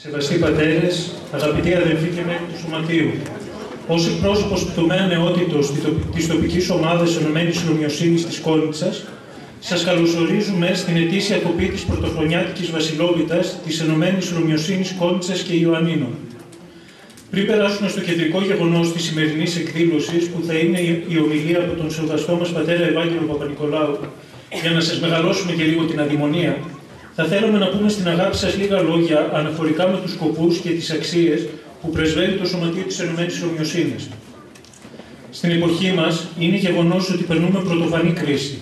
Σεβαστοί πατέρες, αγαπητοί αδελφοί και μέλη του Σωματείου, ως εκπρόσωπος του τομέα νεότητος της τοπικής ομάδας Ενωμένης Ρωμιοσύνης της Κόλνητσας, σας καλωσορίζουμε στην ετήσια κοπή της Πρωτοχρονιάτικης Βασιλόβητας της Ενωμένης Ρωμιοσύνης Κόλνητσας και Ιωαννίνων. Πριν περάσουμε στο κεντρικό γεγονός της σημερινής εκδήλωσης, που θα είναι η ομιλία από τον σεβαστό μας πατέρα Ευάγγελο Παπα-Νικολάου, για να σας μεγαλώσουμε και λίγο την αδειμονία, θα θέλαμε να πούμε στην αγάπη σας λίγα λόγια αναφορικά με τους σκοπούς και τις αξίες που πρεσβεύει το Σωματείο της Ενωμένης Ρωμιοσύνης. Στην εποχή μας είναι γεγονός ότι περνούμε πρωτοφανή κρίση.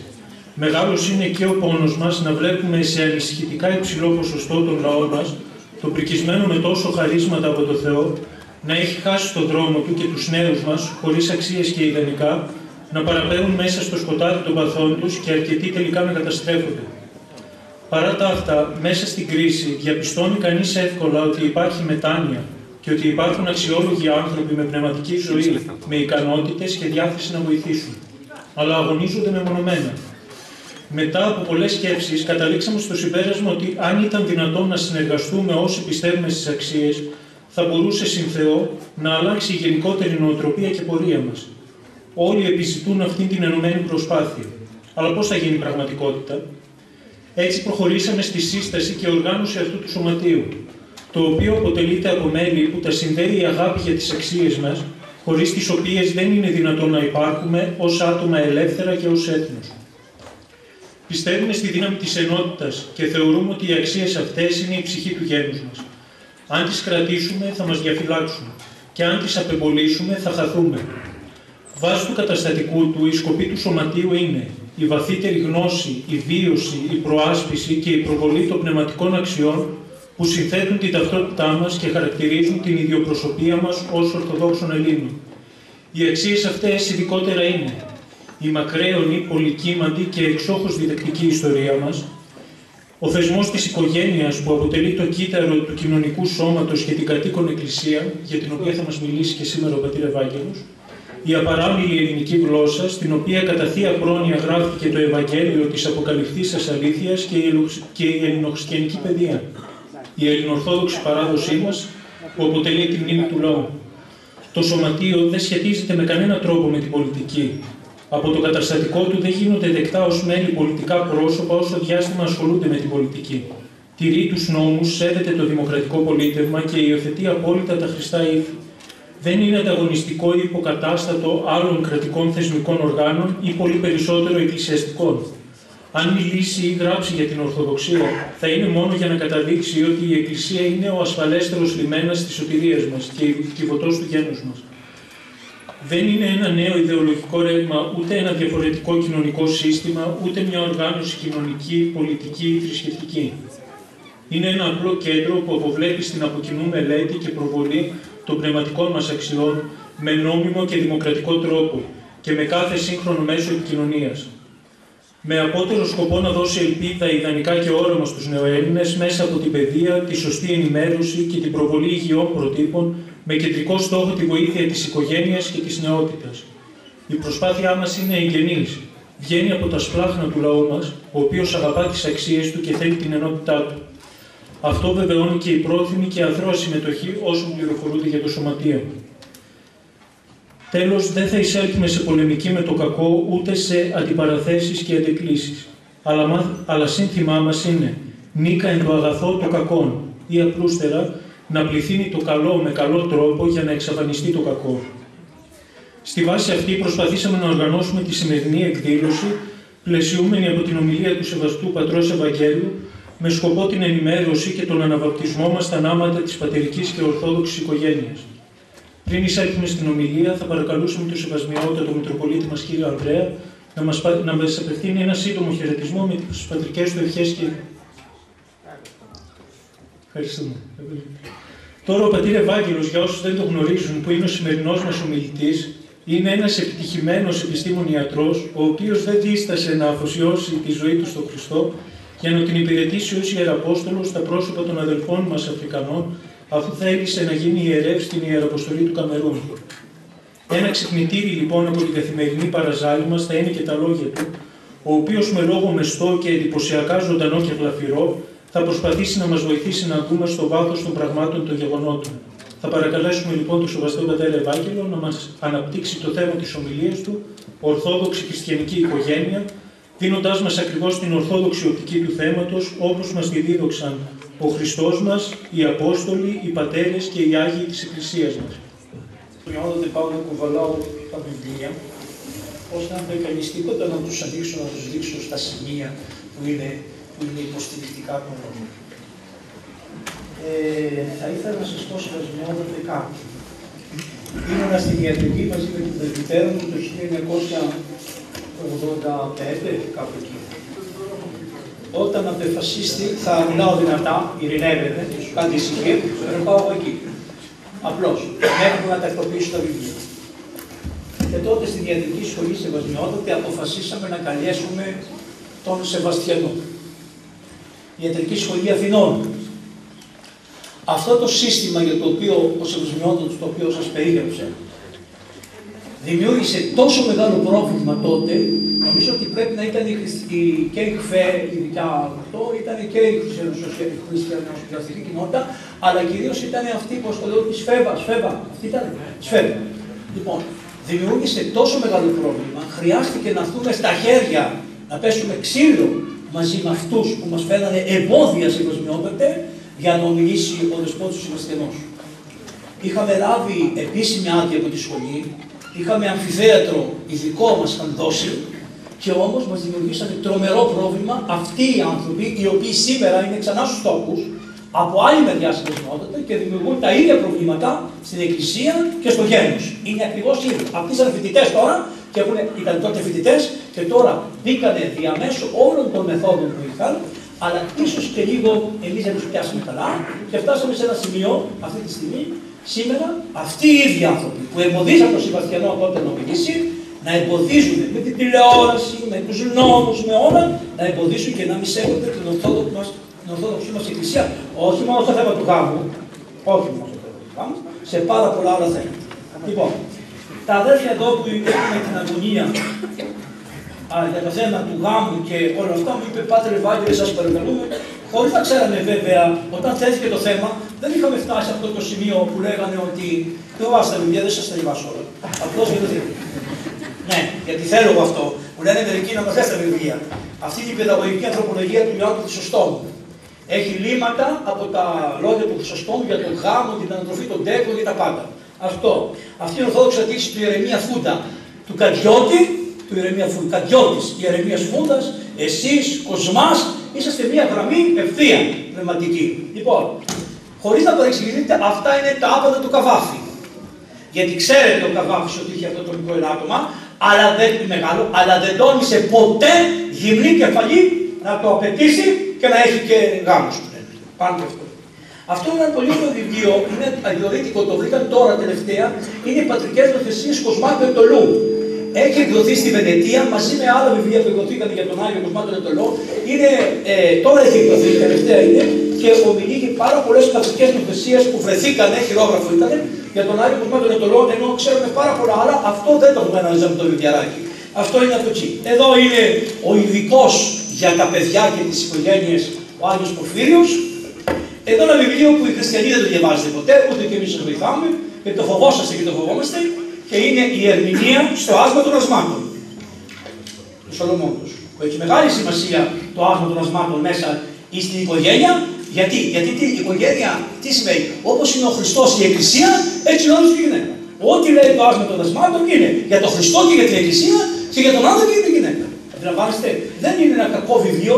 Μεγάλος είναι και ο πόνος μας να βλέπουμε σε ανησυχητικά υψηλό ποσοστό τον λαό μας, τον πρικισμένο με τόσο χαρίσματα από το Θεό, να έχει χάσει τον δρόμο του και τους νέους μας, χωρίς αξίες και ιδανικά, να παραπέμπουν μέσα στο σκοτάδι των παθών τους και αρκετοί τελικά να καταστρέφονται. Παρά τα αυτά, μέσα στην κρίση διαπιστώνει κανείς εύκολα ότι υπάρχει μετάνοια και ότι υπάρχουν αξιόλογοι άνθρωποι με πνευματική ζωή, με ικανότητες και διάθεση να βοηθήσουν, αλλά αγωνίζονται μεμονωμένα. Μετά από πολλές σκέψεις, καταλήξαμε στο συμπέρασμα ότι αν ήταν δυνατόν να συνεργαστούμε όσοι πιστεύουμε στις αξίες, θα μπορούσε συν Θεό να αλλάξει η γενικότερη νοοτροπία και πορεία μας. Όλοι επιζητούν αυτήν την ενωμένη προσπάθεια. Αλλά πώς θα γίνει πραγματικότητα? Έτσι προχωρήσαμε στη σύσταση και οργάνωση αυτού του σωματείου, το οποίο αποτελείται από μέλη που τα συνδέει η αγάπη για τις αξίες μας, χωρίς τις οποίες δεν είναι δυνατόν να υπάρχουμε ως άτομα ελεύθερα και ως έθνος. Πιστεύουμε στη δύναμη της ενότητας και θεωρούμε ότι οι αξίες αυτές είναι η ψυχή του γένους μας. Αν τις κρατήσουμε, θα μας διαφυλάξουν, και αν τις απεμπολίσουμε, θα χαθούμε. Βάσει του καταστατικού του, η σκοπή του Σωματείου είναι η βαθύτερη γνώση, η βίωση, η προάσπιση και η προβολή των πνευματικών αξιών που συνθέτουν την ταυτότητά μας και χαρακτηρίζουν την ιδιοπροσωπία μας ως Ορθοδόξων Ελλήνων. Οι αξίες αυτές ειδικότερα είναι η μακραίωνη, πολυκύμαντη και εξόχως διδακτική ιστορία μας, ο θεσμός της οικογένειας που αποτελεί το κύτταρο του κοινωνικού σώματος και την κατοίκον εκκλησία, για την οποία θα μας μιλήσει και σήμερα ο πατήρ Ευάγγελος, η απαράμιλη ελληνική γλώσσα, στην οποία κατά θεία πρόνοια γράφτηκε το Ευαγγέλιο της αποκαλυφθήσας αλήθειας και η ελληνοχριστιανική παιδεία, η ελληνοορθόδοξη παράδοσή μας, που αποτελεί τη μνήμη του λαού. Το Σωματείο δεν σχετίζεται με κανένα τρόπο με την πολιτική. Από το καταστατικό του δεν γίνονται δεκτά ως μέλη πολιτικά πρόσωπα όσο διάστημα ασχολούνται με την πολιτική. Τηρεί τους νόμους, σέβεται το δημοκρατικό πολίτευμα και υιοθετεί απόλυτα τα χρηστά ήθη. Δεν είναι ανταγωνιστικό ή υποκατάστατο άλλων κρατικών θεσμικών οργάνων ή πολύ περισσότερο εκκλησιαστικών. Αν μιλήσει ή γράψει για την Ορθοδοξία, θα είναι μόνο για να καταδείξει ότι η Εκκλησία είναι ο ασφαλέστερος λιμένας της σωτηρίας μας και η κυβωτός του γένους μας. Δεν είναι ένα νέο ιδεολογικό ρεύμα, ούτε ένα διαφορετικό κοινωνικό σύστημα, ούτε μια οργάνωση κοινωνική, πολιτική ή θρησκευτική. Είναι ένα απλό κέντρο που αποβλέπει στην αποκοινού μελέτη και προβολή των πνευματικών μας αξιών με νόμιμο και δημοκρατικό τρόπο και με κάθε σύγχρονο μέσο επικοινωνίας. Με απότερο σκοπό να δώσει ελπίδα, ιδανικά και όραμα στους νεοέλληνες μέσα από την παιδεία, τη σωστή ενημέρωση και την προβολή υγιών προτύπων, με κεντρικό στόχο τη βοήθεια της οικογένειας και της νεότητας. Η προσπάθειά μας είναι εγγενής. Βγαίνει από τα σπλάχνα του λαού μας, ο οποίος αγαπά τις αξίες του και θέλει την ενότητά του. Αυτό βεβαιώνει και η πρόθυμη και αθρώα συμμετοχή όσων πληροφορούνται για το Σωματείο. Τέλος, δεν θα εισέλθουμε σε πολεμική με το κακό, ούτε σε αντιπαραθέσεις και αντεκκλήσεις. Αλλά σύνθημά μας είναι «Νίκα εν το αγαθό το κακόν» ή απλούστερα να πληθύνει το καλό με καλό τρόπο για να εξαφανιστεί το κακό. Στη βάση αυτή προσπαθήσαμε να οργανώσουμε τη σημερινή εκδήλωση, πλαισιούμενη από την ομιλία του Σεβαστού Πατρός Ευαγγέλου, με σκοπό την ενημέρωση και τον αναβαπτισμό μας στα νάματα της πατερικής και ορθόδοξης οικογένειας. Πριν εισέλθουμε στην ομιλία, θα παρακαλούσαμε τον Σεβασμιότατο Μητροπολίτη μας κύριο Ανδρέα να μας απευθύνει ένα σύντομο χαιρετισμό με τις πατρικές του ευχές και... Ευχαριστούμε. Τώρα ο πατήρ Ευάγγελος, για όσους δεν το γνωρίζουν, που είναι ο σημερινός μας ομιλητής, είναι ένας επιτυχημένος επιστήμον ιατρός, ο οποίος δεν δίστασε να αφοσιώσει τη ζωή του στον Χριστό για να την υπηρετήσει ως Ιεραπόστολος στα πρόσωπα των αδελφών μας Αφρικανών, αφού θέλησε να γίνει ιερεύς στην Ιεραποστολή του Καμερούν. Ένα ξυπνητήρι λοιπόν από την καθημερινή παραζάλη μας θα είναι και τα λόγια του, ο οποίος με λόγο μεστό και εντυπωσιακά ζωντανό και γλαφυρό θα προσπαθήσει να μας βοηθήσει να ακούμε στο βάθος των πραγμάτων των γεγονότων. Θα παρακαλέσουμε λοιπόν τον Σεβαστό Πατέρα Ευάγγελο να μας αναπτύξει το θέμα της ομιλίας του, ορθόδοξη χριστιανική οικογένεια, δίνοντάς μας ακριβώς την ορθόδοξη οπτική του θέματος, όπως μας τη δίδοξαν ο Χριστός μας, οι Απόστολοι, οι Πατέρες και οι Άγιοι της Εκκλησίας μας. Μειώνονται πάω να κουβαλάω τα βιβλία, ώστε να βρει κανείς τίποτα να τους ανοίξω, να τους δείξω στα σημεία που είναι υποστηρικτικά κομμάτια. Θα ήθελα να σας πω σεβασμιότατε κάτι. Ήμουνα στην ιατρική μαζί με τον πρεσβυτέρα μου το 1985, κάπου εκεί. Όταν απεφασίστη, θα μιλάω δυνατά, ειρηνεύεται, κάτι ησυχία, να πάω από εκεί. Απλώς, μέχρι να τακτοποιήσω τα βιβλία. Και τότε στην ιατρική σχολή σεβασμιότατε αποφασίσαμε να καλέσουμε τον Σεβαστιανό. Ιατρική σχολή Αθηνών. Αυτό το σύστημα για το οποίο ο Σεβασμιότατος, το οποίο σας περιέγραψε, δημιούργησε τόσο μεγάλο πρόβλημα τότε, νομίζω ότι πρέπει να ήταν και η ΧΦΕ, ειδικά αυτό, ήταν και η χριστιανοσociαλιστική κοινότητα, αλλά κυρίως ήταν αυτοί που ασχολούνται τη ΣΦΕΒΑ, αυτή ήταν, ΣΦΕΒΑ. Λοιπόν, δημιούργησε τόσο μεγάλο πρόβλημα, χρειάστηκε να έρθουμε στα χέρια, να πέσουμε ξύλο μαζί με αυτούς που μας φέρανε εμπόδια σεβασμιότατε, για να ομιλήσει ο Δεσπότης ο Σεβαστιανός. Είχαμε λάβει επίσημη άδεια από τη σχολή, είχαμε αμφιθέατρο ειδικό μας είχαν δώσει και όμως μας δημιουργήσανε τρομερό πρόβλημα αυτοί οι άνθρωποι οι οποίοι σήμερα είναι ξανά στους τόπους από άλλη μεριά σεβασμιότατα και δημιουργούν τα ίδια προβλήματα στην Εκκλησία και στο γένος. Είναι ακριβώς οι ίδιοι. Αυτοί ήταν φοιτητές τώρα και ήταν τότε φοιτητές και τώρα μπήκανε διαμέσου όλων των μεθόδων που είχαν. Αλλά ίσως και λίγο εμείς δεν τους πιάσαμε καλά και φτάσαμε σε ένα σημείο, αυτή τη στιγμή, σήμερα, αυτοί οι ίδιοι άνθρωποι που εμποδίσαν τον Σεβαστιανό τότε να μιλήσει, να εμποδίζουν με την τηλεόραση, με τους νόμους, με όλα, να εμποδίσουν και να μη σέβονται την ορθόδοξη μας Εκκλησία. Όχι μόνο στο θέμα του γάμου, όχι μόνο στο θέμα του γάμου, σε πάρα πολλά άλλα θέματα. Λοιπόν, τα αδέρφια εδώ που έχουμε την αγωνία για το θέμα του γάμου και όλα αυτά, μου είπε Πάτερ Ευάγγελε, σας παρακαλούμε, χωρίς να ξέραμε βέβαια, όταν θέθηκε το θέμα, δεν είχαμε φτάσει σε αυτό το σημείο που λέγανε ότι δεν βάζω τα βιβλία, δεν σας τα διαβάσω όλα. Απλώς γιατί. Ναι, γιατί θέλω εγώ αυτό. Μου λένε μερικοί να μας τα βιβλία. Αυτή είναι η παιδαγωγική ανθρωπολογία του Ιωάννου του Χρυσοστόμου. Έχει λύματα από τα λόγια του Χρυσοστόμου για τον γάμο, την ανατροφή των τέκνων και τα πάντα. Αυτό. Αυτή είναι η ορθόδοξη αντίκτυση του Ιερεμία Φούντα, του Κατιώτη. Του Ιερεμία Φούντα, Κατιώτης, Ιερεμίας Φούντας, εσείς, Κοσμάς, είσαστε μια γραμμή ευθεία πνευματική. Λοιπόν, χωρίς να παρεξηγηθείτε, αυτά είναι τα άπατα του Καβάφη. Γιατί ξέρετε ο Καβάφης ότι είχε αυτό το μικρό ελάττωμα, αλλά δεν είναι μεγάλο, αλλά δεν τόλμησε ποτέ γυμνή κεφαλή να το απαιτήσει και να έχει και γάμους. Πάνω και αυτό. Αυτό είναι ένα πολύ ωραίο βιβλίο, είναι αγιορείτικο, το βρήκαν τώρα τελευταία, είναι οι πατρικές νοθεσίες Κοσμά του Εντολού. Έχει εκδοθεί στη Βενετία μαζί με άλλα βιβλία που εκδοθήκαν για τον Άγιο Κοσμά τον Εντολό. Τώρα έχει εκδοθεί, τελευταία είναι, και ομιλεί και πάρα πολλές πατρικές νοθεσίες που βρεθήκανε, χειρόγραφο ήταν, για τον Άγιο Κοσμά τον Εντολό, ενώ ξέρουμε πάρα πολλά άλλα. Αυτό δεν το έχουμε αναζητήσει το βιβλιαράκι. Αυτό είναι από εκεί. Εδώ είναι ο ειδικός για τα παιδιά και τις οικογένειες, ο Άγιος Πορφύριος. Εδώ ένα βιβλίο που οι χριστιανοί δεν το διαβάζετε ποτέ, ούτε και εμείς σας βοηθάμε, γιατί το φοβόσαστε και το φοβόμαστε. Και είναι η ερμηνεία στο άσμα των ασμάτων του Σολομόντος, που έχει μεγάλη σημασία το άσμα των ασμάτων μέσα στην οικογένεια. Γιατί η οικογένεια τι σημαίνει, όπως είναι ο Χριστός η Εκκλησία, έτσι είναι ο άντρας και η γυναίκα. Ό,τι λέει το άσμα των ασμάτων είναι για τον Χριστό και για την Εκκλησία και για τον άντρα και για την γυναίκα. Αντιλαμβάνεστε, δεν είναι ένα κακό βιβλίο,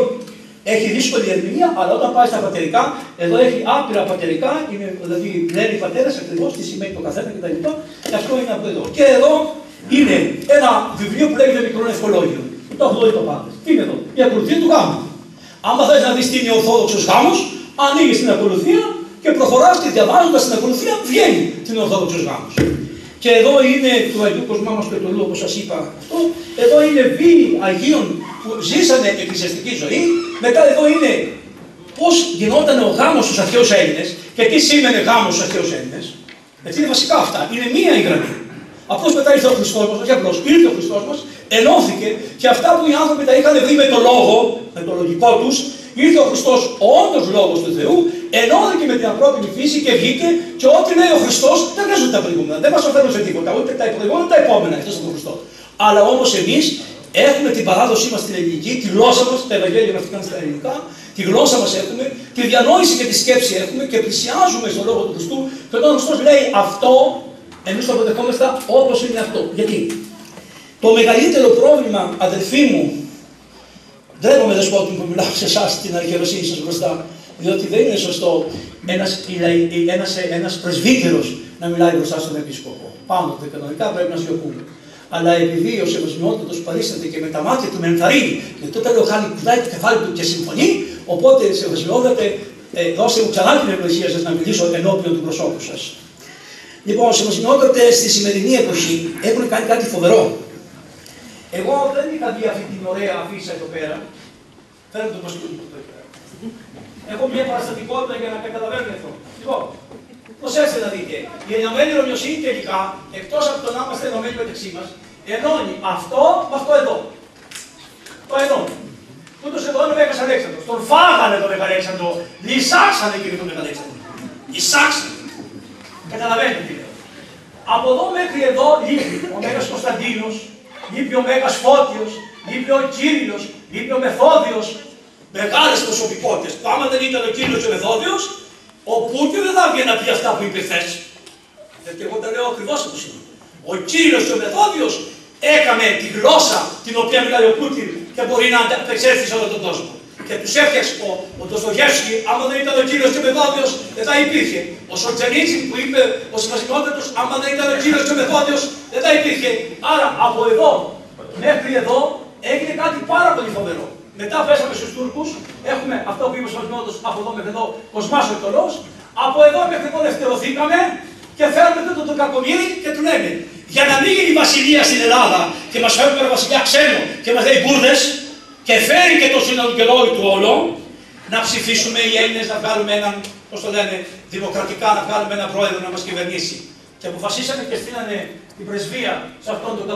έχει δύσκολη ερμηνεία, αλλά όταν πάει στα πατερικά, εδώ έχει άπειρα πατερικά, δηλαδή λένε οι πατέρες ακριβώς τι σημαίνει το καθένα κτλ. Και αυτό είναι από εδώ. Και εδώ είναι ένα βιβλίο που λέγεται Μικρόν Ευχολόγιο. Το έχω δει το πάντε. Τι είναι εδώ, η ακολουθία του γάμου. Άμα θες να δεις τι είναι ο Ορθόδοξος γάμος, ανοίγεις την ακολουθία και προχωράς και διαβάζοντας την ακολουθία βγαίνει την Ορθόδοξος γάμος. Και εδώ είναι του Αγίου Κοσμά μας του Εντολού, όπως σας είπα αυτό. Εδώ είναι βίοι Αγίων που ζήσανε εκκλησιαστική ζωή. Μετά εδώ είναι πώς γινόταν ο γάμος στους αρχαίους Έλληνες και τι σήμαινε γάμος στους αρχαίους Έλληνες. Έτσι είναι βασικά αυτά. Είναι μία η γραμμή. Απλώς μετά ήρθε ο Χριστός μας, όχι απλώς, ήρθε ο Χριστός μας, ενώθηκε και αυτά που οι άνθρωποι τα είχαν βρει με το λόγο, με το λογικό τους, Ήρθε ο Χριστός, ο όντως λόγος του Θεού, ενώθηκε με την ανθρώπινη φύση και βγήκε και ό,τι λέει ο Χριστός δεν βγάζουν τα προηγούμενα. Δεν μας ωφέλουν σε τίποτα, ούτε τα προηγούμενα τα επόμενα εκτός από τον Χριστό. Αλλά όμως εμείς έχουμε την παράδοσή μας στην ελληνική, τη γλώσσα μας, τα Ευαγγέλια γραφτήκαν στα ελληνικά, τη γλώσσα μας έχουμε, τη διανόηση και τη σκέψη έχουμε και πλησιάζουμε στον λόγο του Χριστού. Και όταν ο Χριστός λέει αυτό, εμείς το αποδεχόμαστε όπως είναι αυτό. Γιατί? Το μεγαλύτερο πρόβλημα, αδελφοί μου, ντρέπομαι δεσπότη που μιλάω σε εσάς την αρχαιοσύνη σας μπροστά, διότι δεν είναι σωστό ένας πρεσβύτερος να μιλάει μπροστά στον επίσκοπο. Πάντοτε κανονικά πρέπει να σιωπούμε. Αλλά επειδή ο σεβασμιότατος παρίσταται και με τα μάτια του με ενθαρρύνει, και τότε λέω χάνει κουτάει το κεφάλι του και συμφωνεί, οπότε σεβασμιότατε, δώστε μου ξανά την ευλογία σας να μιλήσω ενώπιον του προσώπου σας. Λοιπόν, σεβασμιότατε στη σημερινή εποχή έχουν κάνει κάτι φοβερό. Εγώ δεν είχα δει αυτή την ωραία αφίσα εδώ πέρα. Φέρνω το παστούνι του εδώ πέρα. Έχω μια παραστατικότητα για να καταλαβαίνετε αυτό. Λοιπόν, προσέξτε να δείτε. Η ενωμένη ρωμιοσύνη τελικά, εκτός από το να είμαστε ενωμένοι μεταξύ μας, ενώνει αυτό με αυτό εδώ. Το ενώνει. Τούτος εδώ είναι ο Μέγας Αλέξανδρος. Τον φάγανε τον Μέγα Αλέξανδρο. Λυσάξανε κύριε τον Μέγα Αλέξανδρο. Λυσάξανε. Καταλαβαίνετε τι λέω. Από εδώ μέχρι εδώ λείπει ο Μέγας Κωνσταντίνος, λείπει ο Μέγας Φώτιος, λείπει ο Κύριλλος, λείπει ο Μεθόδιος. Μεγάλες προσωπικότητες. Που άμα δεν ήταν ο Κύριλλος και ο Μεθόδιος, ο Πούτιο δεν θα βγει να πει αυτά που είπε χθες. Γιατί εγώ τα λέω ακριβώς όπως είναι. Ο Κύριλλος και ο Μεθόδιος έκαμε τη γλώσσα την οποία μιλάει ο Πούτιν και μπορεί να ανταπεξέλθει σε όλο τον κόσμο. Και τους έφτιαξε ο Ντοστογεύσκι, άμα δεν ήταν ο Κύριλλος και ο Μεθόδιος, δεν θα υπήρχε. Ο Σολτζενίτσιν που είπε ο Σεβασμιότατος, άμα δεν ήταν ο Κύριλλος και ο Μεθόδιος, δεν θα υπήρχε. Άρα από εδώ μέχρι εδώ έγινε κάτι πάρα πολύ φοβερό. Μετά πέσαμε στους Τούρκους, έχουμε αυτό που είπε ο Σεβασμιότατος, από εδώ μέχρι εδώ, κοσμάς ο εκτολός. Από εδώ μέχρι εδώ ελευθερωθήκαμε και φέραμε τον Κακομοίρη και του λέμε, για να μην γίνει βασιλεία στην Ελλάδα και μας φέρουμε ένα βασιλιά ξένο και μας λέει μπουρδες, και φέρει και το συνολικερό του όλο, να ψηφίσουμε οι Έλληνες να βγάλουμε έναν, πώς το λένε, δημοκρατικά να βγάλουμε έναν πρόεδρο να μας κυβερνήσει. Και αποφασίσανε και στείλανε την πρεσβεία σε αυτόν τον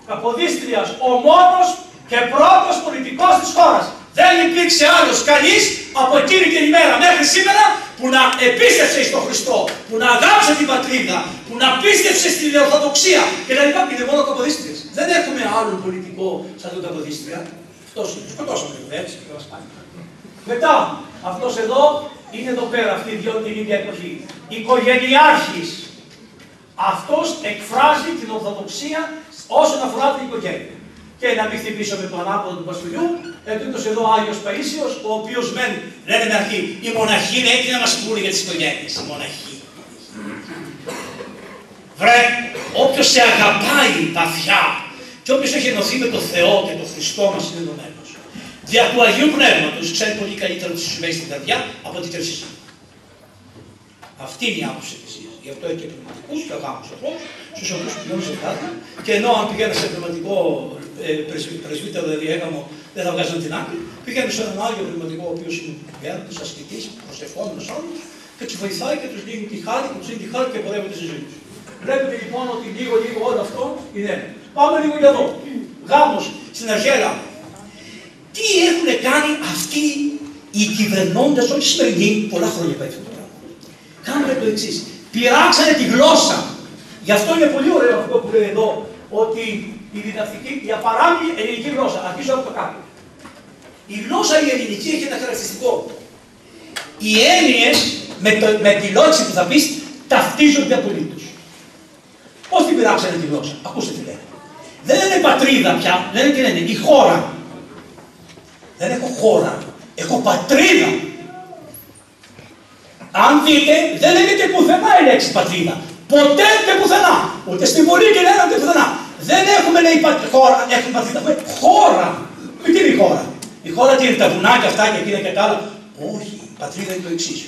Καποδίστριας, ο μόνος και πρώτος πολιτικός της χώρας. Δεν υπήρξε άλλος κανείς από εκείνη την ημέρα μέχρι σήμερα που να επίστευσε στον Χριστό, που να αγάπησε την πατρίδα, που να πίστευσε στην Ορθοδοξία και να υπάρχει. Είναι μόνο Καποδίστριες. Δεν έχουμε άλλον πολιτικό σαν τον Καποδίστρια. Αυτός είναι. Σκοτώσαμε έτσι. Μετά, αυτός εδώ είναι εδώ πέρα, αυτή την ίδια εποχή. Οικογενειάρχης. Αυτός εκφράζει την Ορθοδοξία όσον αφορά την οικογένεια. Και να μην χτυπήσω με το ανάποδο του Παστολιού, τούτος εδώ ο Άγιος Παΐσιος, ο οποίος λένε με αρχή, οι μοναχοί είναι έτοιμοι να μας πούνε για τις οικογένειες. Οι μοναχοί. Βρε, όποιος σε αγαπάει βαθιά και όποιος έχει ενωθεί με τον Θεό και τον Χριστό μας είναι ενωμένος. Δια του Αγίου Πνεύματος ξέρει πολύ καλύτερα τι σου συμβαίνει στην καρδιά από ό,τι ξέρεις εσύ. Αυτή είναι η άποψη της Εκκλησίας. Γι' αυτό έχει και πνευματικούς και αγάπους ανθρώπους, στους οποίους πηγαίνουν σε κάτι. Και ενώ αν πηγαίνουν σε πνευματικό πρεσβύτερο, δηλαδή έγαμο, δεν θα βγάζουν την άκρη, πηγαίνουν σε έναν Άγιο πνευματικό, ο οποίος είναι γέροντος, ασκητής, προσευχόμενος άλλος, και τους βοηθάει και τους δίνει τη χάρη, τους δίνει τη χάρη και πορεύονται στη ζωή τους. Βλέπετε λοιπόν ότι λίγο όλο αυτό είναι. Πάμε λίγο για εδώ. Γάμος στην Αρχαία. Τι έχουν κάνει αυτοί οι κυβερνώντες, όχι σημερινοί, πολλά χρόνια πάει αυτό το πράγμα. Κάνουν το εξής. Πειράξανε τη γλώσσα. Γι' αυτό είναι πολύ ωραίο αυτό που λέει εδώ, ότι η διδακτική, η απαράμιλη ελληνική γλώσσα. Αρχίζω από το κάτω. Η γλώσσα η ελληνική έχει ένα χαρακτηριστικό. Οι έννοιες με τη λόξη που θα πεις ταυτίζονται απολύτως. Πώς την πειράξανε τη γλώσσα. Ακούστε τι λένε. Δεν είναι πατρίδα πια, λένε και λένε η χώρα. Δεν έχω χώρα, έχω πατρίδα. Αν δείτε, δεν λέγεται πουθενά η λέξη πατρίδα. Ποτέ και πουθενά. Ούτε στην Βουλή και λένε ούτε πουθενά. Δεν έχουμε λέει χώρα, έχουμε πατρίδα. Χώρα. Τι είναι η χώρα. Η χώρα τι είναι τα βουνάκια αυτά και εκείνα και τα άλλα. Όχι, η πατρίδα είναι το εξής.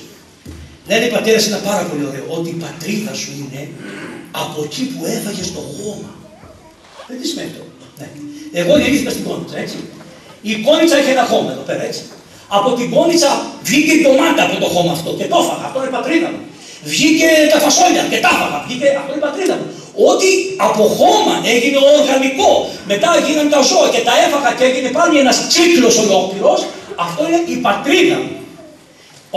Λένε οι πατέρες ένα πάρα πολύ ωραίο. Ότι η πατρίδα σου είναι από εκεί που έφαγες το χώμα. Δεν τι σημαίνει αυτό. Ναι. Εγώ γεννήθηκα στην Κόνιτσα, έτσι. Η Κόνιτσα έχει ένα χώμα εδώ πέρα, έτσι. Από την Κόνιτσα βγήκε η ντομάτα από το χώμα αυτό και το έφαγα. Αυτό είναι η πατρίδα μου. Βγήκε τα φασόλια και τα έφαγα. Βγήκε, αυτό είναι η πατρίδα μου. Ό,τι από χώμα έγινε οργανικό, μετά έγιναν τα ζώα και τα έφαγα και έγινε πάλι ένας κύκλος ολόκληρος. Αυτό είναι η πατρίδα μου.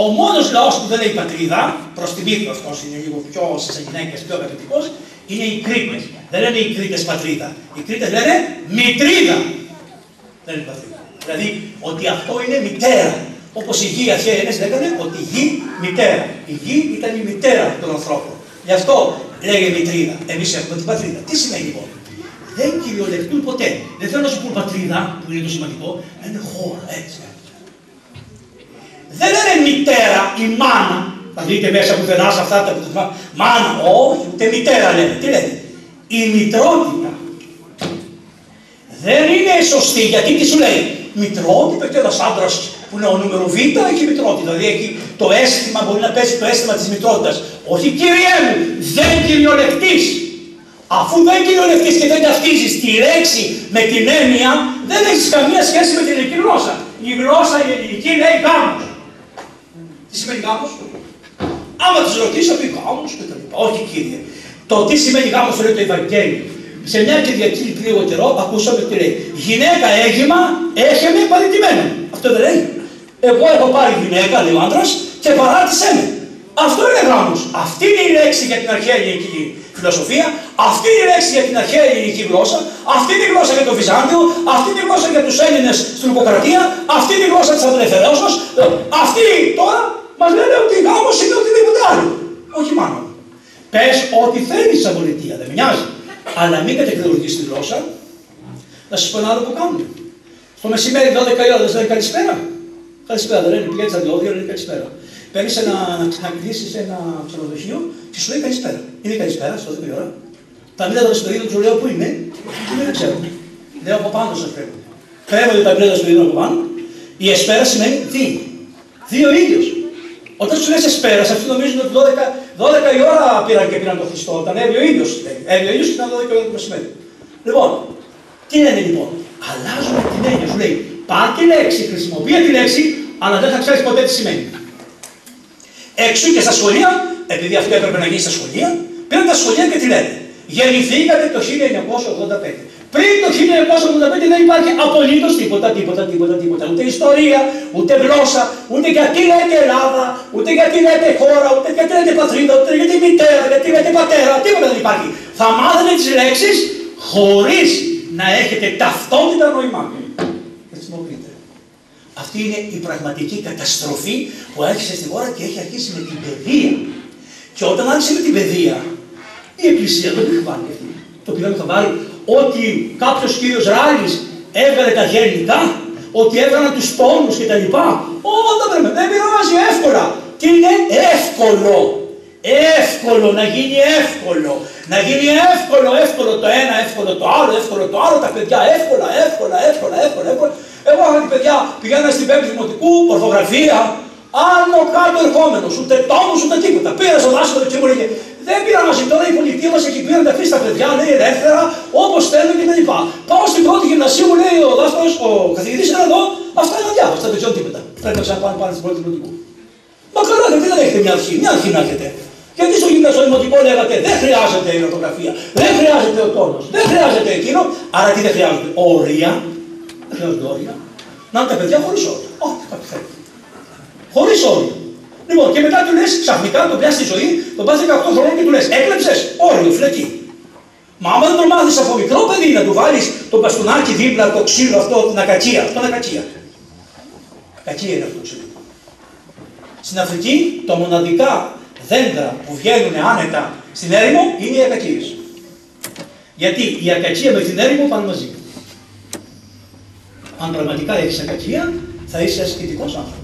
Ο μόνος λαός που δεν είναι η πατρίδα, προς τιμή του αυτός είναι λίγο πιο στις γυναίκες, πιο αγαπητικός, είναι οι Κρήτες. Δεν λένε οι Κρήτες πατρίδα. Οι Κρήτες λένε μητρίδα. Δεν είναι πατρίδα. Δηλαδή ότι αυτό είναι μητέρα. Όπως οι γη αρχαίοι Έλληνες λέγανε ότι η γη μητέρα. Η γη ήταν η μητέρα των ανθρώπων. Γι' αυτό λέγε μητρίδα. Εμείς έχουμε την πατρίδα. Τι σημαίνει λοιπόν? Δεν κυριολεκτούν ποτέ. Δεν θέλω να σου πούν πατρίδα, που είναι το σημαντικό, να είναι χώρα, έτσι. Δεν λένε μητέρα ή μάνα. Θα δείτε μέσα πουθενά σε αυτά τα πουθενά. Μάνα, όχι, ούτε μητέρα λένε. Τι λένε? Η μητρότητα. Δεν είναι σωστή, γιατί τι σου λέει? Μητρότητα, και ένας άντρας που είναι ο νούμερο Β έχει μητρότητα. Δηλαδή έχει το αίσθημα, μπορεί να πέσει το αίσθημα της μητρότητας. Όχι, κύριέ μου, δεν κυριολεκτείς. Αφού δεν κυριολεκτείς και δεν ταυτίζεις τη λέξη με την έννοια, δεν έχεις καμία σχέση με την ελληνική γλώσσα. Η γλώσσα η ελληνική λέει γάμος. Τι σημαίνει γάμος? Άμα τους ρωτήσω, θα πει γάμος και τα λοιπά. Όχι, κύριε. Το τι σημαίνει γάμος το λέει το Ευαγγέλιο. Σε μια Κυριακή λίγο καιρό ακούσαμε τι λέει. Γυναίκα έγιμα, έχεμε παραιτημένο. Αυτό δεν λέει? Εγώ έχω πάρει γυναίκα, λέει ο άντρας, και παράτησέ με. Αυτό είναι γάμος. Αυτή είναι η λέξη για την αρχαία ελληνική φιλοσοφία, αυτή είναι η λέξη για την αρχαία ελληνική γλώσσα, αυτή είναι η γλώσσα για το Βυζάντιο, αυτή είναι η γλώσσα για τους Έλληνες στην Λουκοκρατία, αυτή είναι η γλώσσα της Αδελευθερώσεως. Αυτοί τώρα μας λένε ότι γάμος είναι οτιδήποτε άλλο. Όχι μάνα. Πες ό,τι θέλεις σαν πολιτεία, δεν με νοιάζει. Αλλά μην κατεκδηλωθείς τη γλώσσα. Να σας πω ένα άλλο που κάνουν. Στο μεσημέρι 12 η ώρα δεν λένε καλησπέρα. Καλησπέρα, δεν λένε, πηγαίνει στα διόδια, λένε καλησπέρα. Παίρνεις να κλείσεις ένα ξενοδοχείο και σου λέει καλησπέρα. Είναι καλησπέρα, στο 12 η ώρα. Τα μίλητα του σπεδίου του λέω πού είναι. Δεν ξέρω. Λέω από πάνω σας πρέπει. Κρέμονται τα μίλητα του σπεδίου από πάνω. Η εσπέρα σημαίνει δύο. Δύο ίδιος. Όταν σου λες εσπέρας, αυτοί νομίζουν ότι 12 η ώρα πήραν τον Χριστό. Όταν έβγαινε ο ίδιος. Έβγαινε ο ίδιος και ήταν 12 η ώρα το μεσημέρι. Λοιπόν, τι λένε λοιπόν? Αλλάζουμε την έννοια. Σου λέει πάρ' τη λέξη, χρησιμοποιεί τη λέξη, αλλά δεν θα ξέρεις ποτέ τι σημαίνει. Εξού και στα σχολεία, επειδή αυτό έπρεπε να γίνει στα σχολεία, πήραν τα σχολεία και τι λένε? Γεννηθήκατε το 1985. Πριν το 1985 δεν υπάρχει απολύτως τίποτα. Ούτε ιστορία, ούτε γλώσσα, ούτε γιατί λέτε Ελλάδα, ούτε γιατί λέτε χώρα, ούτε γιατί λέτε πατρίδα, ούτε γιατί μητέρα, γιατί λέτε πατέρα. Τίποτα δεν υπάρχει. Θα μάθετε τις λέξεις χωρίς να έχετε ταυτότητα νοημάτων. Χρησιμοποιείτε. Αυτή είναι η πραγματική καταστροφή που άρχισε στη χώρα και έχει αρχίσει με την παιδεία. Και όταν άρχισε με την παιδεία, η Εκκλησία δεν είχε βάλει αυτή. Το πηγαίνει θα βάλει ότι κάποιος κύριος Ράλης έβγαλε τα γέννητα, ότι έβγαλαν τους πόνους κτλ. Δεν πειράζει, εύκολα. Τι είναι εύκολο? Εύκολο, να γίνει εύκολο. Να γίνει εύκολο το ένα, εύκολο το άλλο, τα παιδιά εύκολα. Εγώ είχα την παιδιά, πηγαίνα στην 5η Δημοτικού, ορθογραφία, άνω κάτω ερχόμενος, ούτε τόμους ούτε τίποτα. Πήρα στο δάσκαλο και μου λέγε, δεν πειράζει τώρα η πολιτεία μας εκεί πήραν τα αφήσει τα παιδιά, λέει ελεύθερα, όπως θέλουν κτλ. Πάω στην πρώτη γυμνασίου, μου λέει ο δάσκαλος, ο καθηγητής είναι εδώ, αυτά είναι αδιάβαστα, δεν ξέρω τίποτα. Πρέπει να ξαναπάνε πάλι στην πρώτη Δημοτικού. Μα καλά, γιατί δεν έχετε μια αρχή να έχετε. Γιατί στο γυμνασιοδημοτικό λέγατε δεν χρειάζεται η ορθογραφία, δεν χρειάζεται ο τόνος, δεν χρειάζεται εκείνο, άρα τι δεν χρειάζονται? Όρια. Δεν χρειάζονται όρια. Να είναι τα παιδιά χωρίς όρια. Ό,τι κάτι θέλει. Χωρίς όρια. Λοιπόν, και μετά του λες ξαφνικά τον πιάσει στη ζωή, τον πας 18 χρόνια και του λες έκλεψες, όριο, φυλακή. Μα άμα δεν το μάθεις από μικρό παιδί να του βάλεις το μπαστούνάκι δίπλα, το ξύλο αυτό, την ακατσία, αυτό είναι ακατσία. Ακατσία είναι αυτό το ξύλο. Στην Αφρική, τα μοναδικά δέντρα που βγαίνουν άνετα στην έρημο είναι οι ακατσίες. Γιατί η ακατσία με την έρημο πάνε μαζί. Αν πραγματικά έχεις ακατσία, θα είσαι ασκητικός άνθρωπος.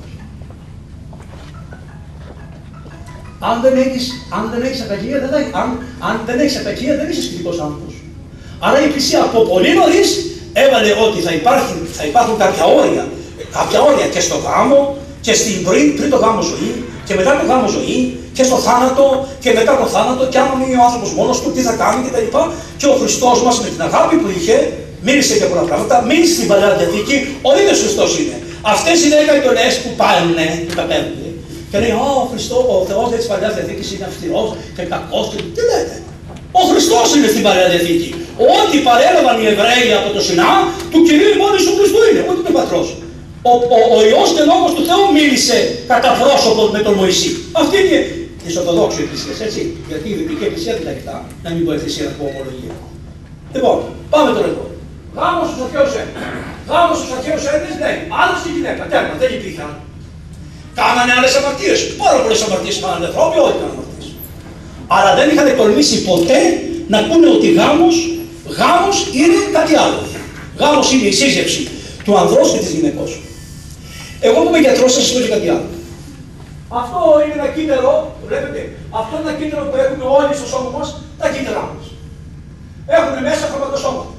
Αν δεν έχεις ακατσία, αν δεν έχεις ακατσία, δεν είσαι ασκητικός άνθρωπος. Άρα η Εκκλησία από πολύ νωρίς έβαλε ότι θα υπάρχουν κάποια όρια και στο γάμο και πριν το γάμο ζωή και μετά το γάμο ζωή και στο θάνατο και μετά το θάνατο και άμα μείνει ο άνθρωπος μόνος του, τι θα κάνει κτλ. Και ο Χριστός μας με την αγάπη που είχε, μίλησε για πολλά πράγματα, μίλησε στην Παλιά Διαθήκη, ο ίδιος Χριστός είναι. Αυτές οι 10 εντολές που πάνουνε, που τα παίρνουν, και λέει, ο Θεός της Παλιάς Διαθήκης είναι αυστηρός και κακός και τι λέτε? Ο Χριστός είναι στην Παλιά Διαθήκη. Ό,τι παρέλαβαν οι Εβραίοι από το Σινά, του Κυρίου μόνοι του Χριστού είναι, ούτε του Πατρός. Ο Υιός και Λόγος του Θεού μίλησε κατά πρόσωπο με τον Μωυσή. Αυτή είναι της Ορθοδόξου Εκκλησίας, έτσι. Γιατί η Δυτική Εκκλησία δεν τα κοιτά, να μην πω εκκλησιακό ομολογία. Λοιπόν, πάμε τώρα εδώ. Γάμος στους αρχαίους Έλληνες. Γάμος στους αρχαίους Έλληνες λέει, άντρας και γυναίκα. Τέρμα, δεν υπήρχε άλλο. Κάνανε άλλες αμαρτίες. Πάρα πολλές αμαρτίες κάνανε ανθρώποι, όλοι κάνανε αμαρτίες. Αλλά δεν είχαν τολμήσει ποτέ να πούνε ότι γάμος είναι κάτι άλλο. Γάμος είναι η σύζευξη του ανδρός και της γυναικός. Εγώ που είμαι γιατρός θα σας πω και κάτι άλλο. Αυτό είναι ένα κύτταρο, βλέπετε, αυτό είναι ένα κύτταρο που έχουμε όλοι στο σώμα μας, τα κύτταρά μας. Έχουν μέσα χρωματοσώματα.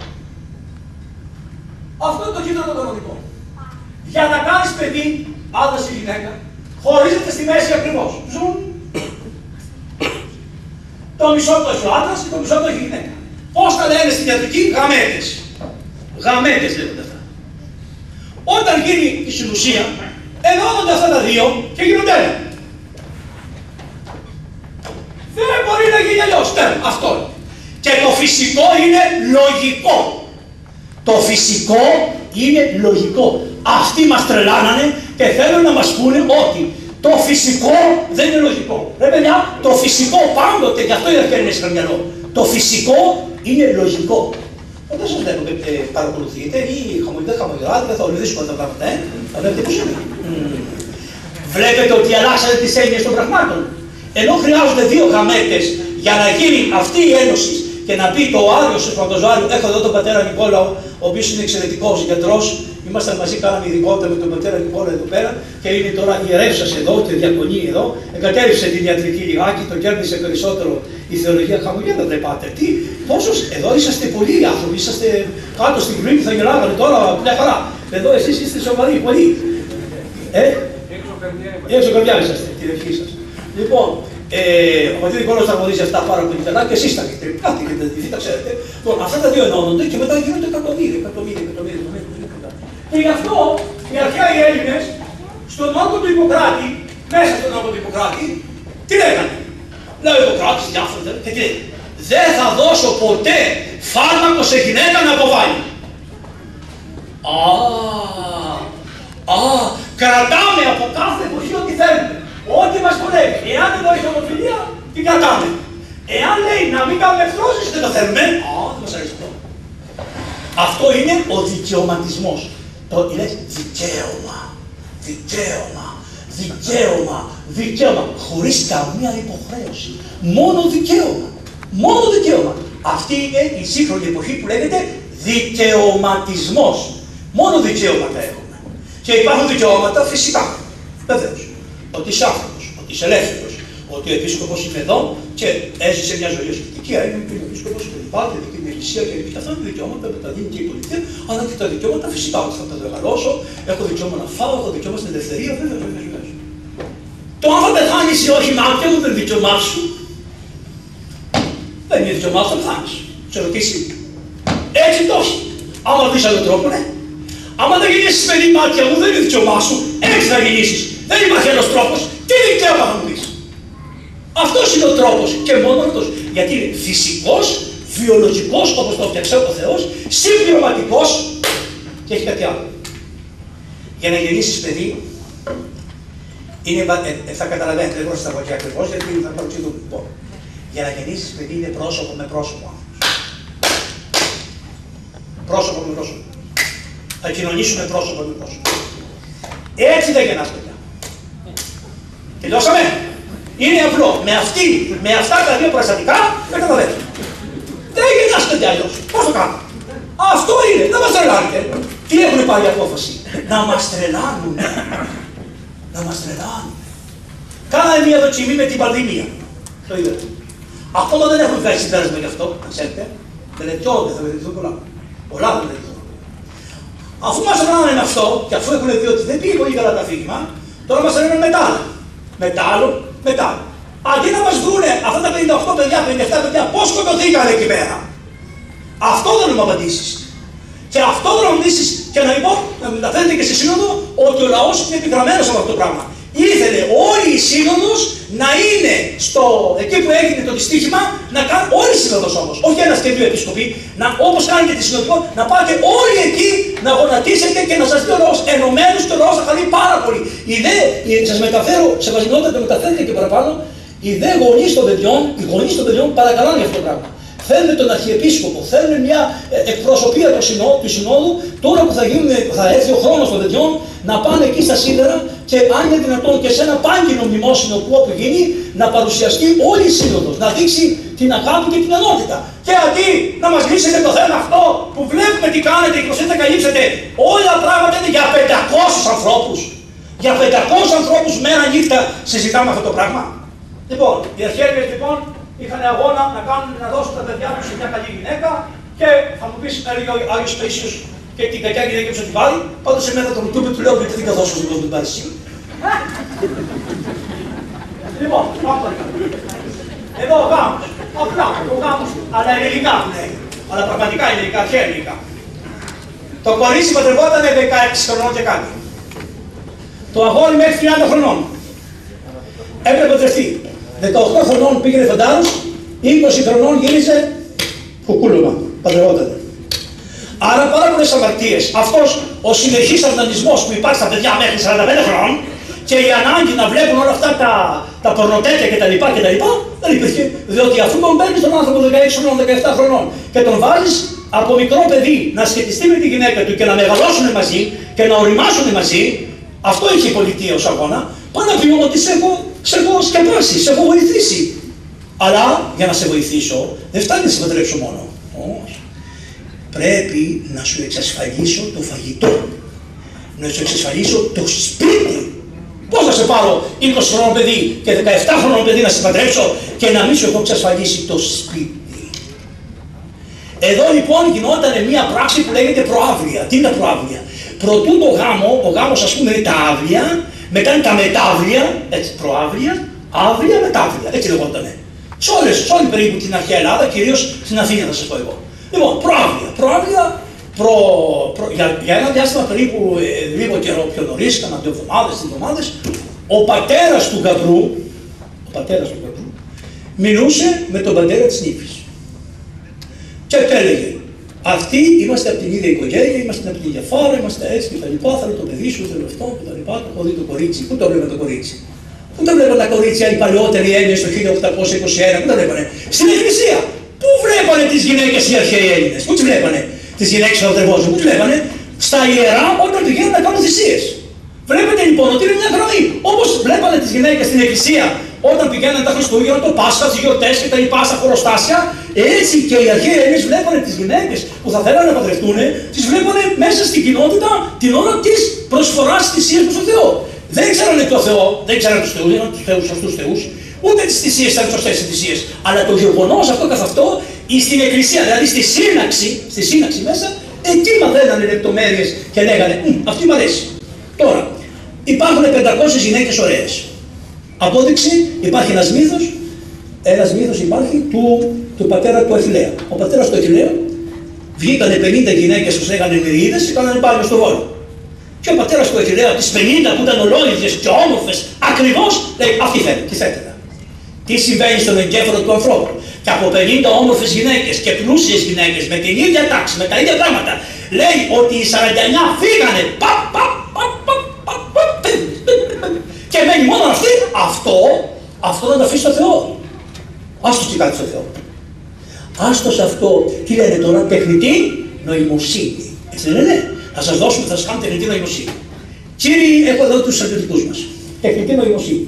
Αυτό είναι το κύτταρο το κανονικό. Για να κάνεις παιδί, άντρας ή γυναίκα, χωρίζεται στη μέση ακριβώς. Ζουν. Το μισό το έχει ο άντρας και το μισό το έχει η γυναίκα. Πώς τα λένε στην ιατρική, γαμέτες. Γαμέτες λέγονται αυτά. Όταν γίνει η συνουσία, ενώνονται αυτά τα δύο και γίνονται ένα. Δεν μπορεί να γίνει αλλιώς. Αυτό είναι. Και το φυσικό είναι λογικό. Το φυσικό είναι λογικό. Αυτοί μας τρελάνανε και θέλουν να μας πούνε ότι το φυσικό δεν είναι λογικό. Ρε παιδιά, το φυσικό πάντοτε, γι' αυτό οι αρχαίοι είναι στο μυαλό. Το φυσικό είναι λογικό. Δεν σας βλέπω, παρακολουθείτε ή δεν χαμογελάτε, καθόλου δύσκολα τα πράγματα, θα βλέπετε πώς είναι. Βλέπετε ότι αλλάξατε τις έννοιες των πραγμάτων. Ενώ χρειάζονται δύο γαμέτες για να γίνει αυτή η ένωση και να πει το Άριο στο Πρωτοζώαριο, έχω εδώ τον πατέρα Νικόλαο, ο οποίος είναι εξαιρετικός γιατρός. Ήμασταν μαζί, κάναμε ειδικότητα με τον πατέρα Νικόλαο εδώ πέρα και είναι τώρα ιερεύσας εδώ και διακονεί εδώ. Εγκατέλειψε την ιατρική λιγάκι, το κέρδισε περισσότερο η θεολογία. Χαμογέλατε, πάτε. Τι, πόσους, εδώ είσαστε πολλοί άνθρωποι, είσαστε κάτω στην κρίνη που θα γελάγανε τώρα μια χαρά. Εδώ εσείς είστε σοβαροί, πολλοί. Έξω καρδιά είσαστε, την ευχή σας. Λοιπόν, ο πατήρ Νικόλαος τα γνωρίζει αυτά πάρα πολύ καλά και εσείς τα έχετε. Κάτι έχετε δει, τα ξέρετε. Λοιπόν, αυτά τα δύο ενώνονται και μετά γίνονται εκατομμύρια. Και γι' αυτό οι αρχαίοι Έλληνες στον νόμο του Ιπποκράτη, μέσα στον νόμο του Ιπποκράτη, τι λέγανε. Λέει ο Ιπποκράτης διάφορα και τι λέει. Δεν θα δώσω ποτέ φάρμακο σε γυναίκα να αποβάλει. Κρατάμε από κάθε εποχή ό,τι θέλουμε. Ό,τι μας βολεύει. Εάν εδώ έχει ομοφιλία, την κρατάμε. Εάν λέει να μην κάνουμε εχθρώσεις, δεν το θέλουμε. Δεν μας αρέσει αυτό. Αυτό είναι ο δικαιωματισμός. Λες δικαίωμα, δικαίωμα, χωρίς καμία υποχρέωση. Μόνο δικαίωμα. Αυτή είναι η σύγχρονη εποχή που λέγεται δικαιωματισμός. Μόνο δικαίωματα έχουμε. Και υπάρχουν δικαιώματα φυσικά. Βεβαίως. Ότι είσαι άνθρωπος, ότι είσαι ελεύθερος, ότι ο επίσκοπος είναι εδώ και έζησε μια ζωή ασχετική, έγινε και ο επίσκοπος και υπάρχει και την εκκλησία και αυτά είναι δικαιώματα που τα δίνει και η πολιτεία, αλλά και τα δικαιώματα φυσικά ότι θα τα μεγαλώσω, έχω δικαίωμα να φάω, έχω δικαίωμα στην ελευθερία, βέβαια. Το αν θα πεθάνεις ή όχι, μάτια μου δεν είναι δικαίωμά σου. Δεν είναι δικαίωμά σου, θα πεθάνεις. Σε ρωτήσει. Έτσι το όχι. Άμα δεις άλλο τρόπο, ναι. Άμα δεν γεννήσεις παιδί μάτια μου, δεν είναι δικαίωμά σου. Έτσι θα γεννήσεις. Δεν υπάρχει άλλος τρόπος. Τι δικαίωμα θα μου πεις. Αυτός είναι ο τρόπος και μόνο αυτός. Γιατί είναι φυσικός, βιολογικός, όπως το φτιαξε ο Θεός, συμπληρωματικός και έχει κάτι άλλο. Για να γεννήσεις παιδί, είναι, θα καταλαβαίνετε, δεν θα πω και ακριβώς, γιατί θα παρουσιαστούμε. Λοιπόν, για να γεννήσεις παιδί είναι πρόσωπο με πρόσωπο. Πρόσωπο με πρόσωπο. Θα κοινωνήσουμε πρόσωπο με πρόσωπο. Έτσι δεν γεννάς παιδιά. Τελειώσαμε. Είναι απλό. Με αυτά τα δύο παραστατικά δεν καταλαβαίνετε. Δεν γεννάς παιδιά αλλιώς. Πώς το κάνω. Αυτό είναι. Να μας τρελάνετε. Τι έχουν πάρει απόφαση. Να μας τρελάνουν. Να μας τρελάνουν. Κάνανε μια δοκιμή με την πανδημία. Το είδατε. Ακόμα δεν έχουν βγάλει συμπέρασμα γι' αυτό. Ξέρετε. Μελετιώνται, θα μελετηθούν πολλά. Πολλά θα μελετηθούν. Αφού μας τρελάνανε με αυτό και αφού έχουν δει ότι δεν πήγε πολύ καλά το αφήγημα, τώρα μας τρελάνουν μετά άλλο. Αντί να μας δούνε αυτά τα 58 παιδιά, 57 παιδιά, πώς σκοτωθήκανε εκεί πέρα. Αυτό δεν μου απαντήσεις. Και αυτό δεν μου απαντήσεις και να λοιπόν, να μεταφέρετε και στη σύνοδο ότι ο λαός είναι επιγραμμένος από αυτό το πράγμα. Ήθελε όλη η σύνοδος να είναι εκεί που έγινε το δυστύχημα, να κάνουν όλη η σύνοδος όμως, όχι ένας και δύο επισκοποί, όπως κάνει και τη συνοδικό, να πάτε όλοι εκεί να γονατίσετε και να σας δει ο λαός ενωμένους και ο λαός θα χαρεί πάρα πολύ. Σας μεταφέρω, σε βασιλότητα το μεταφέρετε και παραπάνω, οι γονείς των παιδιών παρακαλάνε για αυτό το πράγμα. Θέλουν τον Αρχιεπίσκοπο, θέλουν μια εκπροσωπεία του Συνόδου, τώρα που θα έρθει ο χρόνος των παιδιών, να πάνε εκεί στα σίδερα και αν είναι δυνατόν και σε ένα πάγκινο μνημόσυνο που όπου γίνει, να παρουσιαστεί όλη η Σύνοδος, να δείξει την αγάπη και την ενότητα. Και αντί να μας λύσετε το θέμα αυτό που βλέπουμε τι κάνετε και προσπαθείτε να καλύψετε όλα τα πράγματα είναι για 500 ανθρώπους. Για 500 ανθρώπους μέρα νύχτα συζητάμε αυτό το πράγμα. Λοιπόν, οι αρχαίοι λοιπόν είχαν αγώνα να δώσουν τα παιδιά τους σε μια καλή γυναίκα και θα μου πεις, έλεγε ο Άγιος Παΐσιος και την κακιά γυναίκα που θα την βάλει. Πάντως σε μένα τον YouTube του λέω γιατί δεν θα δώσω στον κόσμο την πάρει εσύ. Λοιπόν, πάμε τώρα. Εδώ ο γάμος. Απλά ο γάμος, αλλά ελληνικά λέει. Αλλά πραγματικά ελληνικά, αρχαία ελληνικά. Το κορίτσι παντρευόταν 16 χρονών και κάτι. Το αγόρι μέχρι 30 χρονών. Έπρεπε να παντρευτεί. 18 χρονών πήγαινε φαντάρος, 20 χρονών γύριζε κουκούλωμα, παντρευότανε. Άρα πάρα πολλές αμαρτίες. Αυτός ο συνεχής αντανισμός που υπάρχει στα παιδιά μέχρι 45 χρονών και η ανάγκη να βλέπουν όλα αυτά τα πορνοτέτια κτλ. Δεν υπήρχε. Διότι αφού τον παίρνεις τον άνθρωπο 16 χρονών, 17 χρονών και τον βάζεις από μικρό παιδί να σχετιστεί με τη γυναίκα του και να μεγαλώσουν μαζί και να οριμάσουν μαζί, αυτό είχε η πολιτεία ως αγώνα. Πάνω να πει ότι σε έχω σκεπάσει, σε έχω βοηθήσει. Αλλά για να σε βοηθήσω, δεν φτάνει να σε παντρέψω μόνο. Όχι. Πρέπει να σου εξασφαλίσω το φαγητό. Να σου εξασφαλίσω το σπίτι. Πώς θα σε πάρω 20 χρονών παιδί και 17 χρονών παιδί να σε παντρέψω και να μην σου έχω εξασφαλίσει το σπίτι. Εδώ λοιπόν γινόταν μια πράξη που λέγεται προαύλια. Τι είναι προαύλια? Προτού το γάμο, ο γάμος ας πούμε είναι τα αύλια, μετά είναι τα μετάβλια, έτσι, προαύλια, αύλια, μετάβλια, έτσι λεγότανε. Σε όλη περίπου την αρχαία Ελλάδα, κυρίως στην Αθήνα θα σας πω εγώ. Λοιπόν, προαύλια, για ένα διάστημα περίπου λίγο καιρό πιο νωρίς, κάνα 2 εβδομάδες, 3 εβδομάδες, ο πατέρας του γαμπρού μιλούσε με τον πατέρα της νύφης. Και έλεγε, αυτοί είμαστε από την ίδια οικογένεια, είμαστε από την ίδια φάρα, είμαστε έτσι και τα λοιπά. Θέλω το παιδί σου, θέλω αυτό και τα λοιπά. Το έχω δει το κορίτσι. Πού το βλέπω το κορίτσι? Πού το βλέπω τα κορίτσια, οι παλαιότεροι Έλληνες το 1821, πού τα βλέπανε? Στην Εκκλησία. Πού βλέπανε τις γυναίκες οι αρχαίοι Έλληνες? Πού τις βλέπανε τις γυναίκες που παντρευόντουσαν? Πού τις βλέπανε? Στα ιερά όταν πηγαίνουν να κάνουν θυσίες. Βλέπετε λοιπόν ότι είναι μια γραμμή. Όπως βλέπανε τις γυναίκες στην Εκκλησία όταν πηγαίνανε τα Χριστούγεννα, το Πάσχα, τις γιορτές και τα λοιπά στα χωροστάσια, έτσι και οι αρχαίοι Έλληνες βλέπανε τις γυναίκες που θα θέλανε να παντρευτούν, τις βλέπανε μέσα στην κοινότητα την ώρα της προσφοράς της θυσίας προς τον Θεό. Δεν ξέρανε το Θεό, δεν ξέρανε τους θεούς, τους θεούς, σωστούς θεούς, ούτε τις θυσίες ήταν σωστές οι θυσίες. Αλλά το γεγονός αυτό καθ' αυτό, στην Εκκλησία, δηλαδή στη σύναξη μέσα, εκεί μαθαίνανε λεπτομέρειες και λέγανε αυτή μ' αρέσει. Τώρα, υπάρχουν 500 γυναίκες ωραίες. Απόδειξη, υπάρχει ένας μύθος υπάρχει του πατέρα του Αχιλλέα. Ο πατέρας του Αχιλλέα βγήκανε 50 γυναίκες που λέγανε Νεριίδες και κάνανε πάλι στο Βόλο. Και ο πατέρας του Αχιλλέα, τις 50 που ήταν ολόιδες και όμορφες, ακριβώς λέει αυτή θέλει, τι θέλετε. Τι συμβαίνει στον εγκέφαλο του ανθρώπου? Και από 50 όμορφες γυναίκες και πλούσιες γυναίκες με την ίδια τάξη, με τα ίδια πράγματα, λέει ότι οι 49 φύγανε. Και μένει μόνο αυτή, αυτό να το αφήσει στο Θεό. Άστος τι κάνει στο Θεό. Άστος αυτό, τι λένε τώρα, τεχνητή νοημοσύνη. Έτσι δεν λένε? Θα σας δώσουμε, θα σας κάνουμε τεχνητή νοημοσύνη. Κύριοι, έχω εδώ τους στρατιωτικούς μας. Τεχνητή νοημοσύνη.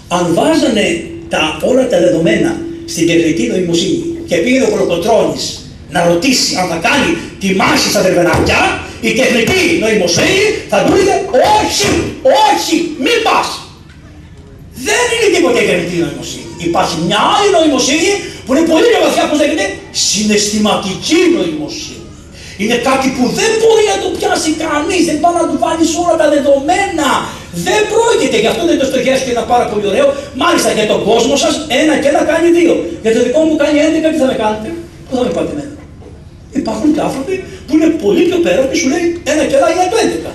Αν βάζανε όλα τα δεδομένα στην τεχνητή νοημοσύνη και πήγαινε ο Κολοκοτρώνης να ρωτήσει αν θα κάνει τη μάχη στα Δερβενάκια, η τεχνητή νοημοσύνη θα του έλεγε όχι, μην πας. Δεν είναι τίποτα η τεχνητή νοημοσύνη. Υπάρχει μια άλλη νοημοσύνη που είναι πολύ πιο βαθιά, πώς λέγεται, συναισθηματική νοημοσύνη. Είναι κάτι που δεν μπορεί να το πιάσει κανείς, δεν πάει να του βάλει όλα τα δεδομένα. Δεν πρόκειται, γι' αυτό δεν το στοχεύσει και είναι πάρα πολύ ωραίο. Μάλιστα για τον κόσμο σας, 1 και 1 κάνει 2. Για το δικό μου κάνει 11, τι θα με κάνετε? Πού θα με πάτε εμένα? Υπάρχουν και άνθρωποι που είναι πολύ πιο πέρα και σου λέει 1 και 1 είναι το 11.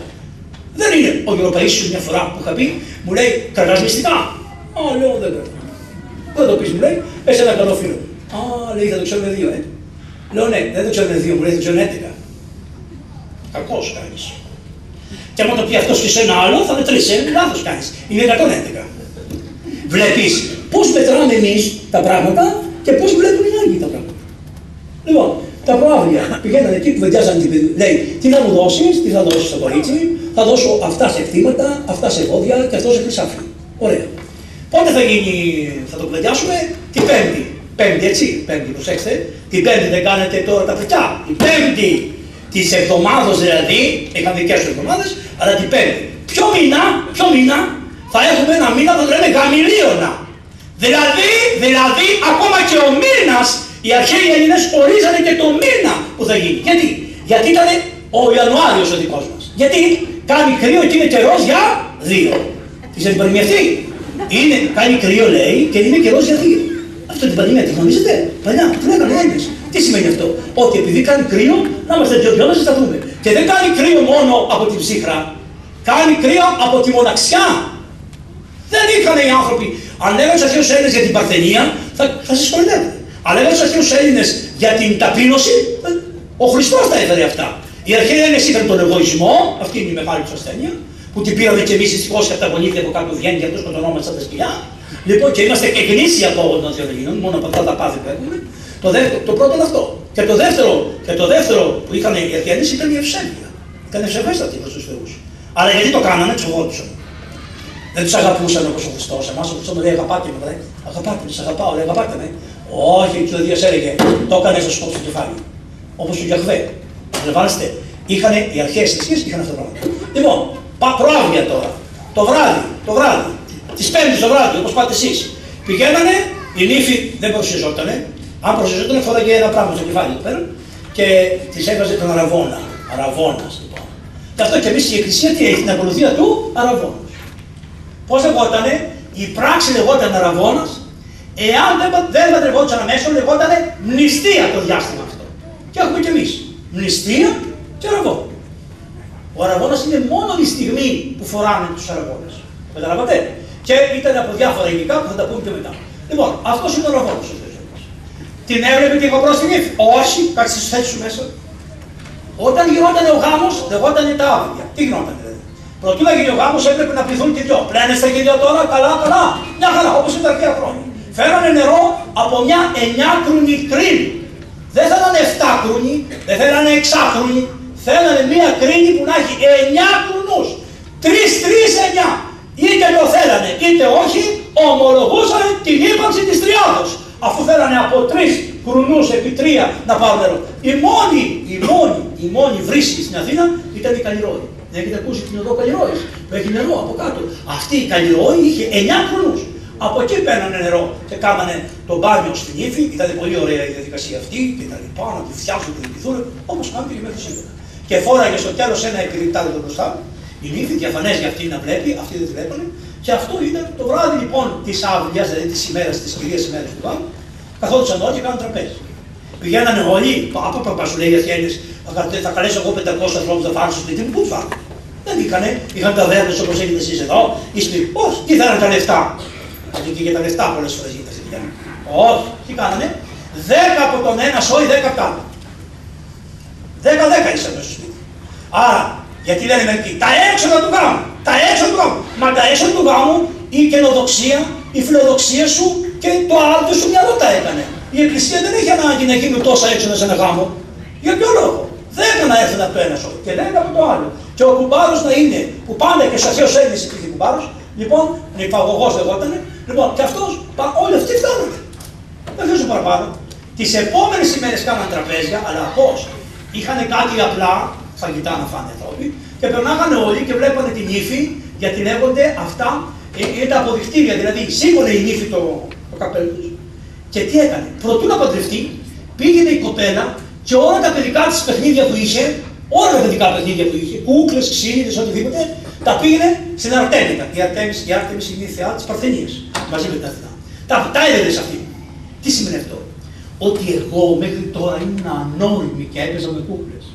Δεν είναι ο Γεροπαΐσιος μια φορά που είχα πει Μου λέει, κρατάς μυστικά. Α, λέω, δεν κρατάω. Δεν το πεις, μου λέει, πες ένα καλό φίλο. Α, λέει, θα το ξέρουμε 2, Λέω, ναι, δεν το ξέρουμε 2, μου λέει, το ξέρουμε 11. Κακώς κάνεις. Και άμα το πει αυτός και σε ένα άλλο, θα είναι 3, λάθος κάνεις. Είναι 111. Βλέπεις πώς μετράμε εμείς τα πράγματα και πώς βλέπουν οι άλλοι τα πράγματα. Λοιπόν, τα προαύλια πηγαίνανε εκεί, κουβεντιάζανε την παιδί. Λέει, τι θα μου δώσεις, τι θα δώσεις στο κορίτσι, θα δώσω αυτά σε κτήματα, αυτά σε βόδια και αυτό σε χρυσάφι. Ωραία. Πότε θα γίνει, θα το κουβεντιάσουμε, την Πέμπτη. Πέμπτη, έτσι, Πέμπτη, προσέξτε. Την Πέμπτη δεν κάνετε τώρα τα παιδιά. Την Πέμπτη της εβδομάδος δηλαδή, είχαν δικές του εβδομάδες, αλλά την Πέμπτη. Ποιο μήνα θα έχουμε ένα μήνα που το λέμε γαμιλίωνα. Δηλαδή, ακόμα και ο μήνας, οι αρχαίοι Έλληνες ορίζανε και το μήνα που θα γίνει. Γιατί ήταν ο Ιανουάριος ο δικός μας. Γιατί κάνει κρύο και είναι καιρός για 2. Της την πανδημία αυτή. Κάνει κρύο λέει και είναι καιρός για 2. Αυτό την πανδημία τη γνωρίζετε. Παλιά, τι λέγανε Έλληνες. Τι σημαίνει αυτό? Ότι επειδή κάνει κρύο, να είμαστε δυο να συσταθούμε. Και δεν κάνει κρύο μόνο από την ψύχρα. Κάνει κρύο από τη μοναξιά. Δεν είχαν οι άνθρωποι. Αν λέγανε στους αρχαίους Έλληνες για την παρθενία, θα σας κορυδεύουν. Αν λέγανε στους αρχαίους Έλληνες για την ταπείνωση, ο Χριστός τα έφερε αυτά. Οι αρχαίοι Έλληνες είχαν τον εγωισμό, αυτή είναι η μεγάλη τους ασθένεια, που την πήραμε κι εμείς δυστυχώς και από τα γονίδια από κάτω βγαίνει, γι' αυτό σκοτωνόμαστε σαν τα σκυλιά. Λοιπόν, και είμαστε εγνήσιοι από των δύο Ελλήνων, μόνο από αυτά τα πάθη που έχουμε. Το πρώτο είναι αυτό. Και το δεύτερο που είχαν οι αρχαίοι Έλληνες ήταν η ευσέβεια. Ήταν ευσεβέστατοι προς τους θεούς. Αλλά γιατί το κάνανε, τους φοβόντουσαν. Δεν τους αγαπούσαν όπως ο Χριστός. Εμάς ο Χριστός μου λέει αγαπάτε με, λέει. Αγαπάτε με, σας αγαπάω, λέει αγαπάτε με. Όχι, και ο Δίας έλεγε, το έκανε στο σκόπ στο κεφάλι. Όπως ο Γιαχβέ. Αντιλαμβάνεστε, οι αρχαίες θρησκείες είχαν αυτό το πράγμα. Λοιπόν, προαύλια τώρα. Το βράδυ, της Πέμπτης το βράδυ, όπως πάτε εσείς. Πηγαίνανε, η νύφη δεν παρουσιαζότανε. Αν παρουσιαζότανε, φοράγε ένα πράγμα στο κεφάλι του πέρα και της έβαζε τον αραβόνα. Αραβώνας λοιπόν. Και αυτό και εμείς η Εκκλησία τι έχει, την ακολουθία του αραβώνας. Πώς λεγότανε, η πράξη λεγόταν αραβώνας, εάν δεν παντρευόντουσαν αμέσως, λεγότανε μνηστία το διάστημα αυτό. Και έχουμε και εμείς μνηστία και αραβώνα. Ο αραβώνας είναι μόνο η στιγμή που φοράνε τους αραβώνες. Καταλάβατε. Και ήταν από διάφορα υλικά που θα τα πούμε και μετά. Λοιπόν, αυτός είναι ο αραβώνας. Την έβλεπε και εγώ προς την ύφη. Όχι, κάτσε στις θέσεις σου μέσα. Όταν γινότανε ο γάμος, λεγότανε τα άδεια. Τι γινότανε δηλαδή? Προτού να γίνει ο γάμος έπρεπε να πληθούν και δυο. Πλένεστε και δυο τώρα, καλά. Μια χαρά, όπως είναι τα αρχαία χρόνια. Φέρανε νερό από μια 9χρονη κρίνη. Δεν θέλανε 7χρονη, δεν θέλανε 6χρονη. Θέλανε μια κρίνη που να έχει 9 κρουνούς. 3-3-9. Είτε το θέλανε είτε όχι, ομολογούσαν την ύπαρξη της τριάδος. Αφού θέλανε από 3 κρουνούς επί 3 να πάρουν νερό. Η μόνη βρύση στην Αθήνα ήταν η Καλλιρόη. Δεν έχετε ακούσει την οδό Καλλιρόης που έχει νερό από κάτω. Αυτή η Καλλιρόη είχε 9 κρουνούς. Από εκεί παίρνανε νερό και κάνανε το μπάνιο στην ύφη. Ήταν πολύ ωραία η διαδικασία αυτή και τα λοιπά, να τη φτιάξουν και τη ντυθούν όπως κάνουν και μέχρι σήμερα. Και φόραγε στο τέλος ένα επιρρυπτάδι το μπροστά. Η νύφη διαφανές για αυτή να βλέπει, αυτοί δεν τη βλέπανε. Και αυτό ήταν το βράδυ λοιπόν της αύλιας, δηλαδή της ημέρας, της κυρίας ημέρας του γάμου. Καθόντουσαν όλοι και κάνουν τραπέζι. Πηγαίνανε όλοι, παπα σου λέει οι Αθηναίες, θα καλέσω εγώ 500 ανθρώπους να φάνε στο σπίτι μου, πού τους φάνε. Δεν είχανε, είχαν ταβέρνες όπως έχετε εσείς εδώ, ή σπίτι. Όχι, τι θέλανε τα λεφτά. Γιατί και για τα λεφτά πολλές φορές γίνεται αυτή τη δουλειά. Όχι, τι κάνανε, 10 από τον ένα σόι, 10 από τα άλλα. 10-10 ήσαν στο σπίτι. Άρα, γιατί λένε μερικοί, τα έξοδα του γάμου, τα έξοδα του γάμου. Μα τα έξοδα του γάμου, η καινοδοξία, η φιλοδοξία σου και το άλλο σου μυαλό τα έκανε. Η Εκκλησία δεν έχει ανάγκη να γίνουν τόσα έξοδα σε ένα γάμο. Για ποιο λόγο? 10 να έρθουν από το ένα σώμα και 10 από το άλλο. Και ο κουμπάρος να είναι, που πάνε και στους αρχαίους Έλληνες υπήρχε κουμπάρος, λοιπόν, νηπαγωγός λεγότανε, λοιπόν, και αυτός, όλοι αυτοί φτάνανε. Δεν θέλω παραπάνω. Τις επόμενες ημέρες κάναν τραπέζια, αλλά πώς? Είχαν κάτι απλά, φαγητά να φάνε άνθρωποι, και περνάγανε όλοι και βλέπανε την ύφη, γιατί λέγονται αυτά, είναι τα αποδεικτήρια, δηλαδή σήκωνε η ύφη το καπέλο τους. Και τι έκανε? Προτού να παντρευτεί, πήγαινε η κοπέλα και όλα τα παιδικά της παιχνίδια που είχε, όλα τα παιδικά παιχνίδια που είχε, κούκλες, ξύλινες, οτιδήποτε, τα πήγαινε στην Αρτέμιτα. Η Άρτεμις είναι η θεά της Παρθενίας, μαζί με την Αθηνά. Τα έλεγε σε αυτή. Τι σημαίνει αυτό? Ότι εγώ μέχρι τώρα ήμουν ανώριμη και έπαιζα με κούκλες.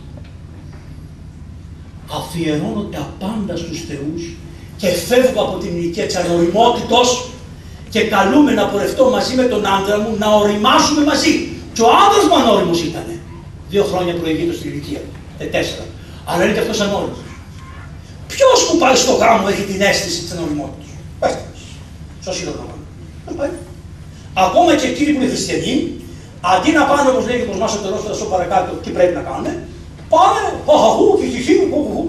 Αφιερώνω τα πάντα στους θεούς και φεύγω από την ηλικία της ανοριμότητος και καλούμε να πορευτώ μαζί με τον άντρα μου να οριμάσουμε μαζί. Και ο άντρας μου ανώριμος ήταν. 2 χρόνια προηγείτος στην ηλικία. 4. Αλλά είναι και αυτός ανώριμος. Ποιος που πάει στο γάμο έχει την αίσθηση της ανωριμότητας? Πέστε μας. Σως είναι το γάμο. Ακόμα και εκείνοι που είναι χριστιανοί, αντί να πάνε όπως λέει και πως μας ο τερός θα παρακάτω, τι πρέπει να κάνουν, πάνε χαχαχού και χιχί, χοχοχού.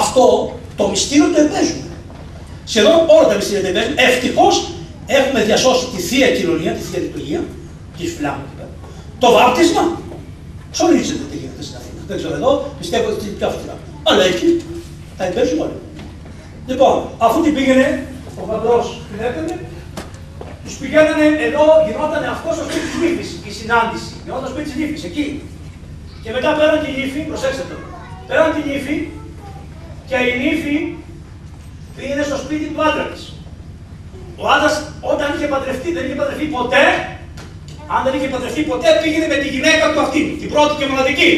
Αυτό το μυστήριο το εμπέζουν. Σχεδόν όλα τα μυστήρια το εμπέζουν. Ευτυχώς έχουμε διασώσει τη Θεία Κοινωνία, τη Θεία Λειτουργία, τη φυλάμε εκεί πέρα. Το βάπτισμα, ξορίζεται τι γίνεται στην Αθήνα. Δεν ξέρω εδώ, πιστεύω ότι είναι πιο αυστηρά. Αλλά εκεί τα εμπέζουν όλοι. Λοιπόν, αφού την πήγαινε, ο γαμπρός την έκανε, τους πηγαίνανε εδώ, γινόταν αυτό στο σπίτι της νύφης, η συνάντηση. Γινόταν στο σπίτι της νύφης, εκεί. Και μετά πέραν τη νύφη, προσέξτε το, πέραν τη νύφη και η νύφη πήγαινε στο σπίτι του άντρα της. Ο άντρας όταν είχε παντρευτεί, δεν είχε παντρευτεί ποτέ, αν δεν είχε παντρευτεί ποτέ, πήγαινε με τη γυναίκα του αυτή, την πρώτη και μοναδική.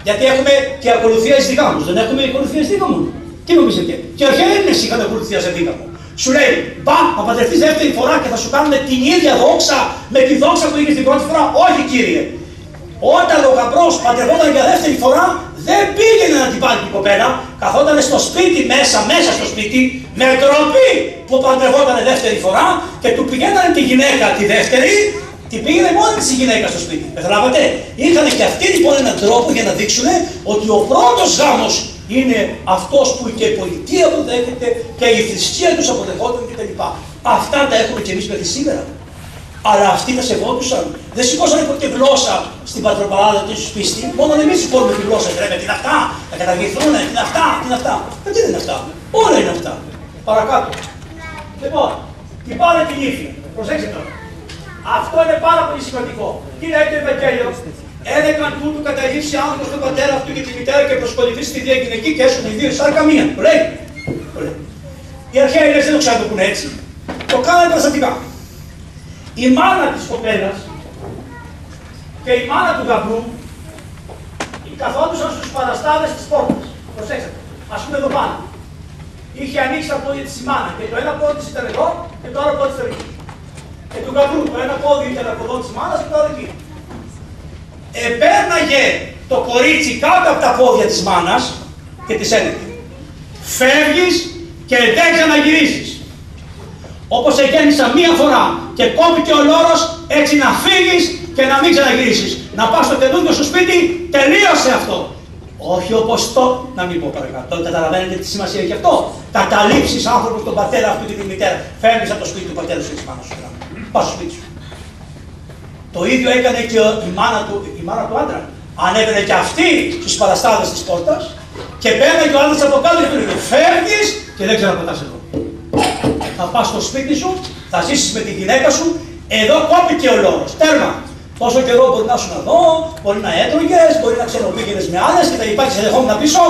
Γιατί έχουμε και ακολουθία εις δικά μου, δεν έχουμε ακολουθία εις δικά μου. Τι νομίζετε? Και αρχαίοι Έλληνες είχαν ακολουθία σε δικά μου. Σου λέει, μπα, να παντρευτείς δεύτερη φορά και θα σου κάνουμε την ίδια δόξα με τη δόξα που είχες την πρώτη φορά. Όχι, κύριε. Όταν ο γαμπρός παντρευόταν για δεύτερη φορά, δεν πήγαινε να την πάρει την κοπέλα, καθόταν στο σπίτι μέσα στο σπίτι, με ντροπή που παντρευόταν δεύτερη φορά και του πηγαίνανε τη γυναίκα τη δεύτερη, την πήγαινε μόνη της η γυναίκα στο σπίτι. Καταλάβατε? Είχαν και αυτοί λοιπόν έναν τρόπο για να δείξουν ότι ο πρώτος γάμος είναι αυτός που και η πολιτεία που δέχεται και η θρησκεία τους αποδεχόταν κτλ. Αυτά τα έχουμε και εμείς μέχρι σήμερα. Αλλά αυτοί τα σεβόντουσαν. Δεν σηκώσανε ποτέ γλώσσα στην πατροπαράδα του σπίστη. Μόνο εμείς σηκώνουμε τη γλώσσα. Πρέπει τι είναι αυτά, να καταργηθούν, τι είναι αυτά, τι είναι αυτά. Τι δεν είναι αυτά. Όλα είναι αυτά. Παρακάτω. Λοιπόν, την πάνε την ύφη. Προσέξτε τώρα. Αυτό είναι πάρα πολύ σημαντικό. Τι λέει το Ευαγγέλιο? Έλεγαν τούτου καταγγείλει άνθρωπο τον πατέρα αυτού και τη μητέρα και προσκοληθεί στη Δία Γυναική και έσουν οι δύο σάρκα μία. Το λέει. Οι αρχαίοι δεν το ξέρουν που είναι έτσι. Το κάνανε περιστατικά. Η μάνα της κοπέλας και η μάνα του γαμπρού καθόντουσαν στους παραστάδες της πόρτας. Προσέξτε, ας πούμε εδώ πάνω. Είχε ανοίξει τα πόδια της η μάνα και το ένα πόδι της ήταν εδώ και το άλλο πόδι της ήταν εκεί. Και του γαμπρού το ένα πόδι ήταν από εδώ της μάνας και το άλλο εκεί. Επέρναγε το κορίτσι κάτω από τα πόδια της μάνας και της έλεγε «Φεύγεις και δεν ξαναγυρίσεις». Όπως εγέννησα μία φορά και κόπηκε ο λόρος, έτσι να φύγεις και να μην ξαναγυρίσεις. Να πας στο καινούργιο σου σπίτι, τελείωσε αυτό. Όχι όπως το, να μην πω παρακάτω. Καταλαβαίνετε τι σημασία έχει αυτό. Καταλήψεις άνθρωπο τον πατέρα αυτού και τη μητέρα. Φεύγεις από το σπίτι του πατέρα σου και της μάνας σου. Πας στο σπίτι σου. Το ίδιο έκανε και η μάνα του άντρα. Ανέβαινε και αυτή στους παραστάδες της πόρτας και πέρανε και ο άντρας από κάτω και του έλεγε «Φεύγεις και δεν ξαναπατάς εδώ». Θα πας στο σπίτι σου, θα ζήσεις με τη γυναίκα σου, εδώ κόπηκε ο λόγος. Τέρμα. Πόσο καιρό μπορεί να σου να δω, μπορεί να έτρωγες, μπορεί να ξαναπήγαινες με άλλες και θα υπάρχει ενδεχόμενα πίσω.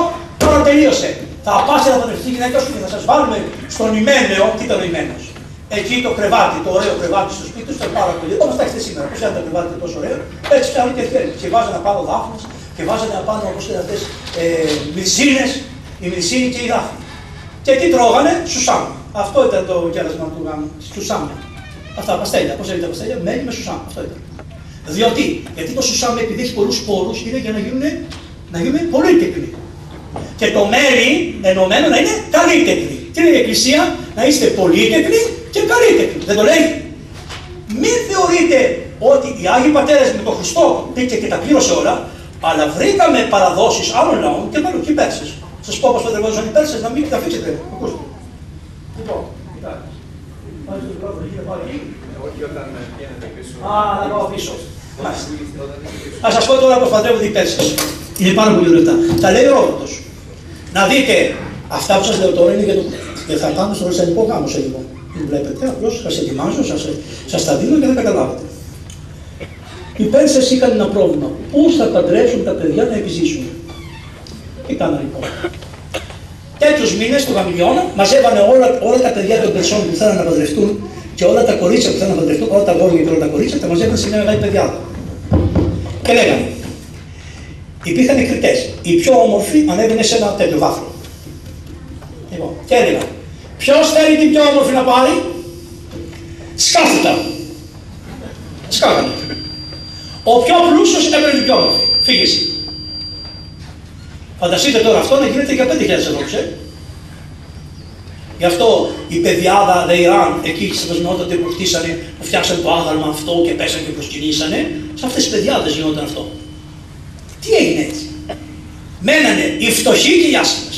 Τώρα τελείωσε. Θα πας και θα παντρευτεί η γυναίκα σου και θα σας βάλουμε στον Ιμένεο. Τι ήταν ο Ιμένεος? Εκεί το κρεβάτι, το ωραίο κρεβάτι στο σπίτι του, ήταν πάρα πολύ. Όπως τα έχετε σήμερα. Πώς ήταν το κρεβάτι τόσο ωραίο, έτσι φτιάχνουν και θέλει. Και βάζανε πάνω δάφνες και βάζανε πάνω όπως και αυτές μυρσίνες, η μυρσίνη και η δάφνη. Και τι τρώγανε? Σουσάμ. Αυτό ήταν το γέλασμα του γάμου. Σουσάμ. Αυτά, παστέλια. Πώς έλεγε τα παστέλια? Μέλι με σουσάμ. Αυτό ήταν. Γιατί το σουσάμ επειδή έχει πολλούς σπόρους είναι για να γίνουν πολύτεκνοι. Και το μέλι ενωμένο να είναι καλύτεκνοι. Τι λέει η Εκκλησία? Να είστε πολύτεκνοι και καλύτεκνοι. Δεν το λέει? Μην θεωρείτε ότι οι Άγιοι Πατέρες με τον Χριστό πήγε και τα πλήρωσε όλα, αλλά βρήκαμε παραδόσεις άλλων λαών και μάλλον και οι Πέρσες. Σας πω πως παντρευόντουσαν οι Πέρσες, να μην τα αφήσετε. Ακούστε. Λοιπόν, κοιτάξτε. Όχι όταν βγαίνετε πίσω. Α, να πάω πίσω. Ας σας πω τώρα πως παντρεύονται οι Πέρσες. Είναι πάρα πολύ ωραία. Τα λέει ο Ρόδοτος. Να δείτε, αυτά που σας λέω τώρα είναι για το. Δεν θα πάμε στο ρωσανικό γάμο σε λίγο. Δεν βλέπετε, απλώς σας ετοιμάζω, σας τα δίνω και δεν καταλάβετε. Οι Πέρσες είχαν ένα πρόβλημα. Πώς θα παντρέψουν τα παιδιά να επιζήσουν? Τι κάνανε λοιπόν? Τέτοιους μήνες του Γαμιλιώνα μαζεύανε όλα τα παιδιά των Περσών που θέλανε να παντρευτούν και όλα τα κορίτσια που θέλανε να παντρευτούν, όλα τα αγόρια και όλα τα κορίτσια, τα μαζεύανε σε μια μεγάλη παιδιάδα. Και λέγανε, υπήρχαν κριτές. Η πιο όμορφη ανέβαινε σε ένα τέτοιο βάθρο. Και έλεγα, ποιος θέλει την πιο όμορφη να πάρει? Σκάφουτα. Σκάφουτα. Ο πιο πλούσιος έπαιρνε την πιο όμορφη. Φύγε εσύ. Φανταστείτε τώρα αυτό να γίνεται για 5.000 ευρώ, ξέρετε. Γι' αυτό η παιδιάδα Δεϊράν, εκεί στις βασινότατε που χτίσανε, που φτιάξανε το άγαλμα αυτό και πέσανε και προσκυνήσανε, σε αυτές τις παιδιάδες γινόταν αυτό. Τι έγινε έτσι? Μένανε οι φτωχοί και οι άσχημες.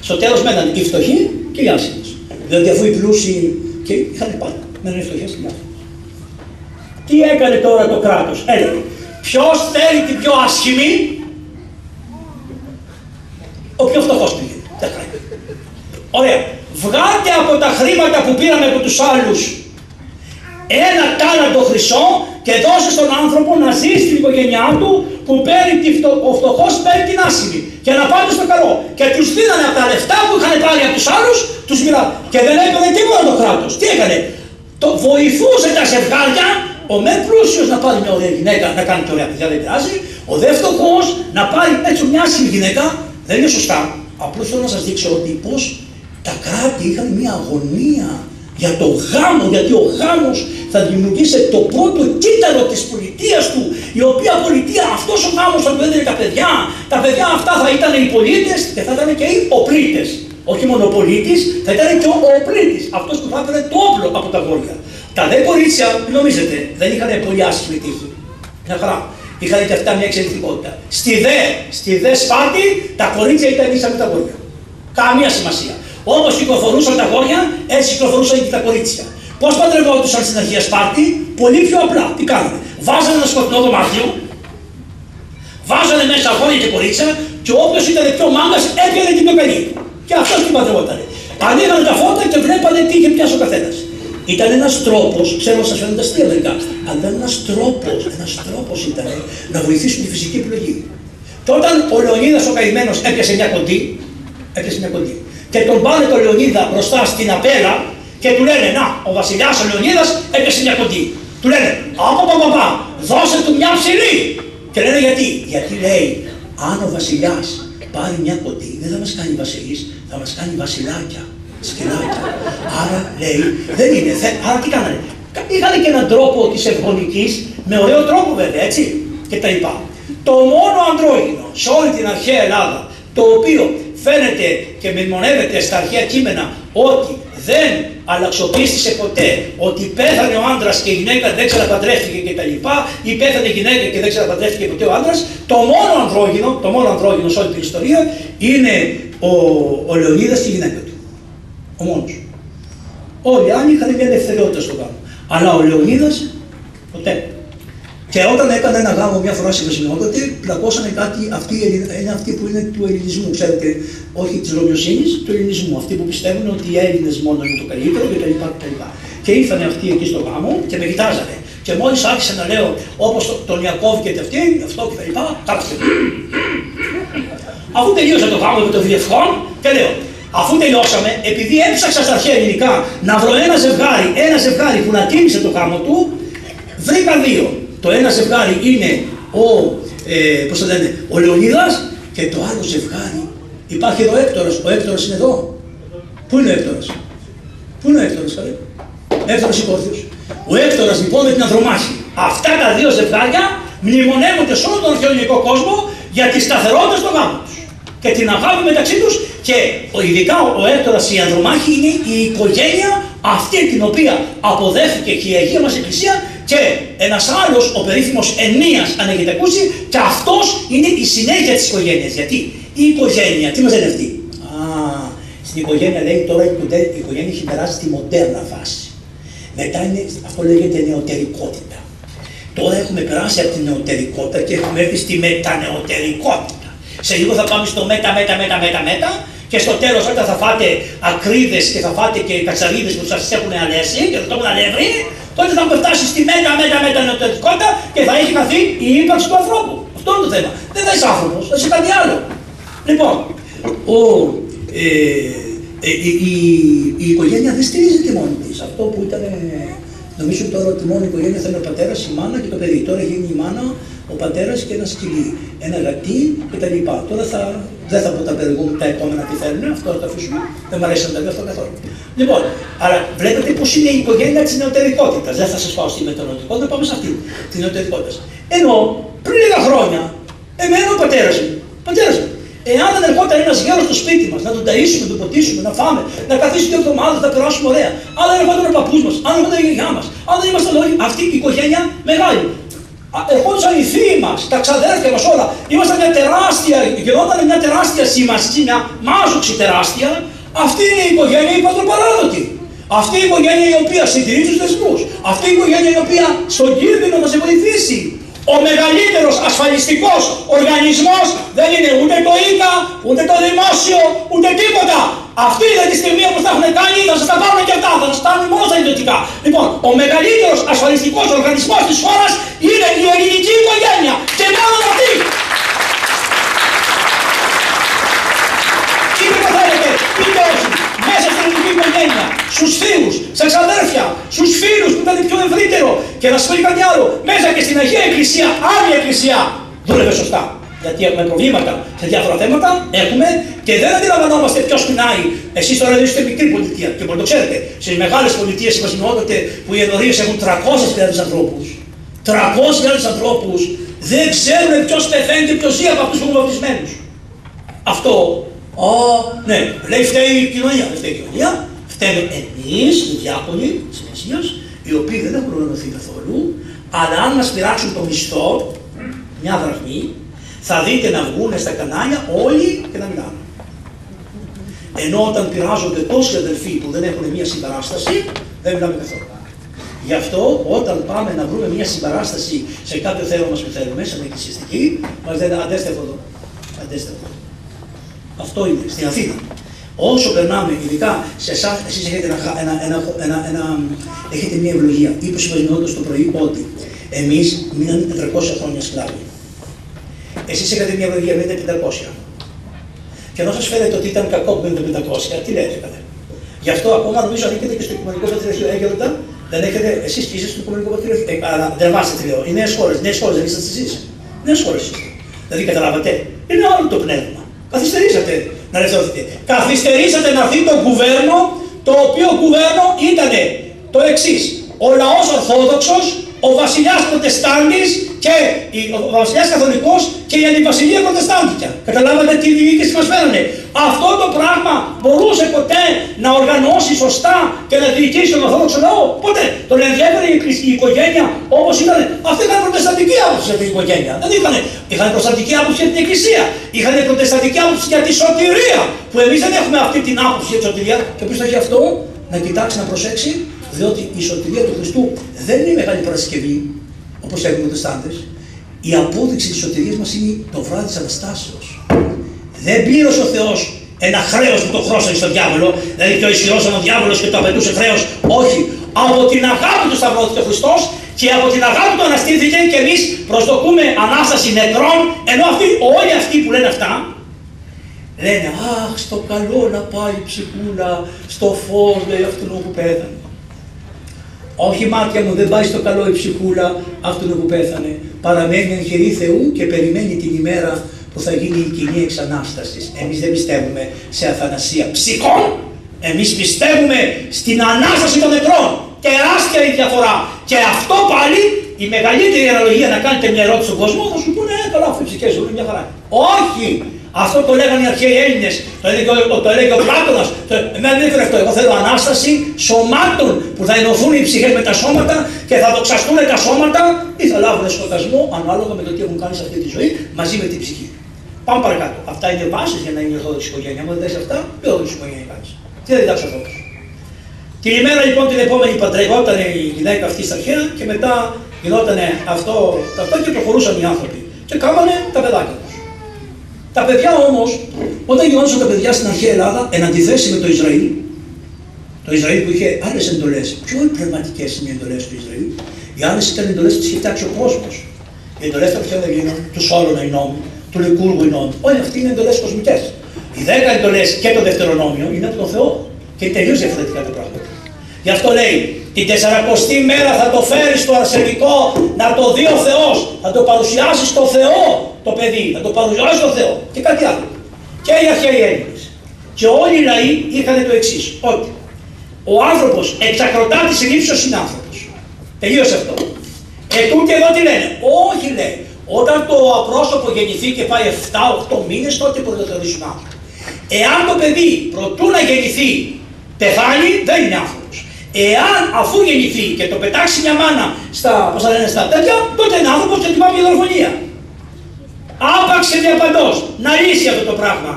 Στο τέλος μένανε οι φτωχοί και οι άσχημες. Δηλαδή αφού οι πλούσιοι και είχαν πάντα, μένανε οι φτωχές και οι άσχημες. Τι έκανε τώρα το κράτος? Έλεγε, ποιος θέλει την πιο άσχημη? Ο πιο φτωχός πήγε. Δεν κάνει. Ωραία. Βγάλτε από τα χρήματα που πήραμε από τους άλλους ένα τάλαντο χρυσό και δώσε στον άνθρωπο να ζει στην οικογένειά του που παίρνει ο φτωχός παίρνει την άσχημη και να πάνε στο καλό. Και τους δίνανε από τα λεφτά που είχαν πάρει από τους άλλους, τους μιλάνε. Και δεν έκανε τίποτα το κράτος. Τι έκανε? Το βοηθούσε τα ζευγάρια, ο μεν πλούσιος να πάρει μια ωραία γυναίκα να κάνει και ωραία παιδιά, δεν πειράζει. Ο δε φτωχός να πάρει έτσι μια άσχημη γυναίκα. Δεν είναι σωστά. Απλώς θέλω να σας δείξω ότι πώς τα κράτη είχαν μια αγωνία για το γάμο, γιατί ο γάμος θα δημιουργήσει το πρώτο κύτταρο της πολιτείας του, η οποία πολιτεία, αυτός ο γάμος θα του έδινε τα παιδιά αυτά θα ήταν οι πολίτες και θα ήταν και οι οπλίτες. Όχι μόνο ο πολίτης, θα ήταν και ο οπλίτης, αυτός που θα έπαιρνε το όπλο από τα γόρια. Τα δε κορίτσια, νομίζετε, δεν είχαν πολύ άσχημη τύχη. Μια χαρά. Είχαν και αυτά μια εξαιρετικότητα. Στη δε Σπάρτη, τα κορίτσια ήταν ίσα με τα γόρια. Καμία σημασία. Όπως κυκλοφορούσαν τα γόρια, έτσι κυκλοφορούσαν και τα κορίτσια. Πώς παντρευόντουσαν στην αρχαία Σπάρτη? Πολύ πιο απλά. Τι κάνανε? Βάζανε ένα σκοτεινό δωμάτιο, βάζανε μέσα γόρια και κορίτσια και όποιος ήταν πιο μάγκας έπαιρνε την πιο καλή. Και αυτός την παντρευότανε. Ανοίγανε τα φώτα και βλέπανε τι είχε πιάσει ο καθένας. Ήταν ένας τρόπος, ξέρω σας φαίνονται αστεία μερικά, αλλά ήταν ένας τρόπος ήταν να βοηθήσουν τη φυσική επιλογή. Και όταν ο Λεωνίδας ο καημένος έπιασε μια κοντή, και τον πάνε τον Λεωνίδα μπροστά στην απέλα και του λένε, να, ο βασιλιάς ο Λεωνίδας έπιασε μια κοντή. Του λένε, απαπαπαπα, δώσε του μια ψηλή. Και λένε γιατί λέει, αν ο βασιλιάς πάρει μια κοντή, δεν θα μας κάνει βασιλείς, θα μας κάνει βασιλάκια. Σκυλάκια. Άρα λέει, δεν είναι. Άρα τι κάνανε? Είχαν και έναν τρόπο της ευγονικής, με ωραίο τρόπο βέβαια, έτσι, και τα λοιπά. Το μόνο ανδρόγυνο σε όλη την αρχαία Ελλάδα, το οποίο φαίνεται και μνημονεύεται στα αρχαία κείμενα ότι δεν αλλαξοπίστησε ποτέ, ότι πέθανε ο άντρας και η γυναίκα δεν ξαναπαντρεύτηκε κτλ. Ή πέθανε η γυναίκα και δεν ξαναπαντρεύτηκε ποτέ ο άντρας, το μόνο ανδρόγυνο σε όλη την ιστορία είναι ο Λεωνίδας και η γυναίκα του. Ο μόνος. Όλοι οι άλλοι είχαν μια ελευθεριότητα στο γάμο. Αλλά ο Λεωνίδας ποτέ. Και όταν έκανε ένα γάμο μια φορά στη Βασιλιότητα, πλακώσανε κάτι, είναι αυτοί που είναι του ελληνισμού, ξέρετε, όχι της Ρωμιοσύνης, του ελληνισμού. Αυτοί που πιστεύουν ότι οι Έλληνες μόνο είναι το καλύτερο κτλ. Και ήρθαν αυτοί εκεί στο γάμο και με κοιτάζανε. Και μόλις άρχισα να λέω όπως τον Ιακώβ και αυτοί, αυτό κτλ. Κάτσε. Αφού τελείωσα το γάμο με τον Διευχόν και λέω, αφού τελειώσαμε, επειδή έψαξα στα αρχαία ελληνικά να βρω ένα ζευγάρι που να τίμησε το γάμο του, βρήκα δύο. Το ένα ζευγάρι είναι ο Λεωνίδας και το άλλο ζευγάρι υπάρχει εδώ ο Έκτορας. Ο Έκτορας είναι εδώ. Πού είναι ο Έκτορας? Καλέ? Έκτορας Υπόρθιος. Ο Έκτορας λοιπόν με την Ανδρομάχη. Αυτά τα δύο ζευγάρια μνημονεύονται σε όλο τον αρχαιολογικό κόσμο για τη σταθερότητα στο γάμο τους και την αγάπη μεταξύ τους, και ειδικά ο Έκτορας η Ανδρομάχη είναι η οικογένεια αυτή την οποία αποδέχθηκε και η Αγία μας Εκκλησία, και ένας άλλος, ο περίφημος Εννίας, αν έχετε ακούσει, και αυτός είναι η συνέχεια της οικογένειας. Γιατί η οικογένεια, τι μας λένε αυτή? Στην οικογένεια λέει τώρα η οικογένεια έχει περάσει στη μοντέρνα φάση. Μετά είναι, αυτό λέγεται νεωτερικότητα. Τώρα έχουμε περάσει από την νεωτερικότητα και έχουμε έρθει στη μετανεωτερικότητα. Σε λίγο θα πάμε στο μετα και στο τέλος όταν θα φάτε ακρίδες και θα φάτε και κατσαρίδες που σας έχουν αλέσει και θα το έχουν αλεύρει, τότε θα έχουμε φτάσει στη μετανεωτερικότητα και θα έχει χαθεί η ύπαρξη του ανθρώπου. Αυτό είναι το θέμα. Δεν θα είσαι άνθρωπος, θα είσαι κάτι άλλο. Λοιπόν, η οικογένεια δεν στηρίζεται μόνη της. Αυτό που ήταν Νομίζω τώρα ότι μόνο η οικογένεια θα είναι ο πατέρας, η μάνα και το παιδί. Τώρα γίνει η μάνα, ο πατέρας και ένα σκυλί, ένα γατί κτλ. Τώρα δεν θα πω τα επόμενα τι θέλουν, αυτό θα το αφήσουμε. Δεν μου αρέσει να τα λέω αυτό καθόλου. Λοιπόν, αλλά βλέπετε πώς είναι η οικογένεια της νεωτερικότητας. Δεν θα σας πάω στη μετανοητικότητα, πάμε σε αυτή τη νεωτερικότητα. Ενώ πριν λίγα χρόνια, εμένα ο πατέρας μου, εάν δεν ερχόταν ένας γέρος στο σπίτι μας, να τον ταΐσουμε, να τον ποτίσουμε, να φάμε, να καθίσουμε 2 εβδομάδες, να περάσουμε ωραία. Αν δεν ερχόταν ο παππούς μας, αν δεν ερχόταν η γιαγιά μας, αν δεν ήμασταν όλοι αυτή η οικογένεια μεγάλη. Ερχόντουσαν οι θείοι μας, τα ξαδέρφια μας όλα. Ήμασταν μια τεράστια, γινόταν μια τεράστια σήμανση, μια μάζοξη τεράστια. Αυτή είναι η οικογένεια η πατροπαράδοτη. Αυτή η οικογένεια η οποία συντηρεί τους δεσμούς. Αυτή η οικογένεια η οποία στον κίνδυνο θα σε βοηθήσει. Ο μεγαλύτερος ασφαλιστικός οργανισμός δεν είναι ούτε το ΙΚΑ, ούτε το δημόσιο, ούτε τίποτα. Αυτή είναι τη στιγμή που τα έχουν κάνει, θα σας τα πάρουν και αυτά, θα σας πάρουν μόνο στα ιδιωτικά. Λοιπόν, ο μεγαλύτερος ασφαλιστικός οργανισμός της χώρας είναι η ελληνική οικογένεια. Και μόνο αυτή. Είτε το θέλετε, είτε όχι. Μέσα στην ελληνική οικογένεια, στους θείους, στα ξαδέρφια, στους φίλους που ήταν πιο ευρύτερο. Και να σας πω κάτι άλλο, μέσα και στην Αγία Εκκλησία, άλλη Εκκλησία, δούλευε σωστά. Γιατί έχουμε προβλήματα σε διάφορα θέματα, έχουμε και δεν αντιλαμβανόμαστε ποιος πεινάει. Εσείς τώρα είστε μικρή πολιτεία και μπορεί να το ξέρετε. Στις μεγάλες πολιτείες σημειώνονται που οι ενορίες έχουν 300.000 ανθρώπους. 300.000 ανθρώπους δεν ξέρουν ποιος πεθαίνει και ποιος ζει από αυτούς που είναι βαπτισμένους. Αυτό. Ναι, λέει φταίει η κοινωνία. Δεν φταίει η κοινωνία. Φταίμε εμείς, οι διάκονοι της Εκκλησίας, οι οποίοι δεν έχουν οργανωθεί καθόλου, αλλά αν μας πειράξουν το μισθό, μια δραχμή, θα δείτε να βγουν στα κανάλια όλοι και να μιλάνε. Ενώ όταν πειράζονται τόσοι αδελφοί που δεν έχουν μια συμπαράσταση, δεν μιλάμε καθόλου. Γι' αυτό όταν πάμε να βρούμε μια συμπαράσταση σε κάποιο θέμα μας που θέλουμε, σαν εκκλησιαστική, μας λένε αντέστε από εδώ. Αντέστε από εδώ. Αυτό είναι, στην Αθήνα. Όσο περνάμε, ειδικά σε εσάς, εσείς έχετε μια ευλογία. Είπε ο Συμβασμιώτος το πρωί ότι εμείς μείναμε 400 χρόνια σκλάβοι. Εσείς έχετε μια ευλογία, μείνετε 500. Και ενώ σας φαίνεται ότι ήταν κακό που μείνετε 500, τι λέτε κατά. Γι' αυτό ακόμα νομίζω ανήκετε και στο Οικουμενικό Πατριαρχείο. Έγγελτα, δεν έχετε, εσείς και είστε στο Οικουμενικό Πατριαρχείο. Δεν βάζετε, λέω. Οι νέες χώρες δεν είσαστε εσείς. Νέες χώρες είστε. Δηλαδή καταλάβατε, είναι άλλο το πνεύμα. Καθυστερήσατε να ελευθερωθείτε. Καθυστερήσατε να δει το κουβέρνο, το οποίο κουβέρνο ήταν το εξής. Ο λαός Ορθόδοξος, ο βασιλιάς Προτεστάντης και ο βασιλιάς Καθολικός και η αντιβασιλεία Προτεστάντικια. Καταλάβατε τι διοίκηση μας φέρανε. Αυτό το πράγμα μπορούσε ποτέ να οργανώσει σωστά και να διοικήσει τον Ορθόδοξο λαό. Ποτέ. Τον ενδιαφέρει η οικογένεια όπως ήταν. Αυτοί είχαν προτεσταντική άποψη για την οικογένεια. Δεν είχαν προτεσταντική άποψη για την Εκκλησία. Είχαν προτεσταντική άποψη για τη σωτηρία. Που εμείς δεν έχουμε αυτή την άποψη για τη σωτηρία. Και ποιος το έχει αυτό, να κοιτάξει, να προσέξει. Διότι η σωτηρία του Χριστού δεν είναι η Μεγάλη Παρασκευή, όπως λέγουν οι Προτεστάντες. Η απόδειξη της σωτηρίας μας είναι το βράδυ της Αναστάσεως. Δεν πλήρωσε ο Θεός ένα χρέος που το χρώσανε στον διάβολο, δηλαδή πιο ισχυρός ήταν ο διάβολος και το απαιτούσε χρέος. Όχι. Από την αγάπη του σταυρώθηκε ο Χριστός και από την αγάπη του αναστήθηκε και εμείς προσδοκούμε Ανάσταση νεκρών, ενώ όλοι αυτοί που λένε αυτά, λένε αχ, στο καλό να πάει η ψυχούλα, στο φως, λέει αυτόν που πέθανε. Όχι μάτια μου, δεν πάει στο καλό η ψυχούλα αυτού που πέθανε. Παραμένει εν χειρή Θεού και περιμένει την ημέρα που θα γίνει η κοινή εξανάσταση. Εμείς δεν πιστεύουμε σε αθανασία ψυχών, εμείς πιστεύουμε στην Ανάσταση των νεκρών. Τεράστια η διαφορά. Και αυτό πάλι η μεγαλύτερη αναλογία να κάνετε μια ερώτηση στον κόσμο θα σου πούνε καλά, αφού οι ψυχές ζουν μια χαρά. Όχι! Αυτό το λέγανε οι αρχαίοι Έλληνες, το έλεγε ο Πλάτωνας. Εμένα δεν ήθελε αυτό. Εγώ θέλω Ανάσταση σωμάτων που θα ενωθούν οι ψυχές με τα σώματα και θα δοξαστούν τα σώματα ή θα λάβουν σκοτασμό ανάλογα με το τι έχουν κάνει σε αυτή τη ζωή μαζί με την ψυχή. Πάμε παρακάτω. Αυτά είναι βάσεις για να είναι η Ορθόδοξη οικογένεια. Αν δεν δεις αυτά, ποιο Ορθόδοξη οικογένεια κάνεις. Τι θα διδάξει ο Ορθόδοξος. Την ημέρα λοιπόν την επόμενη παντρευόταν η γυναίκα αυτή στα αρχαία και μετά γινόταν αυτό και προχωρούσαν οι άνθρωποι. Και κάμανε τα παιδάκια. Τα παιδιά όμως, όταν γινόντουσαν τα παιδιά στην αρχαία Ελλάδα, εν αντιθέσει με το Ισραήλ που είχε άλλες εντολές, πιο πνευματικές είναι οι εντολές του Ισραήλ, οι άλλες ήταν εντολές που είχε φτιάξει ο κόσμος. Οι εντολές των αρχαίων Ελλήνων, του Σόλωνα οι νόμοι, του Λικούργου οι νόμοι, όλοι αυτοί είναι εντολές κοσμικές. Οι 10 εντολές και το Δευτερονόμιο είναι από τον Θεό και είναι τελείως διαφορετικά τα πράγματα. Γι' αυτό λέει, Την 40η μέρα θα το φέρεις στο αρσενικό να το δει ο Θεός. Θα το παρουσιάσεις στο Θεό το παιδί. Θα το παρουσιάσεις στο Θεό. Και κάτι άλλο. Και οι αρχαίοι Έλληνες. Και όλοι οι λαοί είχαν το εξής. Ότι ο άνθρωπος εξακροτά της συνήψεως είναι άνθρωπος. Τελείωσε αυτό. Τούτοι εδώ τι λένε. Όχι λέει. Όταν το απρόσωπο γεννηθεί και πάει 7-8 μήνες, τότε μπορεί να το θεωρήσουν άνθρωπο. Εάν το παιδί προτού να γεννηθεί πεθάνει, δεν είναι άνθρωπος. Εάν αφού γεννηθεί και το πετάξει μια μάνα στα τέτοια, τότε είναι άνθρωπος και την πάει για δολοφονία. Άπαξ και διαπαντός να λύσει αυτό το πράγμα.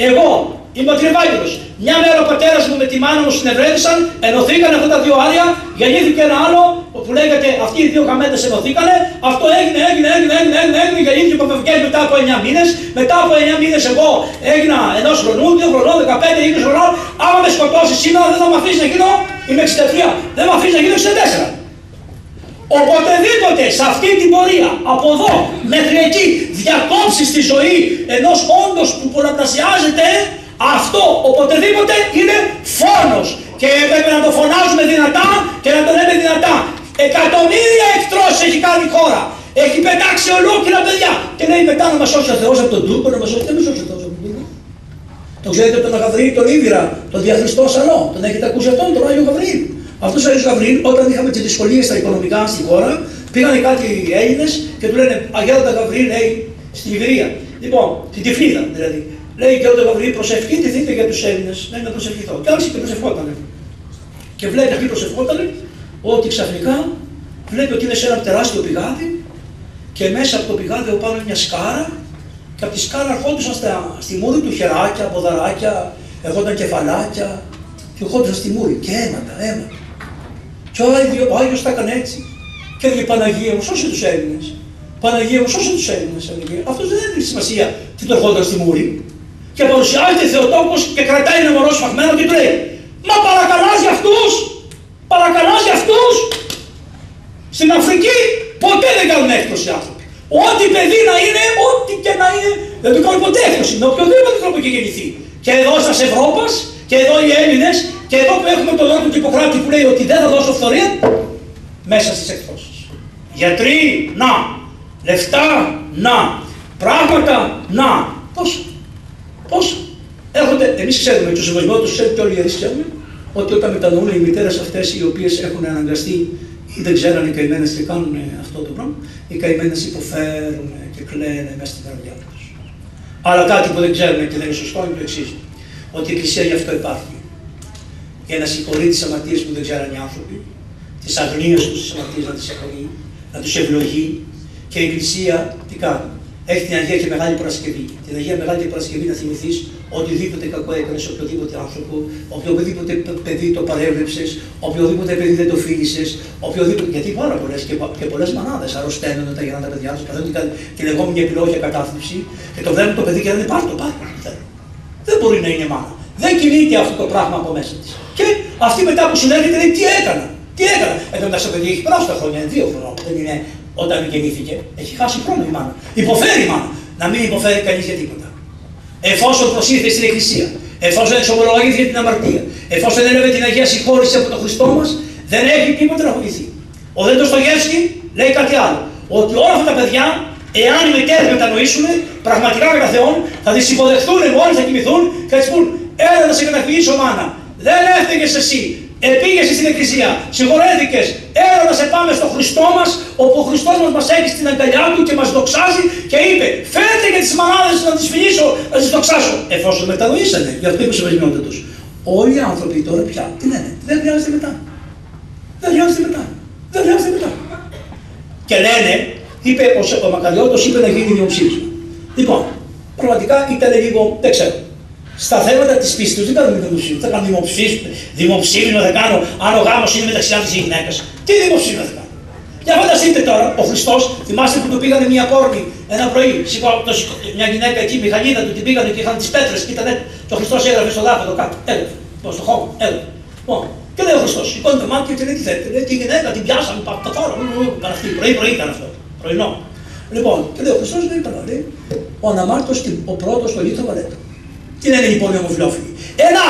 Εγώ είμαι ο Τριβάγγελος. Μια μέρα ο πατέρας μου με τη μάνα μου συνευρέθησαν, ενωθήκανε αυτά τα δύο άρια, γεννήθηκε ένα άλλο που λέγεται αυτοί οι δύο γαμέτες ενωθήκανε. Αυτό έγινε, γεννήθηκε ο Παπαυκές μετά από 9 μήνες. Μετά από 9 μήνες εγώ έγινα 1 χρονού, 2 χρονών, 15, 20 χρονών. Άμα με σκοτώσει σήμερα δεν θα με αφήσει να γίνω, είμαι 63, δεν με αφήσει να γίνω 64. Οποτεδήποτε σε αυτή την πορεία, από εδώ μέχρι εκεί, διακόψεις τη ζωή ενός όντως που πολλαπλασιάζεται, αυτό οποτεδήποτε είναι φόνος. Και έπρεπε να το φωνάζουμε δυνατά και να το λέμε δυνατά. Εκατομμύρια εκτρώσεις έχει κάνει η χώρα. Έχει πετάξει ολόκληρα παιδιά. Και λέει μετά να μας σώσει ο Θεός από τον Τούρκο, να μας σώσει. Δεν με σώσει ο Θεός από τον Τούρκο. Το ξέρετε τον Γαβριήλ, τον Ήβυρα, τον διαχριστό Σαλό. Τον έχετε ακούσει αυτόν, τον Άγιο Γαβριήλ. Αυτός ο Άγιος Γαβριήλ, όταν είχαμε τις δυσκολίες στα οικονομικά στη χώρα, πήγανε κάτι Έλληνες και του λένε Αγιάντα Γαβριήλ, λέει, στην Ιβηρία. Λοιπόν, την Τυφλίδα δηλαδή. Λέει και ο Γαβριήλ, προσευχηθείτε για τους Έλληνες. Λέει να προσευχηθώ. Και άρχισε και προσευχότανε. Και βλέπει αυτή προσευχότανε ότι ξαφνικά βλέπει ότι είναι σε ένα τεράστιο πηγάδι και μέσα από το πηγάδι πάνω είναι μια σκάρα. Και από τη σκάρα ερχόντουσαν στη μούρη του χεράκια, ποδαράκια, ερχόταν κεφαλάκια. Και ερχόντουσαν στη μούρη και αίματα. Και ο Άγιος τα έκανε έτσι. Και έλεγε Παναγία μου, σώσε τους Έλληνες. Παναγία μου, σώσε τους Έλληνες. Αυτός δεν έχει σημασία τι το ερχόταν στη μούρη. Και παρουσιάζεται Θεοτόκος και κρατάει ένα μωρό σφαγμένο και του λέει μα παρακαλάς για αυτούς! Παρακαλάς για αυτούς! Στην Αφρική ποτέ δεν κάνουν έκπτωση οι άνθρωποι. Ό,τι παιδί να είναι, ό,τι και να είναι, δεν του κάνουν ποτέ έκπτωση. Με οποιοδήποτε τρόπο έχει γεννηθεί. Και εδώ στα Ευρώπας, και εδώ οι Έλληνες, και εδώ που έχουμε τον λόγο του Ιπποκράτη που λέει ότι δεν θα δώσω φθορία, μέσα στις εκπτώσεις. Γιατροί, να. Λεφτά, να. Πράγματα, να. Πώς έρχονται, εμείς ξέρουμε, το συμβολισμό του ξέρετε και όλοι οι ιερείς ξέρουμε, ότι όταν μετανοούν οι μητέρες αυτές οι οποίες έχουν αναγκαστεί ή δεν ξέρανε οι καημένες και κάνουν αυτό το πράγμα, οι καημένες υποφέρουν και κλαίνε μέσα στην καρδιά τους. Αλλά κάτι που δεν ξέρουμε και δεν είναι σωστό είναι το εξής, ότι η Εκκλησία γι' αυτό υπάρχει. Για να συγχωρεί τις αμαρτίες που δεν ξέρανε οι άνθρωποι, τις αγνίες τους, τις αμαρτίες να τις συγχωρεί, να τους ευλογεί και η Εκκλησία τι κάνει. Έχει την Αγία και Μεγάλη Παρασκευή. Την Αγία Μεγάλη Παρασκευή να θυμηθείς οτιδήποτε κακό έκανες, οποιοδήποτε άνθρωπο, οποιοδήποτε παιδί το παρέβλεψες, οποιοδήποτε παιδί δεν το φίλησες, οποιοδήποτε. Γιατί πάρα πολλές και πολλές μανάδες αρρωσταίνουν όταν γεννάνε τα παιδιά τους, παθαίνουν τη λεγόμενη επιλόγια κατάθλιψη και το βλέπουν το παιδί και λένε πάρ' το. Δεν μπορεί να είναι μάνα. Δεν κινείται αυτό το πράγμα από μέσα της. Και αυτή μετά που συνέρχεται λέει τι έκανα. Εδώ μετά το παιδί έχει περάσει τα χρόνια, 2 χρόνια. Δεν είναι όταν γεννήθηκε, έχει χάσει χρόνο η μάνα. Υποφέρει η μάνα. Να μην υποφέρει κανείς για τίποτα. Εφόσον προσήλθε στην Εκκλησία, εφόσον εξομολογήθηκε την αμαρτία, εφόσον έλαβε την Αγία Συγχώρηση από τον Χριστό μας, δεν έχει τίποτα να φοβηθεί. Ο Δε Ντοστογεύσκι λέει κάτι άλλο. Ότι όλα αυτά τα παιδιά, εάν οι μητέρες μετανοήσουν, πραγματικά κατά Θεόν, θα τις υποδεχθούν μόλις θα κοιμηθούν και θα τις πούν: έλα να σε καταφυγήσω, μάνα. Δεν έφταιγες εσύ. Επήγεσαι στην Εκκλησία, συγχωρέθηκες, έλα να σε πάμε στο Χριστό μας, όπου ο Χριστός μας έχει στην αγκαλιά του και μας δοξάζει και είπε: φέρετε και τις μανάδες να τις φιλήσω, να τις δοξάσω. Εφόσον μετανοήσανε, γι' αυτό είπε σε βασιλιότητα τους. Όλοι οι άνθρωποι τώρα πια τι λένε, δεν χρειάζεται μετά. Δεν χρειάζεται μετά. Και λένε, είπε ο Μακαριώτος, είπε να γίνει δημοψήφισμα. Λοιπόν, πραγματικά ήταν λίγο, δεν ξέρω. Στα θέματα της πίστης τους δεν κάνουν δημοψήφισμα. Θα κάνω δημοψήφισμα, θα κάνω αν ο γάμος είναι μεταξύ άντρας ή γυναίκας. Τι δημοψήφισμα θα κάνω. Για φανταστείτε τώρα, ο Χριστός, θυμάστε που του πήγανε μια κόρνη ένα πρωί. Μια γυναίκα εκεί, η Μιχαλίδα του την πήγανε και είχαν τις πέτρες και ήταν και ο Χριστός έγραφε στο δάφεδο κάτω. Έγραφε. Στο χώμα. Έγραφε. Και λέει ο Χριστός, σηκώνει το μάτι και λέει τι θέλετε. Λέει τη γυναίκα την πιάσαμε, τα φόρα. Πρωί ήταν αυτό. Πρωινό. Λοιπόν, και λέει ο Χριστός λέει καλά. Ο αναμάρτητος, ο πρώτος στο λίθο βαλέτο. Τι λένε λοιπόν οι ομοφυλόφιλοι.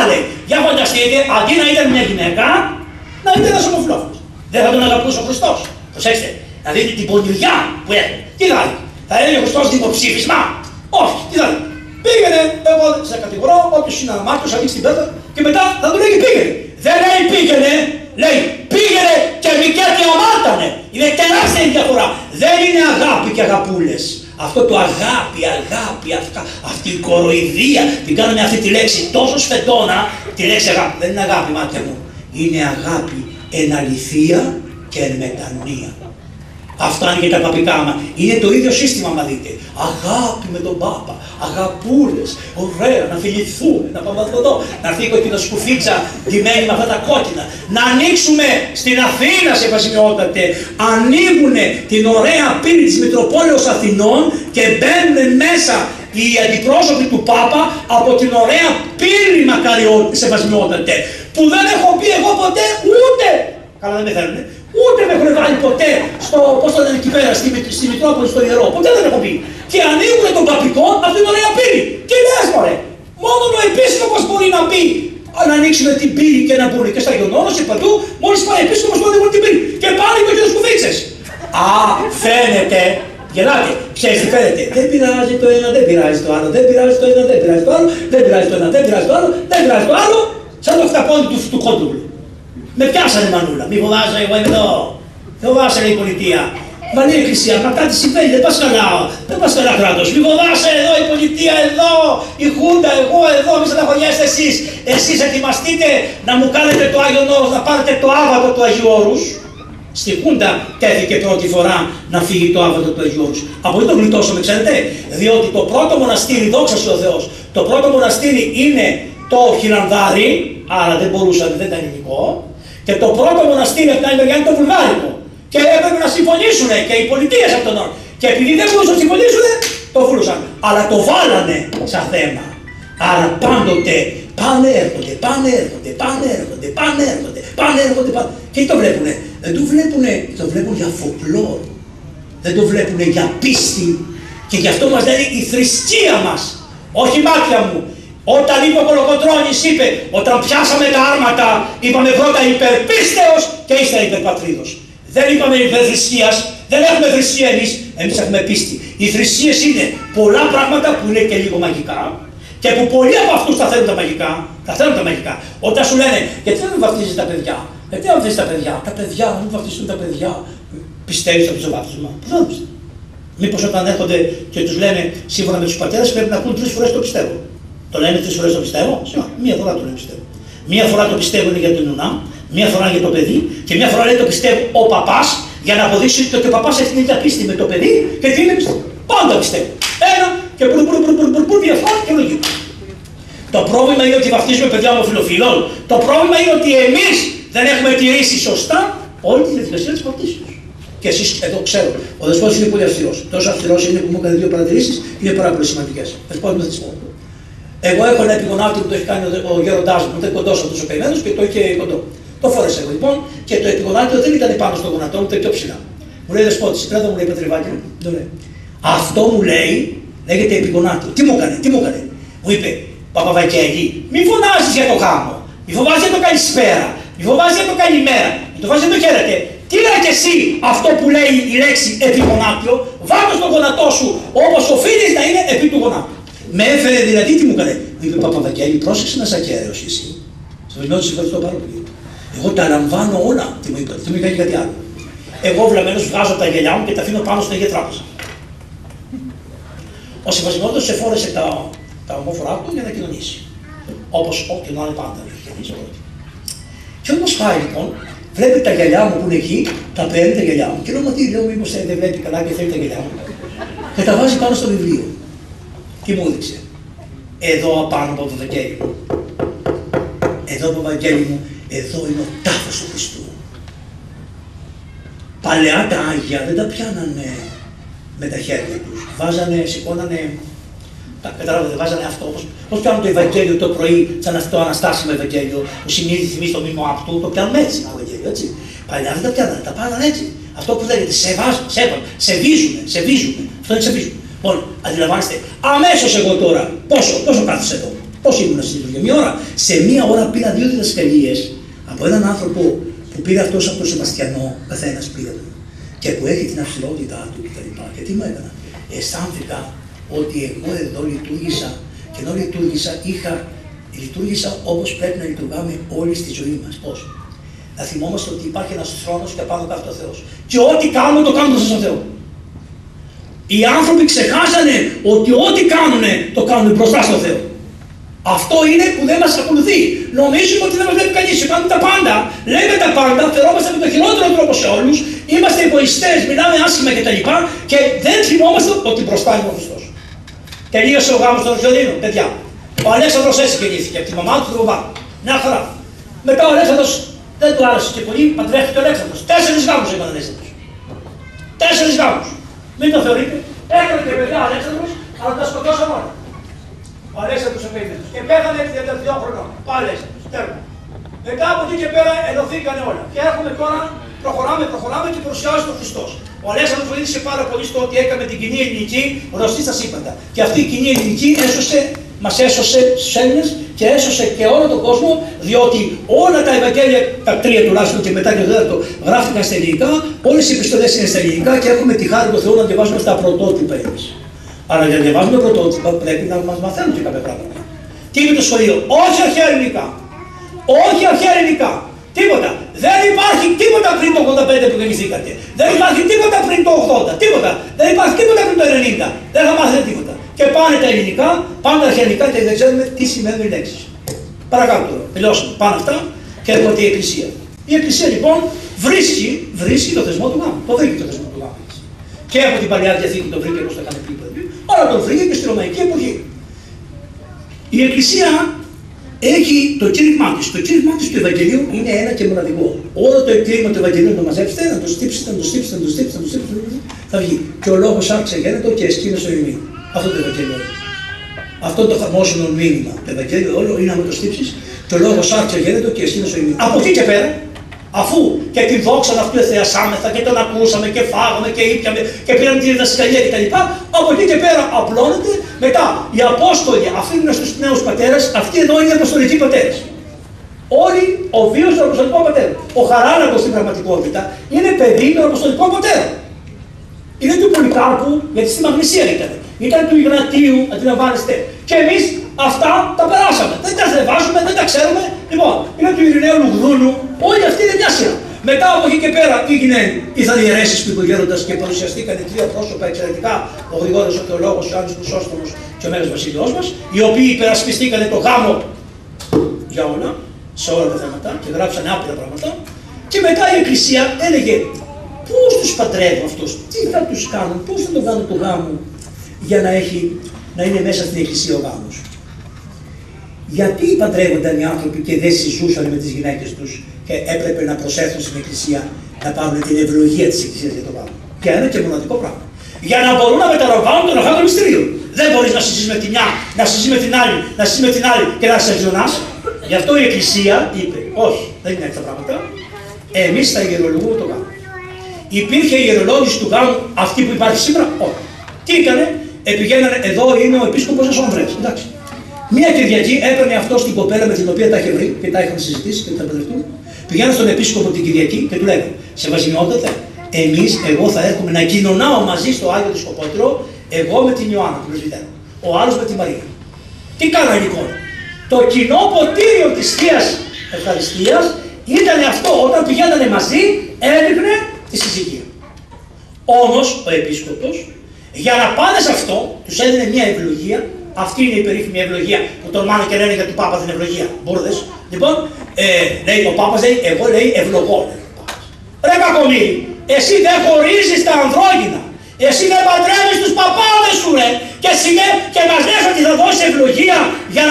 Λέει, για φανταστείτε, αντί να ήταν μια γυναίκα, να είναι ένας ομοφυλόφιλος. Δεν θα τον αγαπούσε ο Χριστός. Προσέξτε, να δείτε την πονηριά που έχει. Τι θα λέει, θα έλεγε ο Χριστός δημοψήφισμα. Όχι, τι θα λέει. Πήγαινε, εγώ σε κατηγορώ, όποιος είναι αμάρτιος, ανοίξει την πέτα και μετά θα του λέει πήγαινε. Δεν λέει πήγαινε, λέει πήγαινε και μικέτη αμάρτανε. Είναι τεράστια η διαφορά. Δεν είναι αγάπη και αγαπούλες. Αυτό το αγάπη, αυτή η κοροϊδία, την κάνουμε αυτή τη λέξη τόσο σφεντόνα, τη λέξη αγάπη. Δεν είναι αγάπη, μάτια μου. Είναι αγάπη εν αληθεία και εν μετανία. Αυτά είναι και τα παπικά μα. Είναι το ίδιο σύστημα, μα δείτε. Αγάπη με τον Πάπα, αγαπούλες, ωραία, να φιληθούμε, να πάμε εδώ, να έρθει η κοκκινοσκουφίτσα ντυμένη με αυτά τα κόκκινα. Να ανοίξουμε στην Αθήνα, σε βασιμιότατε, ανοίγουν την ωραία πύλη της Μητροπόλεως Αθηνών και μπαίνουν μέσα οι αντιπρόσωποι του Πάπα από την ωραία πύλη Μακαριώτη, σε βασιμιότατε, που δεν έχω πει εγώ ποτέ ούτε. Καλά, δεν με θέλουνε. Ούτε με έχουν βάλει ποτέ στο, πώς το λένε εκεί πέρα, στη Μητρόπολη, στο Ιερό. Ποτέ δεν έχω πει. Και ανοίγουν τον παπικό από την ωραία πύλη. Τι λες, μωρέ. Μόνο ο επίσκοπος μπορεί να πει να ανοίξουμε την πύλη και να μπουν. Και στα Γιονόνος και παντού, μόλις πάει επίσκοπος μπορεί να ανοίγουν την πύλη. Και πάλι με τους κουβίτσες. Α, φαίνεται. Γελάτε. Ξέρεις τι φαίνεται. Δεν πειράζει το ένα, δεν πειράζει το άλλο. Δεν πειράζει το ένα, δεν πειράζει το άλλο. Δεν πειράζει το ένα, δεν πειράζει το άλλο. Δεν πειράζει το άλλο. Σαν το χταπόνι του κόντουβλου. Με πιάσανε μανούλα, μη φοβάσαι, εγώ είμαι εδώ. Φοβάσαι η πολιτεία. Μα λέει η Εκκλησία, μα κάτι συμβαίνει, δεν πας καλά. Δεν πας καλά κράτος. Μη φοβάσαι εδώ η πολιτεία, εδώ η Χούντα, εγώ εδώ, μη στεναχωριέστε εσείς. Εσείς ετοιμαστείτε να μου κάνετε το Άγιον Όρος, να πάρετε το άβατο του Αγίου Όρους. Στη Χούντα τέθηκε πρώτη φορά να φύγει το άβατο του Αγίου Όρους. Από εκεί το γλιτώσαμε, ξέρετε. Διότι το πρώτο μοναστήρι, δόξα σε ο Θεός, το πρώτο μοναστήρι είναι το Χιλανδάρι, άρα δεν μπορούσαν, δεν ήταν ελληνικό. Και το πρώτο μοναστήρι από την άλλη μεριά είναι το βουλγάρικο. Και έπρεπε να συμφωνήσουν και οι πολιτείες από τον Νότο. Και επειδή δεν μπορούσαν να συμφωνήσουν, το βούλωσαν. Αλλά το βάλανε σαν θέμα. Άρα πάντοτε πάνε έρχονται. Και το βλέπουνε. Δεν το βλέπουνε, το βλέπουν για φοκλόρ. Δεν το βλέπουνε για πίστη. Και γι' αυτό μας λένε η θρησκεία μας. Όχι μάτια μου. Όταν είπε ο Κολοκοτρώνης, είπε, όταν πιάσαμε τα άρματα, είπαμε πρώτα υπερπίστεως και ύστερα υπερπατρίδος. Δεν είπαμε υπερθρησκείας, δεν έχουμε θρησκεία εμείς έχουμε πίστη. Οι θρησκείες είναι πολλά πράγματα που είναι και λίγο μαγικά και που πολλοί από αυτούς τα θέλουν τα μαγικά. Όταν σου λένε, γιατί δεν βαφτίζεις τα παιδιά, γιατί δεν βαφτίζεις τα παιδιά, να μην βαφτιστούν τα παιδιά, πιστεύεις από το βάφτισμα. Πού δεν πιστεύω. Μήπως όταν έρχονται και τους λένε σύμφωνα με τους πατέρες πρέπει να ακούν 3 φορές το πιστεύω. Το λένε 3 φορές το πιστεύω, μία φορά το λένε πιστεύω. Μία φορά το πιστεύω είναι για τον Ιουνά, μία φορά για το παιδί και μία φορά λέει το πιστεύω ο παπάς για να αποδείξει ότι ο παπάς έχει την ίδια πίστη με το παιδί και τι είναι πιστεύω. Πάντα πιστεύω. Ένα και μπουρ διαφορά και λογική. Το πρόβλημα είναι ότι βαφτίζουμε παιδιά ομοφυλοφίλων. Το πρόβλημα είναι ότι εμείς δεν έχουμε τηρήσει σωστά όλη τη διαδικασία της βαφτίσεως. Και εσείς εδώ ξέρω, ο Δεσπότης είναι πολύ αυστηρός. Τόσο αυστηρός είναι που μου έκανε 2 παρατηρήσεις, είναι πάρα πολύ σημαντικές. Δεσπότη μου θα τις πω. Εγώ έχω ένα επιγονάτι που το έχει κάνει ο γέροντάς μου, ήταν κοντός αυτός ο καημένος και το είχε κοντό. Το φόρεσα εγώ λοιπόν και το επιγονάτι δεν ήταν πάνω στο γονατό μου, ήταν πιο ψηλά. Μου λέει Δεσπότης, πρέπει να μου λέει Πατριβάκη μου, το λέει. Αυτό μου λέει, λέγεται επιγονάτι. Τι μου έκανε. Μου είπε, Παπαβαγγέλη, μη φωνάζεις για το γάμο, μη φοβάσαι για το καλησπέρα, μη φοβάσαι για το καλημέρα, μη φοβάσαι για το χαίρετε. Τι λέει και εσύ αυτό που λέει η λέξη επιγονάτιο, βάλτε στο γονατό σου όπως οφείλεις να είναι επί του γονάτου. Με έφερε δηλαδή τι μου έκανε. Μου είπε Παπαβαγγέλη, πρόσεξε να είσαι ακέραιος εσύ. Στο βελιό της ευχαριστώ πάρα πολύ. Εγώ τα λαμβάνω όλα. Τι μου είπε, δεν μου είπε κάτι άλλο. Εγώ βλαμμένος βγάζω τα γυαλιά μου και τα αφήνω πάνω στην Αγία Τράπεζα. Ο Σεβασμιώτος σε φόρεσε τα ομόφορά του για να κοινωνήσει. Όπως όποιον άλλο πάντα έχει κοινωνήσει. Και όμως πάει λοιπόν, βλέπει τα γυαλιά μου που είναι εκεί, τα παίρνει τα γυαλιά μου και λέω, μα τι λέω, μήπως δεν βλέπει καλά και θέλει τα γυαλιά μου. Και τα βάζει πάνω στο βιβλίο. Τι μου έδειξε. Εδώ απάνω από το Βαγγέλη μου. Εδώ από το Βαγγέλη μου, εδώ είναι ο τάφος του Χριστού. Παλαιά τα Άγια δεν τα πιάνανε με τα χέρια τους. Βάζανε, σηκώνανε, καταλάβατε, βάζανε αυτό. Πώς πιάνουν το Ευαγγέλιο το πρωί, σαν αυτό το αναστάσιμο Ευαγγέλιο, που θυμίζει το μήνυμα αυτού, το πιάνουν έτσι το Ευαγγέλιο, έτσι. Παλαιά δεν τα πιάνανε, τα πάγανε έτσι. Αυτό που λέγεται σε βίζουνε. Αυτό είναι σε βίζουνε. Λοιπόν, αντιλαμβάνεστε, αμέσως εγώ τώρα, πόσο κάθεσαι εδώ, πώς ήμουν στη λειτουργία, 1 ώρα. Σε 1 ώρα πήρα 2 διδασκαλίες από έναν άνθρωπο που που πήρε αυτός από τον Σεβαστιανό, καθένας πήρε τον, και που έχει την αυστηρότητά του κτλ. Και τι μου έκανα? Αισθάνθηκα ότι εγώ εδώ λειτουργήσα, και ενώ λειτουργήσα όπως πρέπει να λειτουργάμε όλοι στη ζωή μας. Πώς? Να θυμόμαστε ότι υπάρχει ένας θρόνος και πάνω κάθεται ο Θεός. Και ό,τι κάνουμε το κάνουμε στον Θεό. Οι άνθρωποι ξεχάσανε ότι ό,τι κάνουν το κάνουν μπροστά στον Θεό. Αυτό είναι που δεν μας ακολουθεί. Νομίζουμε ότι δεν μας βλέπει κανείς. Κάνουμε τα πάντα, λέμε τα πάντα, φερόμαστε με τον χειρότερο τρόπο σε όλους, είμαστε εγωιστές, μιλάμε άσχημα κτλ. Και δεν θυμόμαστε ότι μπροστά είναι ο Χριστός. Τελείωσε ο γάμος των Αρχαιοδίνων, παιδιά. Ο Αλέξανδρος έτσι γεννήθηκε, από τη μαμά του του μπαμπά. Μια χαρά. Μετά ο Αλέξανδρος δεν του άρεσε και πολύ, παντρεύτηκε ο Αλέξανδρος. 4 γάμους έκανε ο Αλέξανδρος. 4 γάμους. Μην το θεωρείτε. Έκανε και παιδιά ο Αλέξανδρος, αλλά τα σκοτώσαν όλα. Ο Αλέξανδρος ο Πέιδες. Και πέθανε 32 χρονών. Ο Αλέξανδρος. Τέλος. Μετά από εκεί και πέρα ενωθήκανε όλα. Και έχουμε τώρα, προχωράμε και παρουσιάζει τον Χριστός. Ο Αλέξανδρος βοήθησε πάρα πολύ στο ότι έκαμε την κοινή ελληνική γνωστή στα σύμπαντα. Και αυτή η κοινή ελληνική μας έσωσε στους Έλληνες και έσωσε και όλο τον κόσμο, διότι όλα τα Ευαγγέλια, τα 3 τουλάχιστον και μετά και το 4 γράφτηκαν στα ελληνικά, όλες οι επιστολές είναι στα ελληνικά και έχουμε τη χάρη του Θεού να διαβάζουμε στα πρωτότυπα εμείς. Αλλά για να διαβάζουμε πρωτότυπα πρέπει να μας μαθαίνουν και κάποια πράγματα. Τι είναι το σχολείο? Όχι αρχαία ελληνικά. Όχι αρχαία ελληνικά. Τίποτα. Δεν υπάρχει τίποτα πριν το 85 που γεννηθήκατε. Δεν υπάρχει τίποτα πριν το 80. Τίποτα. Δεν υπάρχει τίποτα πριν το 90. Δεν θα μάθετε τίποτα. Και πάνε τα ελληνικά, πάνε τα αρχαία ελληνικά και δεν ξέρουμε τι σημαίνουν οι λέξεις. Παρακάτω τώρα. Τελειώσαμε. Πάνε αυτά και έρχεται η Εκκλησία. Η Εκκλησία λοιπόν βρίσκει το θεσμό του γάμου. Το βρήκε το θεσμό του γάμου. Και από την Παλαιά Διαθήκη το βρήκε όπως το έκανε πριν. Αλλά το βρήκε και στη Ρωμαϊκή εποχή. Η Εκκλησία έχει το κήρυγμά της. Το κήρυγμά της του Ευαγγελίου είναι ένα και μοναδικό. Όλο το κήρυγμα του Ευαγγελίου να το μαζέψετε, να το στύψετε, θα βγει. Και ο λόγος άρχισε γένετο και εσκήνωσε ο ημί. Αυτό το Ευαγγέλιο. Αυτό το χαρμόσυνο μήνυμα. Το Ευαγγέλιο όλο είναι να το στύψεις και ο λόγος άρχισε γένετο και εσκήνωσε ο ημί. Από εκεί και πέρα, αφού και την δόξα αυτού εθεασάμεθα και τον ακούσαμε και φάγαμε και ήπιαμε και πήραμε τη διδασκαλία κτλ. Από εκεί και πέρα απλώνεται. Μετά οι Απόστολοι αφήνουν στους νέους πατέρες, αυτοί εδώ είναι οι αποστολικοί πατέρες. Όλοι ο βίος του αποστολικού πατέρα. Ο Χαράλαμπος στην πραγματικότητα είναι παιδί του αποστολικού πατέρα. Είναι του Πολυκάρπου, γιατί στη Μαγνησία ήταν. Ήταν του Ιγνατίου, αντιλαμβάνεστε. Και εμείς αυτά τα περάσαμε. Δεν τα διαβάζουμε, δεν τα ξέρουμε. Λοιπόν, είναι του Ειρηναίου Λουγδούνου, όλοι αυτοί είναι μια σειρά. Μετά από εκεί και πέρα ήρθαν οι αιρέσεις του υπογέροντας και παρουσιαστήκαν 2 πρόσωπα εξαιρετικά, ο Γρηγόρης ο Θεολόγος, ο Ιωάννης Χρυσόστομος και ο Μέγας Βασίλειός μας, οι οποίοι υπερασπιστήκαν το γάμο για όλα, σε όλα τα θέματα και γράψαν άπειρα πράγματα. Και μετά η Εκκλησία έλεγε πώς τους παντρεύουν αυτούς, τι θα τους κάνουν, πώς θα τον κάνουν το γάμο για να είναι μέσα στην Εκκλησία ο γάμος. Γιατί παντρεύονταν οι άνθρωποι και δεν συζούσαν με τις γυναίκες τους και έπρεπε να προσέλθουν στην Εκκλησία να πάρουν την ευλογία της Εκκλησίας για το γάμο? Για ένα και μοναδικό πράγμα. Για να μπορούν να μεταλαμβάνουν τον αγάπη των μυστηρίων. Δεν μπορείς να συζήσεις με τη μια, να συζήσεις με την άλλη, να συζήσεις με την άλλη και να σε ζωνάς. Γι' αυτό η Εκκλησία είπε: όχι, δεν είναι έτσι τα πράγματα. Εμείς θα ιερολογούμε το γάμο. Υπήρχε η ιερολόγηση του γάμου αυτή που υπάρχει σήμερα? Όχι. Τι έκανε? Πηγαίνανε, εδώ είναι ο επίσκοπος Ασόμβρες. Εντάξει. Μία Κυριακή έπαιρνε αυτό την κοπέλα με την οποία τα είχε βρει και τα είχαν συζητήσει και τα παντρευτούν. Πηγαίνανε στον επίσκοπο την Κυριακή και του λέγανε: Σεβασμιότατε, εγώ θα έρχομαι να κοινωνάω μαζί στο Άγιο Δισκοπότηρο, εγώ με την Ιωάννα, την πρεσβυτέρα, ο άλλος με τη Μαρία. Τι κάνανε λοιπόν? Το κοινό ποτήριο της Θείας Ευχαριστίας ήταν αυτό, όταν πηγαίνανε μαζί, έδειχνε τη συζυγία. Όμως ο επίσκοπος, για να πάνε σε αυτό, τους έδινε μια ευλογία. Αυτή είναι η περίφημη ευλογία που τολμάνε και λένε για τον Πάπα την ευλογία. Μπούρδες. Λοιπόν, λέει ο Πάπας, εγώ λέει ευλογώ. Ρε κακομοίρη, εσύ δεν χωρίζεις τα ανδρόγυνα. Εσύ δεν παντρεύεις τους παπάδες σου, ρε. Και μας λες ότι θα δώσει ευλογία για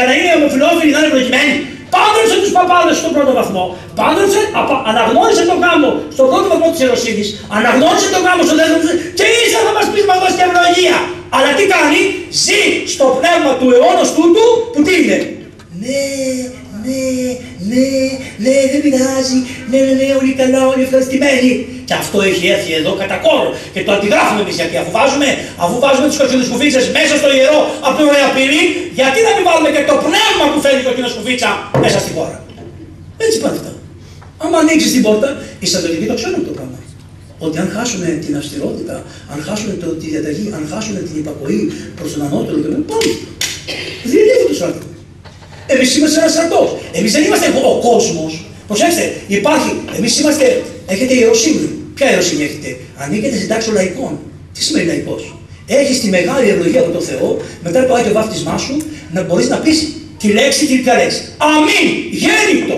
να είναι ομοφυλόφιλοι, να είναι ευλογημένοι. Πάντρεψε τους παπάδες στον πρώτο βαθμό. Αναγνώρισε τον γάμο στον πρώτο βαθμό της ιεροσύνης. Αναγνώρισε τον γάμο στον δεύτερο βαθμό. Και ύστερα θα μας πεις να δώσει ευλογία. Αλλά τι κάνει? Ζει στο πνεύμα του αιώνος τούτου που τι είναι? Ναι, δεν πειράζει. Ναι, όλοι καλά, όλοι ευχαριστημένοι. Και αυτό έχει έρθει εδώ κατά κόρο. Και το αντιγράφουμε εμείς γιατί αφού βάζουμε τις κοκκινοσκουφίτσες μέσα στο ιερό από την ωραία πύλη, γιατί να μην βάλουμε και το πνεύμα που φέρνει η κοκκινοσκουφίτσα μέσα στη χώρα? Έτσι πάνε αυτά. Άμα ανοίξει την πόρτα, οι στρατιωτικοί το ξέρουν το πράγμα. Ότι αν χάσουν την αυστηρότητα, αν χάσουν τη διαταγή, αν χάσουν την υπακοή προς τον ανώτερο και τον πάνω. Διελύεται το στρατό. Εμείς είμαστε ένα στρατό. Εμείς δεν είμαστε ο κόσμος. Προσέξτε, υπάρχει. Εμείς είμαστε. Έχετε ιεροσύνη. Ποια ιεροσύνη έχετε? Ανήκετε στην τάξη των λαϊκών. Τι σημαίνει λαϊκός? Έχεις τη μεγάλη ευλογία από τον Θεό, μετά το άγιο βάφτισμά σου, να μπορείς να πεις τη λέξη, την λέξη. Αμήν, γέννητο.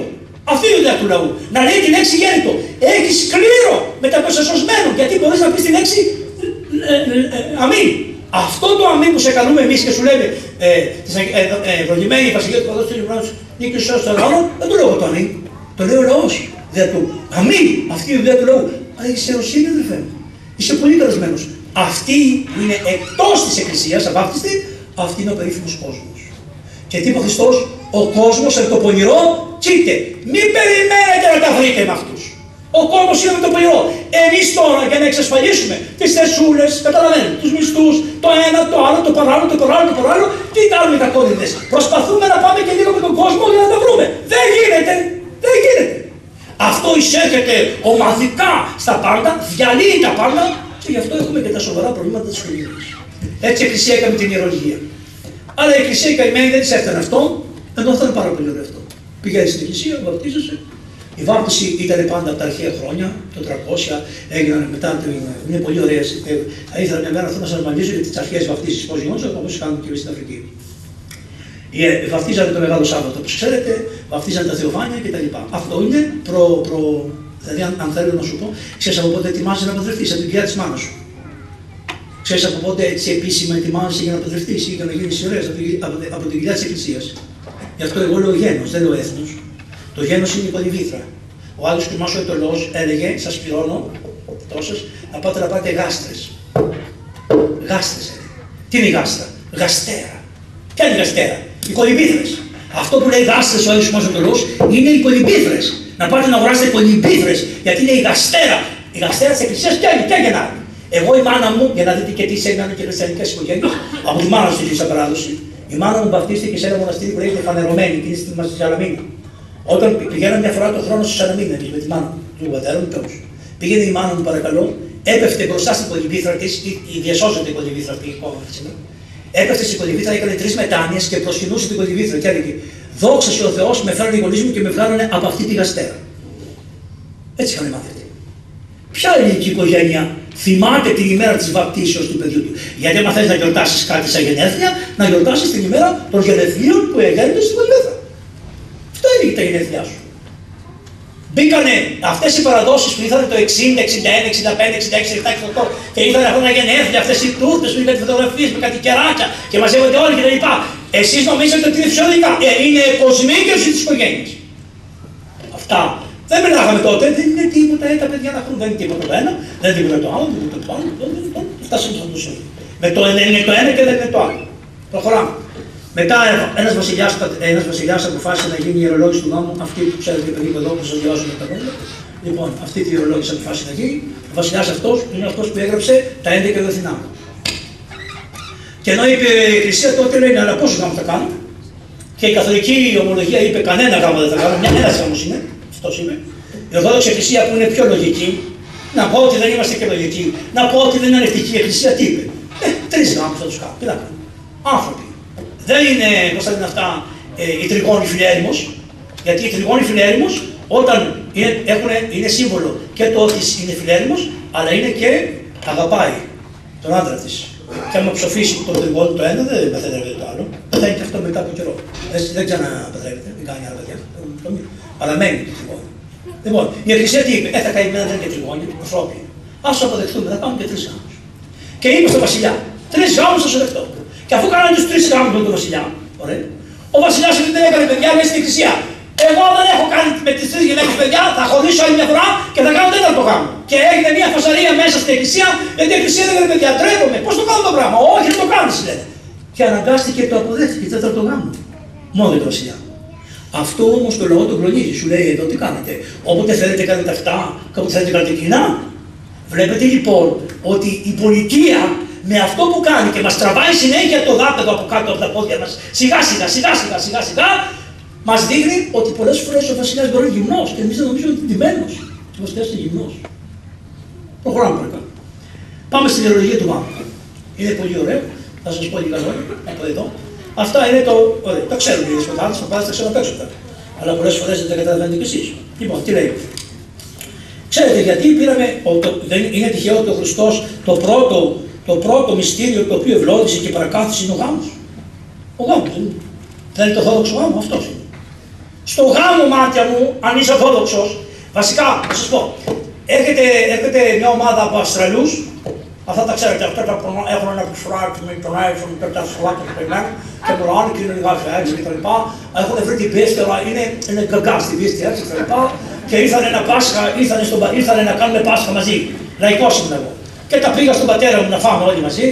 Αυτή είναι η δουλειά του λαού. Να λέει τη λέξη γέννητο. Έχεις κλήρο μεταπεσοσωσμένο, γιατί μπορείς να πεις τη λέξη αμήν. Αυτό το αμήν που σε καλούμε εμείς και σου λέμε ευλογημένη η βασιλεία του Παδός του Λιβράνου νίκη σου στον λαό, δεν το λέω εγώ το αμήν. Το λέει ο λαός. Δηλαδή το αμήν. Αυτή είναι η δουλειά του λαού. Αλλά είσαι ιεροσύνη, αδελφέ μου. Είσαι πολύ καλεσμένος. Αυτή που είναι εκτός της Εκκλησίας, αβάπτιστη, αυτή είναι ο περίφημος κόσμος. Και τι είπε ο Χριστός? Ο κόσμος από το πονηρό κοίται. Μην περιμένετε να τα βρείτε με αυτούς. Ο κόσμος είναι με το πονηρό. Εμείς τώρα για να εξασφαλίσουμε τις θεσούλες, καταλαβαίνετε, τους μισθούς, το ένα, το άλλο, το παράλληλο, το παράλληλο, το παράλληλο, τι κάνουμε τα κόντιδες? Προσπαθούμε να πάμε και λίγο με τον κόσμο για να τα βρούμε. Δεν γίνεται. Δεν γίνεται. Αυτό εισέρχεται ομαδικά στα πάντα, διαλύει τα πάντα και γι' αυτό έχουμε και τα σοβαρά προβλήματα της κοινωνίας. Έτσι η Εκκλησία έκανε την ιερολογία. Αλλά η Εκκλησία η καημένη δεν της έφτανε αυτό, ενώ θα είναι πάρα πολύ ωραίο αυτό. Πηγαίνει στην Εκκλησία, βαπτίζεσαι. Η βάπτιση ήταν πάντα από τα αρχαία χρόνια, το 300, έγιναν μετά την. Είναι πολύ ωραία. Θα ήθελα μια μέρα να σας μιλήσω για τις αρχαίες βαπτίσεις, πώς γινόντουσαν, όπως κάνουν και στην Αφρική. Βαφτίζανε το Μεγάλο Σάββατο, όπως ξέρετε, βαφτίζανε τα Θεοφάνεια κτλ. Αυτό είναι δηλαδή, αν θέλω να σου πω, ξέρεις από πότε ετοιμάζεσαι να παντρευτείς, από την κοιλιά της μάνας σου. Ξέρεις από πότε έτσι επίσημα ετοιμάζεσαι για να παντρευτείς ή για να γίνεις ωραίας από την κοιλιά της Εκκλησίας. Γι' αυτό εγώ λέω γένος, δεν λέω έθνος. Το γένος είναι η κολυμβήθρα. Ο άλλος του Μάσου Ετωλός έλεγε: σας πληρώνω τόσες, να πάτε να πάτε γάστρες. Γάστρες έλεγε. Τι είναι η γάστρα? Γαστέρα. Ποια είναι η γαστέρα? Οι κολυμβήθρες. Αυτό που λέει γάστρες ο άλλος του Μάσου Ετωλός είναι οι κολυμβήθρες. Να πάτε να αγοράσετε κολυμβήθρες, γιατί είναι η γαστέρα. Η γαστέρα της Εκκλησίας ποια γεννάει? Εγώ η μάνα μου, για να δείτε και τι σημαίνει και χριστιανικές οικογένειες, από τη μάνα σου στην παράδοση, η μάνα μου βαπτίστηκε σε ένα μοναστήρι που λέγεται Φανερωμένη και είναι στη Σαλαμίνα. Όταν πηγαίναμε μια φορά τον χρόνο στη Σαλαμίνα με τη μάνα του πατέρα μου, τέλος. Πήγαινε η μάνα μου, παρακαλώ, έπεφτε μπροστά στην κολυμβήθρα της, η διασώζεται η κολυμβήθρα αυτή, η κόμμα της. Έπεφτε στην κολυμβήθρα, έκανε 3 μετάνοιες και προσκυνούσε την κολυμβήθρα και έλεγε: δόξα σε ο Θεός, με φέρανε οι γονείς μου και με βγάλανε από αυτή τη γαστέρα. Έτσι είχαν μάθει. Ποια ελληνική οικογένεια θυμάται την ημέρα της βαπτίσεως του παιδιού του? Γιατί άμα θες να γιορτάσεις κάτι σαν γενέθλια, να γιορτάσεις την ημέρα των γενεθλίων που εγέννητο στην κολυμβήθρα. Αυτό είναι τα γενέθλιά σου. Μπήκανε αυτές οι παραδόσεις που ήρθαν το 60, 61, 65, 66, 67, 68 και ήρθαν αυτά τα γενέθλια, αυτές οι τούρτες που είχαν φωτογραφίες με κάτι κεράκια και μαζεύονται όλοι κτλ. Εσείς νομίζετε ότι είναι φυσιολογικά? Είναι εκοσμίκευση της οικογένειας. Αυτά. Δεν μιλάγαμε τότε, δεν είναι τίποτα, τα παιδιά να χρούν, δεν είναι τίποτα το ένα, δεν είναι τίποτα το άλλο, δεν είναι τίποτα το άλλο, φτάσαμε σε αυτό το σημείο. Με το δεν είναι το ένα και δεν είναι το άλλο. Προχωράμε. Μετά ένας βασιλιάς αποφάσισε να γίνει ιερολόγος του νόμου, αυτή που ξέρετε παιδί εδώ που σας διαβάζω με τα νόμια. Λοιπόν, αυτή τη ιερολόγηση αποφάσισε να γίνει. Ο βασιλιάς αυτός είναι αυτός που έγραψε τα 11 Δοθηνά. Και ενώ είπε η Εκκλησία τότε λέει: αλλά πόσο γάμο θα κάνω? Και η καθολική ομολογία είπε: κανένα γάμο δεν θα κάνω, ένας γάμος είναι. Αυτός είπε. Η Ορθόδοξη Εκκλησία που είναι πιο λογική, να πω ότι δεν είμαστε και λογικοί, να πω ότι δεν είναι ανεκτική η Εκκλησία, τι είπε? 3 γάμους θα τους κάνω. Τι να κάνω? Άνθρωποι. Δεν είναι, πώς θα λένε αυτά, η τριγώνη φιλέρημος, γιατί η τριγώνη φιλέρημος όταν είναι σύμβολο και το ότι είναι φιλέρημος, αλλά είναι και αγαπάει τον άντρα της. Και άμα ψοφήσει το τριγώνη το ένα, δεν πεθαίνεται το άλλο. Θα είναι και αυτό μετά από καιρό. Δεν ξαναπεθαίνεται, δεν κάνει άλλα παιδιά. Παραμένει το τριγώνη. Λοιπόν, η Εκκλησία τι είπε? Τα καημένα δεν είναι και τριγώνη, ανθρώποι. Ας το αποδεχτούμε, θα κάνουμε και 3 γάμους. Και είπε στον βασιλιά: 3 γάμους θα σου δεχτώ. Και αφού κάνανε τους 3 γάμους με τον βασιλιά, ωραία, ο βασιλιάς δεν έκανε παιδιά μέσα στην Εκκλησία. Εγώ δεν έχω κάνει με τις 3 γυναίκες παιδιά, θα χωρίσω άλλη μια φορά και θα κάνω 4ο γάμο. Και έγινε μια φασαρία μέσα στην Εκκλησία, γιατί η Εκκλησία δεν έκανε παιδιά. Τρέπομαι, πώς το κάνω το πράγμα? Όχι, δεν το κάνεις, λένε. Και αναγκάστηκε και το αποδέχτηκε 4ο γάμο. Μόνο για τον βασιλιά. Αυτό όμως το λαό τον κλονίζει. Σου λέει: εδώ τι κάνετε? Όποτε θέλετε κάνετε αυτά, όποτε θέλετε κάνετε κοινά. Βλέπετε λοιπόν ότι η πολιτεία με αυτό που κάνει και μας τραβάει συνέχεια το δάπεδο από κάτω από τα πόδια μας, σιγά σιγά, Μας δείχνει ότι πολλές φορές ο βασιλιάς μπορεί να είναι γυμνός και εμείς δεν νομίζουμε ότι είναι ντυμένος. Ο βασιλιάς είναι γυμνός. Προχωράμε παρακάτω. Πάμε στην ιερολογία του γάμου. Είναι πολύ ωραίο. Θα σας πω λίγα λόγια από εδώ. Αυτά είναι το. Ωραία. Τα ξέρουν οι δεσποτάδες, οι παπάδες τα ξέρουν απ' έξω αυτά. Αλλά πολλές φορές δεν τα καταλαβαίνετε κι εσείς. Λοιπόν, τι λέει. Ξέρετε γιατί πήραμε. Δεν είναι τυχαίο ότι ο Χριστός το πρώτο μυστήριο το οποίο ευλόγησε και παρακάθισε είναι ο γάμος. Ο γάμος δεν είναι. Δεν είναι το ορθόδοξο γάμο, αυτός είναι. Στο γάμο, μάτια μου, αν είσαι ορθόδοξος, βασικά, να σας πω, έρχεται μια ομάδα από Αυστραλούς. Αυτά τα ξέρετε, αυτά τα έχουν ένα πισουράκι με τον iPhone και τα σχολάκια και πελάνε και μωράνε και είναι λιγάκι έτσι και τα λοιπά. Έχουν βρει την πίστη, αλλά είναι γκαγκά στην πίστη έτσι και τα λοιπά. Και ήρθανε να κάνουμε Πάσχα μαζί. Λαϊκός ήμουν εγώ. Και τα πήγα στον πατέρα μου να φάμε όλοι μαζί.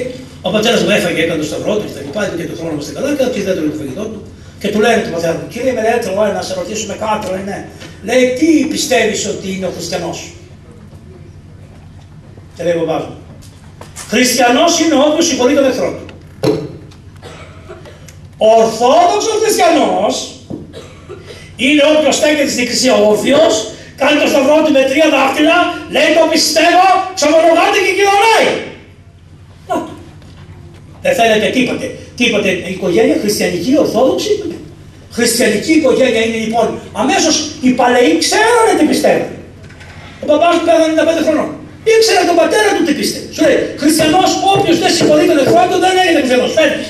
Ο πατέρας μου έφαγε, έκανε το σταυρό του και τα λοιπά. Και το χρόνο μας στην καλά και δεν το φαγητό του. Και του λένε του πατέρα μου, κύριε Μελέτρο, να σε ρωτήσουμε κάτι, ναι. Λέει, τι πιστεύεις ότι είναι ο χριστιανός? Και λέει ο μπαμπάς μου, χριστιανός είναι όποιος συγχωρεί τον εχθρό του. Ο ορθόδοξος χριστιανός είναι όποιος στέκεται στην εκκλησία όρθιος, κάνει το σταυρό του με 3 δάχτυλα, λέει το πιστεύω, ξαμολογάται και κοινωνάει. Να το. Δεν θέλετε τίποτε. Τίποτε η οικογένεια χριστιανική, ορθόδοξη. Χριστιανική οικογένεια είναι λοιπόν αμέσως οι παλαιοί ξέρανε τι πιστεύουν. Ο παπάς μου πέθανε 95 χρονών. Ήξερε τον πατέρα του τι πίστευε. Σου λέει, χριστιανός, όποιος δεν συγχωρεί τον εχθρό του δεν είναι χριστιανός. Φέρνεις.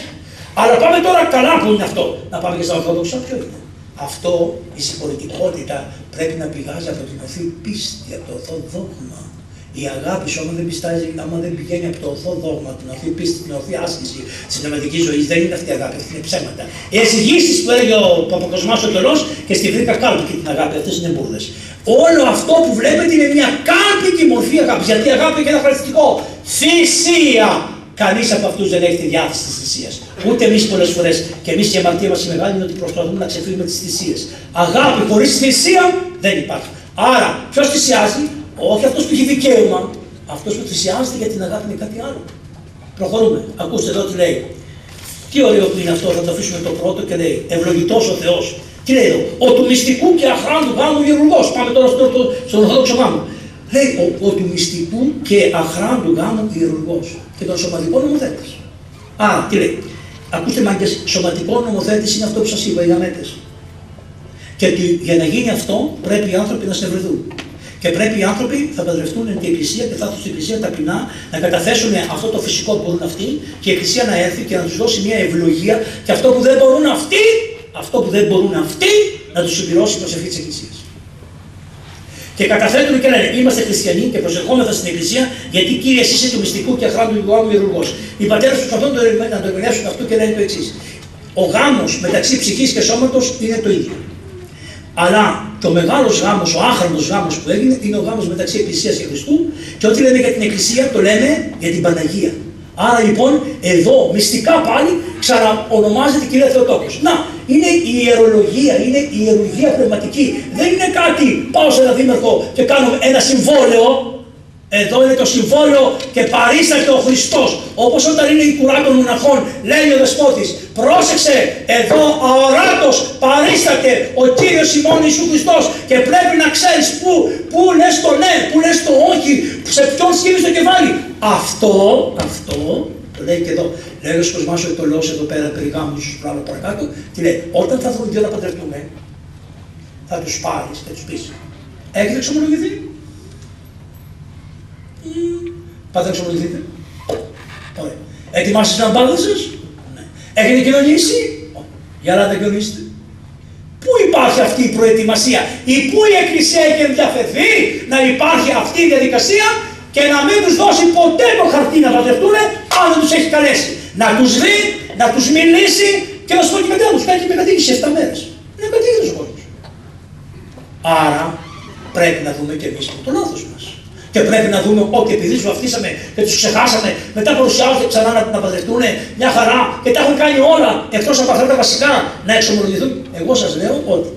Αλλά πάμε τώρα καλά που είναι αυτό. Να πάμε και στα ορθόδοξα. Ποιο είναι? Αυτό, η συγχωρητικότητα πρέπει να πηγάζει από την ορθή πίστη, από το ορθό δόγμα. Η αγάπη σου, άμα δεν πιστάζει, άμα δεν πηγαίνει από το ορθό δόγμα, την ορθή πίστη, την ορθή άσκηση τη πνευματική ζωή, δεν είναι αυτή η αγάπη, αυτή είναι ψέματα. Οι εξηγήσεις που έλεγε ο Παπακοσμάς ο Κιολός και στη βρήκα κάλπικη την αγάπη, αυτές είναι μπουρδες. Όλο αυτό που βλέπετε είναι μια κάλπικη μορφή αγάπη. Γιατί η αγάπη έχει ένα χαρακτηριστικό. Θυσία. Κανείς από αυτούς δεν έχει τη διάθεση της θυσίας. Ούτε εμείς πολλές φορές. Και εμείς η αμαρτία μας η μεγάλη είναι ότι προσπαθούμε να ξεφύγουμε τις θυσίες. Αγάπη χωρίς θυσία δεν υπάρχει. Άρα, ποιος θυσιάζει? Όχι αυτός που έχει δικαίωμα. Αυτός που θυσιάζεται για την αγάπη είναι κάτι άλλο. Προχωρούμε. Ακούστε εδώ τι λέει. Τι ωραίο που είναι αυτό, θα το αφήσουμε το πρώτο και λέει ευλογητός ο Θεός. Τι λέει εδώ, ο του μυστικού και αχράντου γάμου ιερουργός. Πάμε τώρα στον ορθόδοξο γάμο. Λέει ο του μυστικού και αχράντου γάμου ιερουργός και τον σωματικό νομοθέτης. Άρα, τι λέει, ακούστε μάγκες, σωματικό νομοθέτης είναι αυτό που σας είπα, οι γαμέτες. Και για να γίνει αυτό πρέπει οι άνθρωποι να συνευρεθούν. Και πρέπει οι άνθρωποι θα παντρευτούν την εκκλησία και θα έρθουν στην εκκλησία ταπεινά να καταθέσουν αυτό το φυσικό που μπορούν αυτοί και η εκκλησία να έρθει και να τους δώσει μια ευλογία και αυτό που δεν μπορούν αυτοί, να τους συμπληρώσει η προσευχή της εκκλησίας. Και καταθέτουν και λένε: είμαστε χριστιανοί και προσερχόμεθα στην εκκλησία γιατί κύριε, εσείς είσαι του μυστικού και αχράντου του γάμου ιερουργός. Οι πατέρες τους προσπαθούν να το ερμηνεύσουν αυτό και λένε το εξής. Ο γάμος μεταξύ ψυχής και σώματος είναι το ίδιο. Αλλά το μεγάλος γάμος, ο άχραντος γάμος που έγινε είναι ο γάμος μεταξύ Εκκλησίας και Χριστού και ό,τι λέμε για την Εκκλησία το λέμε για την Παναγία. Άρα λοιπόν εδώ μυστικά πάλι ξαναονομάζεται κυρία Θεοτόκος. Να, είναι η ιερολογία, είναι η ιερουργία πνευματική. Δεν είναι κάτι, πάω σε ένα δήμαρχο και κάνω ένα συμβόλαιο. Εδώ είναι το συμβόλαιο και παρίσταται ο Χριστός. Όπως όταν είναι η κουρά των μοναχών, λέει ο Δεσπότης, πρόσεξε, εδώ αοράτος παρίσταται ο Κύριος ημών Ιησού Χριστός και πρέπει να ξέρεις πού λες το ναι, πού λες το όχι, σε ποιον σκύβεις το κεφάλι. Αυτό, λέει και εδώ, λέει ο Σκοσμάς ότι το λέω εδώ πέρα περί γάμου στους πράγμα παρακάτω, τι λέει, όταν θα βρουν δύο να παντρευτούμε, θα τους πάρεις και τους πεις, έχετε εξομολογηθεί? Πάτε να εξομολογηθείτε. Ωραία. Ετοιμάσεις να μπάλετε σας? Ναι. Έχετε κοινωνήσει? Για να τα κοινωνήσετε. Πού υπάρχει αυτή η προετοιμασία ή πού η Εκκλησία έχει ενδιαφερθεί να υπάρχει αυτή η διαδικασία και να μην τους δώσει ποτέ το χαρτί να παντρευτούν αν δεν τους έχει καλέσει. Να τους δει, να τους μιλήσει και να σου πω και μετά τους κάνει με κατοίκηση 7 μέρες. Είναι κατοίκηση ο κόσμος. Άρα πρέπει να δούμε και εμείς το λάθος μας. Και πρέπει να δούμε ότι επειδή τους βαφτίσαμε και τους ξεχάσαμε, μετά παρουσιάζονται ξανά να παντρευτούν μια χαρά και τα έχουν κάνει όλα εκτός από αυτά τα βασικά να εξομολογηθούν. Εγώ σας λέω ότι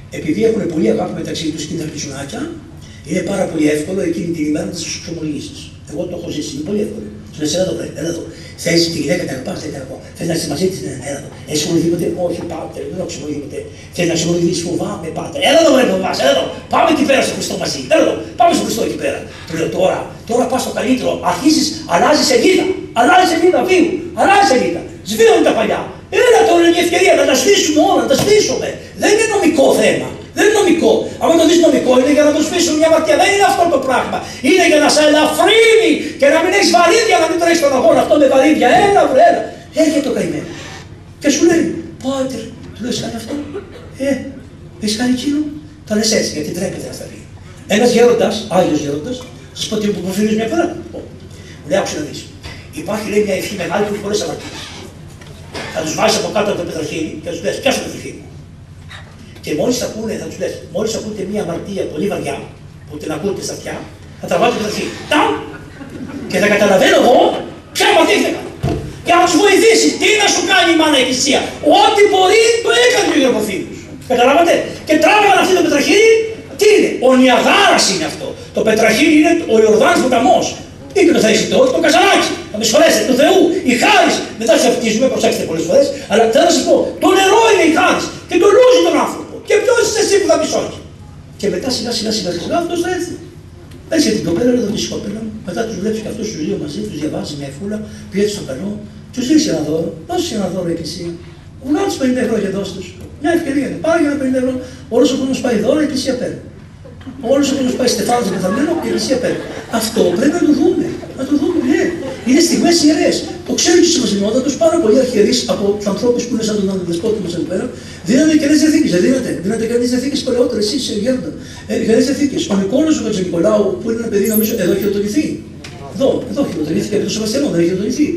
επειδή έχουν πολύ αγάπη μεταξύ τους και είναι αρχισουνάκια, Είναι πάρα πολύ εύκολο εκείνη την ημέρα να τις εξομολογήσεις. Εγώ το έχω ζήσει, είναι πολύ εύκολο. Σου λες, έλα εδώ, έλα εδώ. Θες τη γυναίκα την αγαπάς, δεν την αγαπώ. Θες να είσαι μαζί της, ναι, έλα εδώ. Έχεις εξομολογηθεί ποτέ? Όχι, πάτερ, δεν έχω εξομολογηθεί ποτέ. Θες να εξομολογηθείς? Φοβάμαι, πάτερ. Έλα εδώ, βρε παπάς, έλα εδώ. Πάμε εκεί πέρα στο Χριστό μαζί. Έλα εδώ, πάμε στο Χριστό εκεί πέρα. Του λέω τώρα πας στο καλύτερο, αρχίζεις, αλλάζεις σελίδα. Αλλάζεις σελίδα, βίου, αλλάζεις σελίδα. Σβήνουν τα παλιά. Έλα τώρα είναι μια ευκαιρία να τα σβήσουμε όλα, να τα σβήσουμε. Δεν είναι νομικό θέμα. Δεν είναι νομικό. Αν το δεις νομικό, είναι για να το σβήσουμε μια ματιά. Δεν είναι αυτό το πράγμα. Είναι για να σε ελαφρύνει και να μην έχεις βαρύδια, να μην τρέχεις τον αγώνα αυτό με βαρύδια. Έλα, βρε, έλα. Έρχεται το καημένο. Και σου λέει, πάτερ, του λες κάνει αυτό. Έχεις κάνει εκείνο. Τα λες έτσι, γιατί τρέπεται να στα πει. Ένας γέροντας, Άγιος γέροντας, σας πω τι μου προφυλίζει μια φορά. Μου λέει, άκουσε να δεις. Υπάρχει, λέει, μια ευχή μεγάλη που έχει πολλές αμαρτίες. Θα τους βάζεις από κάτω από το πετραχύλι και θα τους λες, πιάσε το πετραχύλι. Και μόλις ακούτε μια αμαρτία πολύ βαριά, που την ακούτε στα αυτιά, θα τραβάτε το πετραχύλι. Ταμ! Και θα καταλαβαίνω εγώ ποια αμαρτία έχετε κάνει. Και να τους βοηθήσει. Τι να σου κάνει η μάνα Εκκλησία. Ό,τι μπορεί το έκανε ο Γεροποφίλους. Καταλάβατε. Και τράβαγαν αυτό το πετραχύλι. Τι είναι. Ο Νιαγάρας είναι αυτό. Το πετραχύλι είναι ο Ιορδάνης ποταμός. Τι είναι το θέσιτο, όχι το καζανάκι. Να με συγχωρέσετε, του Θεού, η χάρις. Δεν θα σε αυτοκίζουμε, προσέξτε πολλές φορές. Αλλά θέλω να σας πω, το νερό είναι η χάρις. Και το λούζει τον άνθρωπο. Και ποιος είσαι εσύ που θα μισώσει. Και μετά σιγά αυτός θα έρθει. Έρχεται την κοπέλα, εδώ τη σκόπελα, μετά τους βλέπει και αυτούς τους δύο μαζί, τους διαβάζει μια φούλα, πιέζει στο καλό, τους δείξει ένα δώρο, δώσε ένα δώρο η Εκκλησία. Βγάλει τους 50 ευρώ και δώσ' τους. Μια ευκαιρία είναι. Πάρε για 50 ευρώ. Όλος ο κόσμος πάει δώρο, η Εκκλησία παίρνει. Όλος ο κόσμος πάει στεφάνο στο πεθαμένο, η Εκκλησία παίρνει. Αυτό πρέπει να το δούμε. Να το δούμε, ναι. Είναι στιγμές ιερές. Το ξέρουν και σημασινότατος πάρα πολλοί αρχιερείς από τους ανθρώπους που είναι σαν τον Δεσπότη μας εδώ πέρα. Δίνανε καινές διαθήκες. Δεν δίνατε καινές διαθήκες παλαιότερα, εσείς γέροντα. Καινές διαθήκες. Ο Νικόλαος ο Χατζηνικολάου, που είναι ένα παιδί, νομίζω, εδώ έχει χειροτονηθεί. Εδώ χειροτονήθηκε από το Σεβαστιανό, δεν έχει χειροτονηθεί.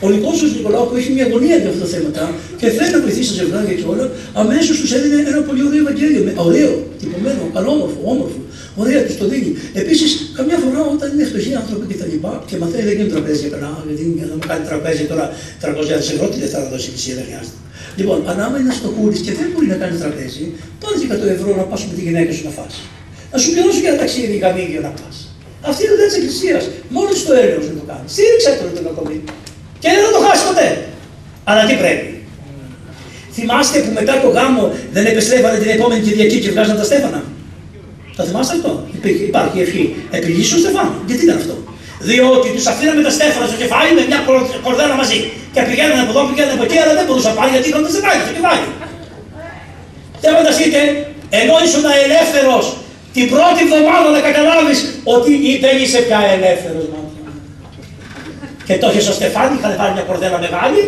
Ο Νικόλαος ο Νικολάου που έχει μια αγωνία για αυτά τα θέματα και θέλει να βοηθήσει τα ζευγάρια και όλα, αμέσως τους έδινε ένα πολύ ωραίο Ευαγγέλιο. Ωραίο, τυπωμένο, καλόμορφο, όμορφο. Ωραία, τους το δίνει. Επίσης, καμιά φορά όταν είναι φτωχοί άνθρωποι και τα λοιπά, και μαθαίνει δεν γίνουν τραπέζια πέρα, γιατί για να μου κάνει τραπέζι τώρα 300.000 ευρώ, τι δεν θα δώσει η Εκκλησία, δεν χρειάζεται. Λοιπόν, αν άμα είναι φτωχούλης και δεν μπορεί να κάνει τραπέζι, πάρε 100 ευρώ να πας με τη γυναίκα σου να φας. Να σου πληρώσω για ένα ταξίδι γαμίγιο να πας. Αυτή είναι η δουλειά της Εκκλησίας. Μόνο στο έλεος δεν το κάνει. Στήριξε το κακομοίρη. Και δεν θα το χάσει ποτέ. Αλλά τι πρέπει. Θυμάστε που μετά το γάμο δεν επιστρέφανε την επόμενη Κυριακή και βγάζαν τα στέφανα. Το θυμάστε αυτό. Υπάρχει ευχή. Επιλύσου Στεφάνου. Γιατί ήταν αυτό. Διότι τους αφήναμε τα στέφανα στο κεφάλι με μια κορδέλα μαζί. Και πηγαίνανε από εδώ, πηγαίνανε από εκεί, αλλά δεν μπορούσαν πάλι γιατί είχαν τα στεφάνια στο κεφάλι. Δεν φανταστείτε, ενώ ήσουν ελεύθερος την πρώτη εβδομάδα να καταλάβεις ότι δεν είσαι πια ελεύθερος. Και το είχε στο στεφάνι, είχαν βάλει μια κορδέλα μεγάλη.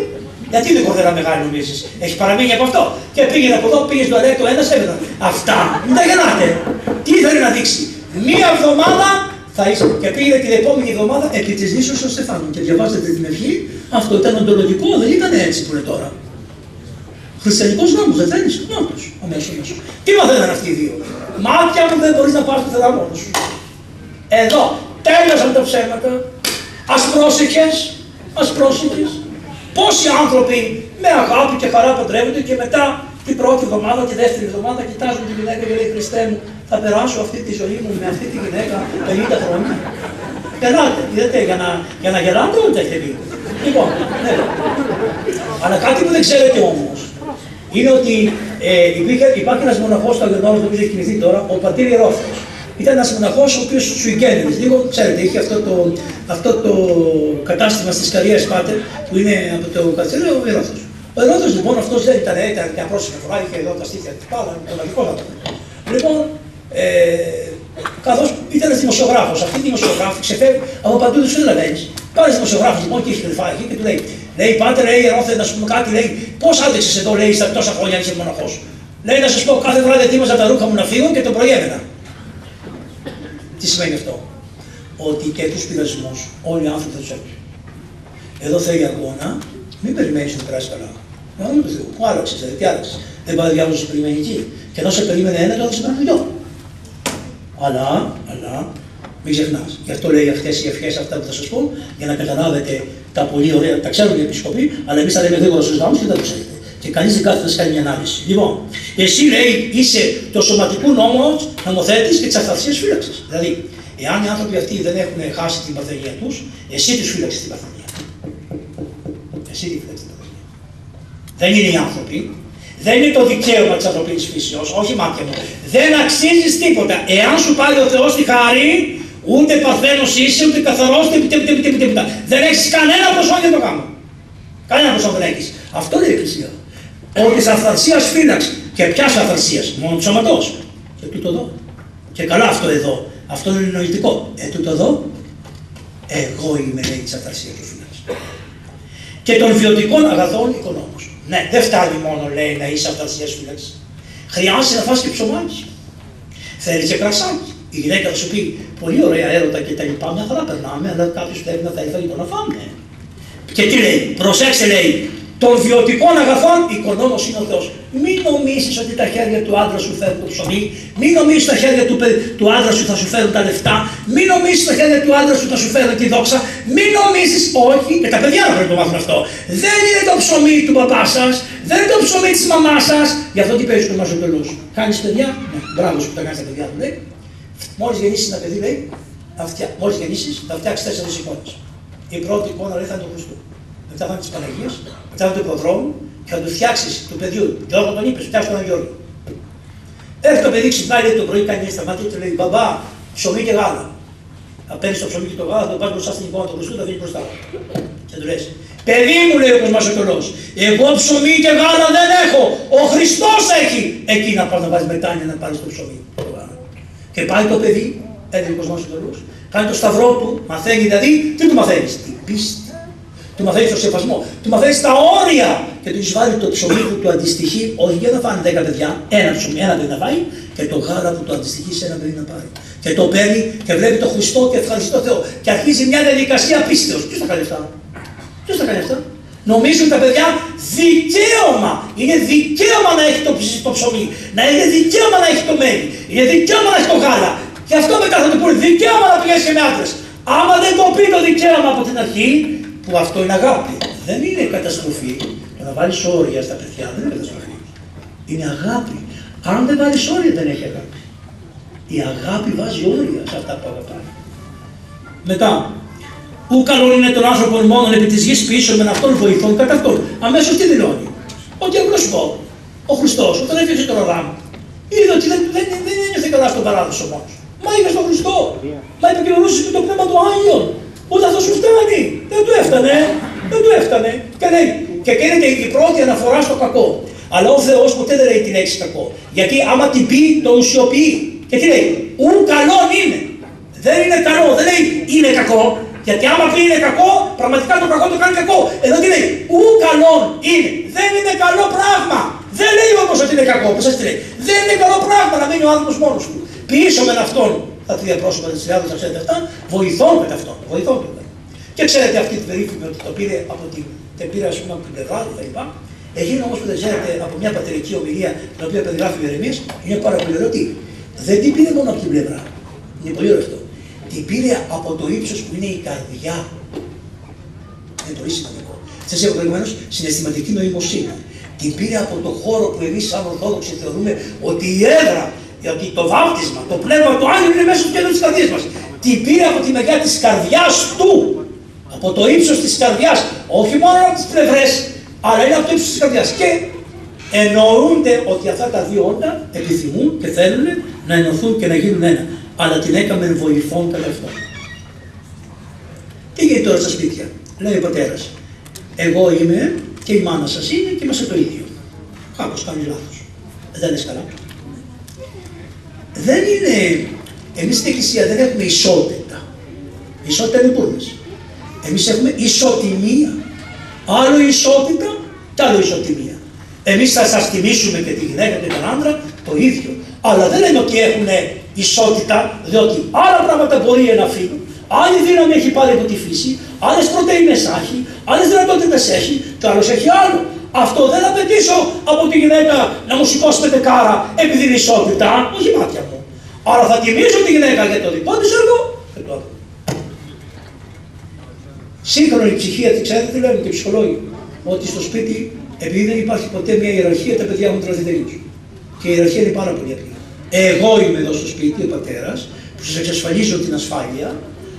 Γιατί είναι κορδέλα μεγάλη νομίζεις. Έχει παραμείνει από αυτό. Και πήγαινε από εδώ, πήγε στο αλέκτο ένα, έβγαλε. Αυτά. Μην τα γελάτε. Τι ήθελε να δείξει. Μία εβδομάδα θα είσαι. Και πήγαινε την επόμενη εβδομάδα επί της νήσους στο Στεφάνου. Και διαβάζετε την ευχή. Αυτό ήταν οντολογικό, δεν ήταν έτσι που είναι τώρα. Χριστιανικός νόμος, δεν θέλεις. Νόμος. Αμέσως. Τι μαθαίναν αυτοί οι δύο. Μάτια μου δεν μπορείς να πάρεις το θερά μόνος σου. Εδώ τέλειωσαν τα ψέματα. Ας πρόσεχες. Πόσοι άνθρωποι με αγάπη και χαρά παντρεύονται και μετά την πρώτη εβδομάδα, τη δεύτερη εβδομάδα κοιτάζουν τη γυναίκα και λέει Χριστέ μου, θα περάσω αυτή τη ζωή μου με αυτή τη γυναίκα 50 χρόνια. Γελάτε, είδατε, για να γελάτε όλοι τα έχετε πει. Λοιπόν, ναι. Αλλά κάτι που δεν ξέρετε όμως, είναι ότι υπάρχει ένας μοναχός στο Αγιονόρος, που έχει κινηθεί τώρα, ο πατήρ Ιερόφθος. Ήταν ένας μοναχός ο οποίος σουικένδης, λίγο, ξέρετε, είχε αυτό το κατάστημα στις Καρίες Πάτερ, που είναι από το Κατσέλιο, ο Ιερόφθος. Ο Ιερόφθος λοιπόν αυτός δεν ήταν μια πρόσφυγα φορά, είχε εδώ τα στήθια της πάλα, το λαγικό θα ήταν. Λοιπόν, καθώς ήταν δημοσιογράφος, αυτή η δημοσιογράφη ξεφεύγει από παντού τους Φιλανδέζους. Πάει δημοσιογράφος λοιπόν και είχε κρυφά εκεί και του λέει Πάτερ, Ιερόφθε, να σου πούμε κάτι, λέει, πώς άντεξες εδώ, λέει, στα τόσα χρόνια είσαι μοναχός. Λέει να σας πω, κάθε βράδυ ετοίμαζα τα ρούχα μου να φύγω και το πρωί έμενα. Τι σημαίνει αυτό. Ότι και τους πειρασμούς όλοι οι άνθρωποι θα τους έχουν. Εδώ θέλει αγώνα, μην περιμένεις να περάσει καλά. Να δούμε το Θεό. Πού άλλαξες, δηλαδή τι άλλαξες. Δεν πάει ο διάβολος να σε περιμένει εκεί. Και ενώ σε περίμενε ένα, τώρα θα σε παίρνει δυο. Αλλά, μην ξεχνάς. Γι' αυτό λέει αυτές οι ευχές αυτά που θα σας πω, για να καταλάβετε τα πολύ ωραία, τα ξέρουν οι επισκοποί, αλλά εμείς θα λέμε γρήγορα στους γάμους και δεν το ξέρετε. Και κανείς δεν κάθεται να κάνει μια ανάλυση. Λοιπόν, εσύ λέει είσαι το σωματικού νόμος νομοθέτης και της αυθαρσίας φύλαξης. Δηλαδή, εάν οι άνθρωποι αυτοί δεν έχουν χάσει την παρθενία τους, εσύ τους φύλαξες την παρθενία. Εσύ τη φύλαξες την παρθενία. Δεν είναι οι άνθρωποι. Δεν είναι το δικαίωμα της ανθρωπίνης φύσεως, όχι μάτια μου. Δεν αξίζεις τίποτα. Εάν σου πάρει ο Θεός τη χάρη, ούτε παρθένος είσαι, ούτε καθαρός, ούτε τίποτα. Δεν έχεις κανένα προσόν για το κάνω. Κανένα προσόν δεν έχεις. Αυτό λέει η Εκκλησία. Ότι της αυθαρσίας φύλαξη. Και ποιας αυθαρσίας? Μόνο του σώματος. Και τούτο εδώ. Και καλά αυτό εδώ. Αυτό είναι νοητικό. Τούτο εδώ. Εγώ είμαι, λέει, της αυθαρσίας και φύλαξη. Και των βιωτικών αγαθών οικονόμους. Ναι, δεν φτάνει μόνο, λέει, να είσαι αυθαρσίας φύλαξη. Χρειάζεται να φας και ψωμάκι. Θέλει και κρασάκι. Η γυναίκα θα σου πει πολύ ωραία έρωτα και τα λοιπά. Μια χαρά περνάμε, αλλά κάποιος θέλει να θα έφαγε το να φάμε. Και τι λέει, προσέξτε, λέει, των βιωτικών αγαθών οικονόμος είναι ο Θεός. Μην νομίζεις ότι τα χέρια του άντρα σου φέρουν το ψωμί, μην νομίζεις ότι τα χέρια του άντρα σου θα σου φέρουν τα λεφτά, μην νομίζεις ότι τα χέρια του άντρα σου θα σου φέρουν τη δόξα, μην νομίζεις, όχι, και τα παιδιά να πρέπει να το μάθουν αυτό. Δεν είναι το ψωμί του παπά σας, δεν είναι το ψωμί της μαμάς σας. Γι' αυτό τι παίζεις του μαζοτελούς. Κάνεις παιδιά, ναι, μπράβο σου που τα κάνεις τα παιδιά του, λέει. Μόλις γεννήσεις ένα παιδί, λέει, μόλις γεννήσεις θα φτιάξεις 4 εικόνες. Η πρώτη εικόνα, λέει, θα είναι το Χριστού. Μετά θα είναι της Παναγίας, μετά θα είναι του προδρόμου και θα του φτιάξεις του παιδιού. Γιώργο τον είπες, φτιάξεις τον Γιώργο. Έρχεται το παιδί, ξυπνάει, λέει, το πρωί, κάνει μια σταματή και λέει: Μπαμπά, ψωμί και γάλα. Θα παίρνεις το ψωμί και το γάλα, θα το πάρεις μπροστά στην εικόνα του Χριστού, θα βγει μπροστά. Και του λες: Παιδί μου, λέει ο κοσμασοκολός, εγώ ψωμί και γάλα δεν έχω. Ο Χριστός έχει. Εκεί να πας να βάλεις μετάνια να πάρεις το ψωμί. Το γάλα. Και πάει το παιδί, έλεγε ο κοσμασοκολός, κάνει το σταυρό του, μαθαίνει δηλαδή, τι του μαθαίνεις? Την πίστη. Του μαθαίνεις το σεβασμό, του μαθαίνεις τα όρια και του βάλει το ψωμί που του αντιστοιχεί, όχι για να φάνε 10 παιδιά, ένα ψωμί, ένα παιδί να φάει, και το γάλα που του αντιστοιχεί σε ένα παιδί να πάρει. Και το παίρνει και βλέπει το Χριστό και ευχαριστεί τον Θεό. Και αρχίζει μια διαδικασία πίστεως. Ποιος θα κάνει αυτά? Ποιος θα κάνει αυτά? Νομίζουν τα παιδιά δικαίωμα. Είναι δικαίωμα να έχει το ψωμί, να είναι δικαίωμα να έχει το μέλι, είναι δικαίωμα να έχει το γάλα. Και αυτό μετά θα του πούνε δικαίωμα να πηγαίνει και με άντρες. Άμα δεν το πει το δικαίωμα από την αρχή, που αυτό είναι αγάπη. Δεν είναι καταστροφή. Το να βάλεις όρια στα παιδιά δεν είναι καταστροφή. Είναι αγάπη. Αν δεν βάλεις όρια δεν έχει αγάπη. Η αγάπη βάζει όρια σε αυτά που αγαπάει. Μετά, ου καλό είναι τον άνθρωπο μόνον επί της γης πίσω με αυτόν βοηθών κατά αυτόν. Αμέσως τι δηλώνει? Ότι εγώ σου πω, ο Χριστός όταν έφτιαξε τον Αδάμ, είδε ότι δεν ένιωθε καλά στον παράδοσο μόνος. Μα είπε στον Χριστό. Μα επικοινωνούσε με το πνεύμα του Άγιον. Ούτε αυτό σου φτάνει. Δεν του έφτανε. Δεν του έφτανε. Και λέει, και γίνεται η πρώτη αναφορά στο κακό. Αλλά ο Θεός ποτέ δεν λέει τη λέξη κακό. Γιατί άμα την πει, το ουσιοποιεί. Και τι λέει? Ου καλό είναι. Δεν είναι καλό. Δεν λέει είναι κακό. Γιατί άμα πει είναι κακό, πραγματικά το κακό το κάνει κακό. Εδώ τι λέει? Ου καλό είναι. Δεν είναι καλό πράγμα. Δεν λέει όμως ότι είναι κακό. Πώς σας τι λέει? Δεν είναι καλό πράγμα να μείνει ο άνθρωπος μόνος του. Πίσω με αυτόν. Τα τρία πρόσωπα της Τριάδας, τα ξέρετε αυτά, βοηθών με αυτόν. Βοηθών του. Και ξέρετε αυτή την περίφημη ότι το πήρε από ας πούμε, από την πλευρά του κτλ. Έγινε όμως που δεν ξέρετε από μια πατερική ομιλία την οποία περιγράφει ο Ιερεμίας, είναι πάρα πολύ ωραίο. Δεν την πήρε μόνο από την πλευρά. Είναι πολύ ωραίο αυτό. Την πήρε από το ύψος που είναι η καρδιά. Είναι πολύ σημαντικό. Σας είπα προηγουμένως συναισθηματική νοημοσύνη. Την πήρε από το χώρο που εμείς σαν Ορθόδοξοι θεωρούμε ότι η έδρα, ότι το βάπτισμα, το πνεύμα του Άγιου είναι μέσα στο κέντρο της καρδιάς μας. Την πήρε από τη μεριά της καρδιάς του. Από το ύψος της καρδιάς. Όχι μόνο από τις πλευρές, αλλά είναι από το ύψος της καρδιάς. Και εννοούνται ότι αυτά τα δύο όντα επιθυμούν και θέλουν να ενωθούν και να γίνουν ένα. Αλλά την έκαμε βοηθών κατά αυτό. Τι γίνεται τώρα στα σπίτια? Λέει ο πατέρας, εγώ είμαι και η μάνα σας είναι και είμαστε το ίδιο. Κάπως κάνει λάθος. Δεν είναι καλά. Δεν είναι, εμείς στην Εκκλησία δεν έχουμε ισότητα. Η ισότητα είναι πούλες. Εμείς έχουμε ισοτιμία. Άλλο ισότητα και άλλο ισοτιμία. Εμείς θα σας τιμήσουμε και τη γυναίκα και τον άντρα το ίδιο. Αλλά δεν είναι ότι έχουν ισότητα, διότι άλλα πράγματα μπορεί ένα φύλλο, άλλη δύναμη έχει πάρει από τη φύση, άλλες πρωτεΐνες έχει, άλλες δυνατότητες έχει και άλλος έχει άλλο. Αυτό δεν θα απαιτήσω από τη γυναίκα να μου σηκώσει πεντεκάρα επειδή είναι ισότητα, όχι μάτια μου. Αλλά θα τιμήσω τη γυναίκα για το δικό της έργο και το άλλο. Σύγχρονη ψυχία, τι ξέρετε τι λένε και οι ψυχολόγοι, ότι στο σπίτι επειδή δεν υπάρχει ποτέ μια ιεραρχία, τα παιδιά έχουν τρωθεί τελείως. Και η ιεραρχία είναι πάρα πολύ απλή. Εγώ είμαι εδώ στο σπίτι, ο πατέρας, που σας εξασφαλίζω την ασφάλεια.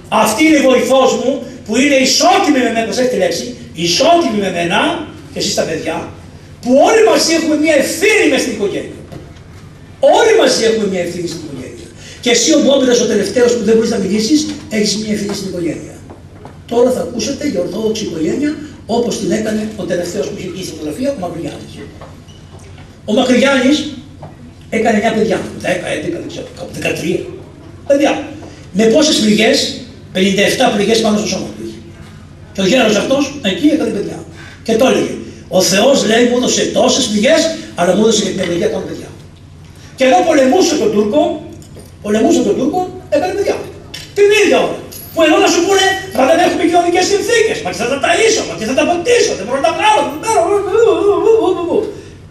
Αυτή είναι η βοηθός μου, που είναι ισότιμη με μένα, προσέξτε τη λέξη, ισότιμη με μένα και εσείς τα παιδιά, που όλοι μαζί έχουμε μια ευθύνη μες στην οικογένεια. Όλοι μαζί έχουμε μια ευθύνη στην οικογένεια. Και εσύ ο Μπόμπιλας, ο τελευταίος που δεν μπορείς να μιλήσεις, έχεις μια ευθύνη στην οικογένεια. Τώρα θα ακούσετε για ορθόδοξη οικογένεια, όπως την έκανε ο τελευταίος που είχε βγει στη φωτογραφία, ο Μακρυγιάννης. Ο Μακρυγιάννης έκανε 9 παιδιά, 10, 11, δεν ξέρω, 13 παιδιά. Με πόσες πληγές, 57 πληγές πάνω στο σώμα του είχε. Και ο γέρος αυτός εκεί έκανε παιδιά. Και το έλεγε, ο Θεός λέει μου έδωσε τόσες πληγές, αλλά μου έδωσε και την ευλογία των παιδιά. Και ενώ πολεμούσε τον Τούρκο, έκανε παιδιά. Την ίδια ώρα. Που ενώ να σου πούνε, θα δεν έχουμε κοινωνικές συνθήκες, μα και θα τα ταΐσω, μα και θα τα ποτίσω, δεν μπορώ να τα βγάλω.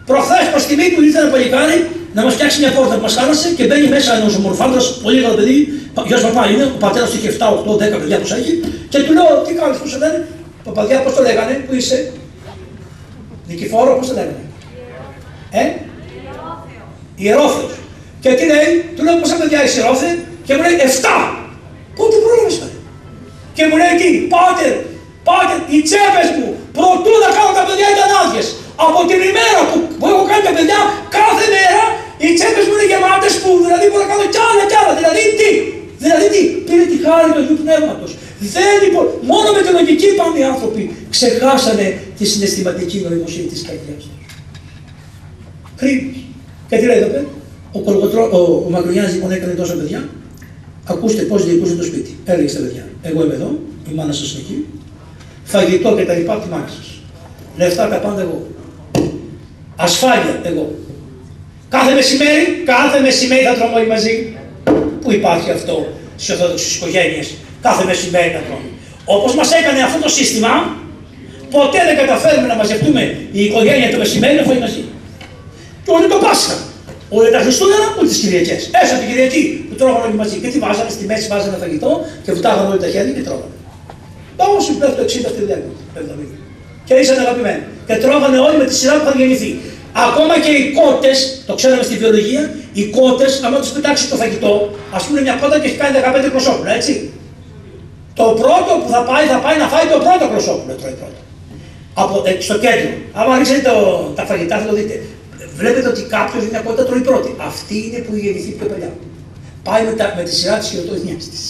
Προχθές προς τιμή του ήρθε ένα παλικάρι να μας φτιάξει μια πόρτα που μας χάλασε και μπαίνει μέσα ένας ομορφάντρας, πολύ καλό παιδί, γιος παπά είναι, ο πατέρας του είχε 7, 8, 10 παιδιά που έχει, και του λέω, τι κάνεις, πώς σε λένε, παπαδιά, πώς το λέγανε, που είσαι, Νικηφόρο, πώς το λέγανε, Ιερόθεος. Και τι λέει, του λέω πόσα παιδιά είσαι Ιερόθε, και μου λέει 7. Πότε πρόλαβες πάλι. Και μου λέει τι, πάτερ, οι τσέπες μου, προτού να κάνω τα παιδιά ήταν άδειες. Από την ημέρα που έχω κάνει τα παιδιά, κάθε μέρα οι τσέπες μου είναι γεμάτες που δηλαδή μπορώ να κάνω κι άλλα. Δηλαδή τι, πήρε τη χάρη του Αγίου Πνεύματος. Μόνο με τη λογική πάνε οι άνθρωποι ξεχάσανε τη συναισθηματική νοημοσύνη της καρδιάς τους. Κρύβος. Και τι λέει εδώ πέρα, ο Μακρυγιάννης λοιπόν έκανε τόσα παιδιά. Ακούστε πώς διοικούσε το σπίτι. Έλεγε στα παιδιά, εγώ είμαι εδώ, η μάνα σας είναι εκεί, φαγητό και τα λοιπά από τη μάνα σας. Λεφτά τα πάντα εγώ. Ασφάλεια εγώ. Κάθε μεσημέρι θα τρώμε όλοι μαζί. Πού υπάρχει αυτό στις ορθόδοξες οικογένειες, κάθε μεσημέρι να τρώμε. Όπως μας έκανε αυτό το σύστημα, ποτέ δεν καταφέρουμε να μαζευτούμε η οικογένεια το μεσημέρι να φάει μαζί. Και όλοι το Πάσχα. Όλοι τα Χριστούγεννα, ούτε τις Κυριακές. Έστω την Κυριακή που τρώγανε όλοι μαζί. Και τι βάζανε, στη μέση βάζανε φαγητό και βουτάγανε όλοι τα χέρια και τρώγανε. Όμως συμπλέον το 60 αυτή τη διάρκεια. Και ήσαν αγαπημένοι. Και τρώγανε όλοι με τη σειρά που είχαν γεννηθεί. Ακόμα και οι κότες, το ξέραμε στη βιολογία, οι κότες, άμα τους πετάξει το φαγητό, ας πούμε μια κότα και έχει κάνει 15 κροσόπουλα, έτσι. Το πρώτο που θα πάει να φάει το πρώτο κροσόπουλο, τρώει πρώτο. Στο κέντρο. Άμα ρίξετε τα φαγητά θα το δείτε. Βλέπετε ότι κάποιος μια κότα τρώει πρώτη. Αυτή είναι που γεννηθεί πιο παλιά. Πάει με τη σειρά της χειροτοεθνιάς της.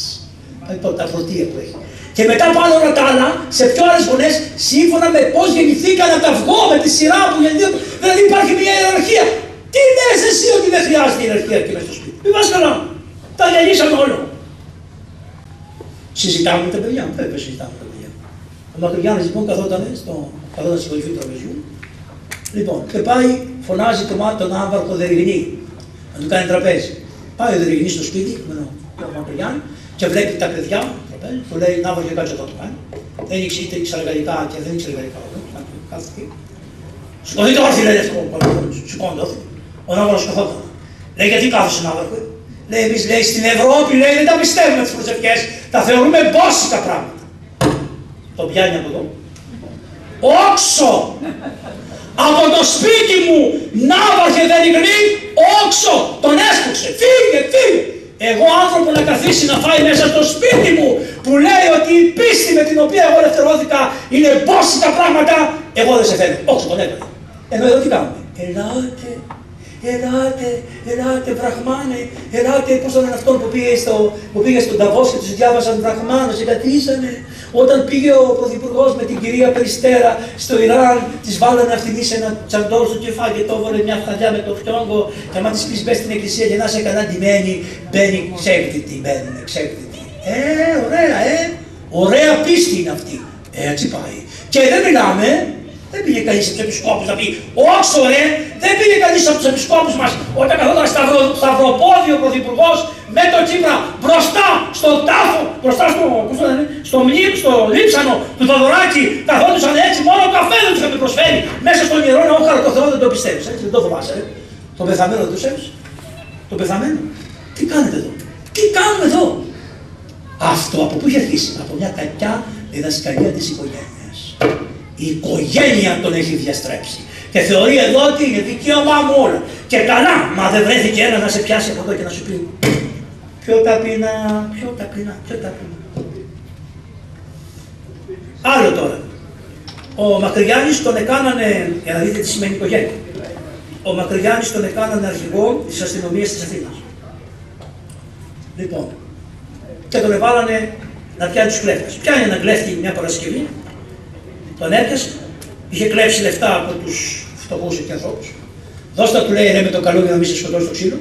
Τα φροντία που έχει. Και μετά πάνε όλα τα άλλα σε πιο άλλες φωνές, σύμφωνα με πώς γεννηθήκαν από τα αυγό, με τη σειρά που γεννηθήκαν. Δηλαδή υπάρχει μια ιεραρχία. Τι λες εσύ ότι δεν χρειάζεται ιεραρχία εκεί μέσα στο σπίτι. Μην πας καλά. Τα διαλύσαμε όλο. Συζητάμε με τα παιδιά. Βέβαια συζητάμε με τα παιδιά. Ο Μακρυγιάννης λοιπόν καθόταν στη κορυφή του τραπεζιού. Λοιπόν, και πάει, φωνάζει τον άβαρχο Δεριγνή να του κάνει τραπέζι. Πάει ο Δεριγνής στο σπίτι με τον Μακρυγιάννη και βλέπει τα παιδιά. Του λέει να βγει κάτω εδώ το κάνει. Δεν ήξερε γαλλικά και δεν ήξερε γαλλικά. Κάθε εκεί. Σηκωθείτε όρθιοι, λέει αυτό. Σηκώνεται όρθιοι. Ο Ναύαρχος καθόταν. Λέει γιατί κάθεσαι Ναύαρχε. Λέει εμείς λέει στην Ευρώπη λέει δεν τα πιστεύουμε τις προσευχές. Τα θεωρούμε μπόσικα πράγματα. Το πιάνει από εδώ. Όξο! Από το σπίτι μου Ναύαρχε Δεριγνή, όξο! Τον έσπρωξε. Φύγε. Εγώ άνθρωπο να καθίσει να φάει μέσα στο σπίτι μου που λέει ότι η πίστη με την οποία εγώ ελευθερώθηκα είναι μπόσικα πράγματα, εγώ δεν σε θέλω. Όχι, τον έκανε. Ενώ εδώ τι κάνουμε. Ελάτε, βραχμάνε, ελάτε, πώς ήταν αυτόν που πήγε στον Νταβός και τους διάβασαν βραχμάνος και κατήσανε. Όταν πήγε ο Πρωθυπουργός με την κυρία Περιστέρα στο Ιράν, της βάλανε αυτήν σε ένα τσαντό στο κεφάλι και το έβαλε μια φθαδιά με το φτιόγκο. Και άμα της πεις μπες στην εκκλησία για να είσαι καλά ντυμένη, μπαίνει ξέκτητη, Ωραία πίστη είναι αυτή. Έτσι πάει. Και δεν μιλάμε. Δεν πήγε κανείς από τους επισκόπους να πει «Όξο ρε!» Δεν πήγε κανείς από τους επισκόπους μας όταν καθόταν σταυροπόδι ο Πρωθυπουργός με το Τσίπρα μπροστά στον τάφο, μπροστά στο λείψανο του Θοδωράκη, καθόντουσαν έτσι, μόνο καφέ δεν τους είχαμε προσφέρει μέσα στον ιερό ναό Χαροκοθρό, δεν το πιστεύεις, έτσι, δεν το φοβάσαι, τον πεθαμένο δεν το ξέρεις, τον πεθαμένο. Τι κάνετε εδώ, τι κάνουμε εδώ. Αυτό από πού είχε αρχίσει, από μια κακιά διδασκαλία της οικογένειας. Η οικογένεια τον έχει διαστρέψει. Και θεωρεί εδώ ότι είναι δικαίωμά μου όλα. Και καλά, μα δεν βρέθηκε ένα να σε πιάσει από εδώ και να σου πει πιο ταπεινά, πιο ταπεινά, πιο ταπεινά. Άλλο τώρα. Ο Μακρυγιάννης τον έκανανε, για να δείτε τι σημαίνει οικογένεια. Ο Μακρυγιάννης τον έκανανε αρχηγό της αστυνομίας της Αθήνας. Λοιπόν, και τον εβάλανε να πιάνει τους κλέφτες. Πιάνει έναν κλέφτη μια Παρασκευή, τον έπιασε, είχε κλέψει λεφτά από τους φτωχούς εκεί ανθρώπους. Δώστα του λέει, ρε, με το καλό για να μην σε σκοτώσει το ξύλο.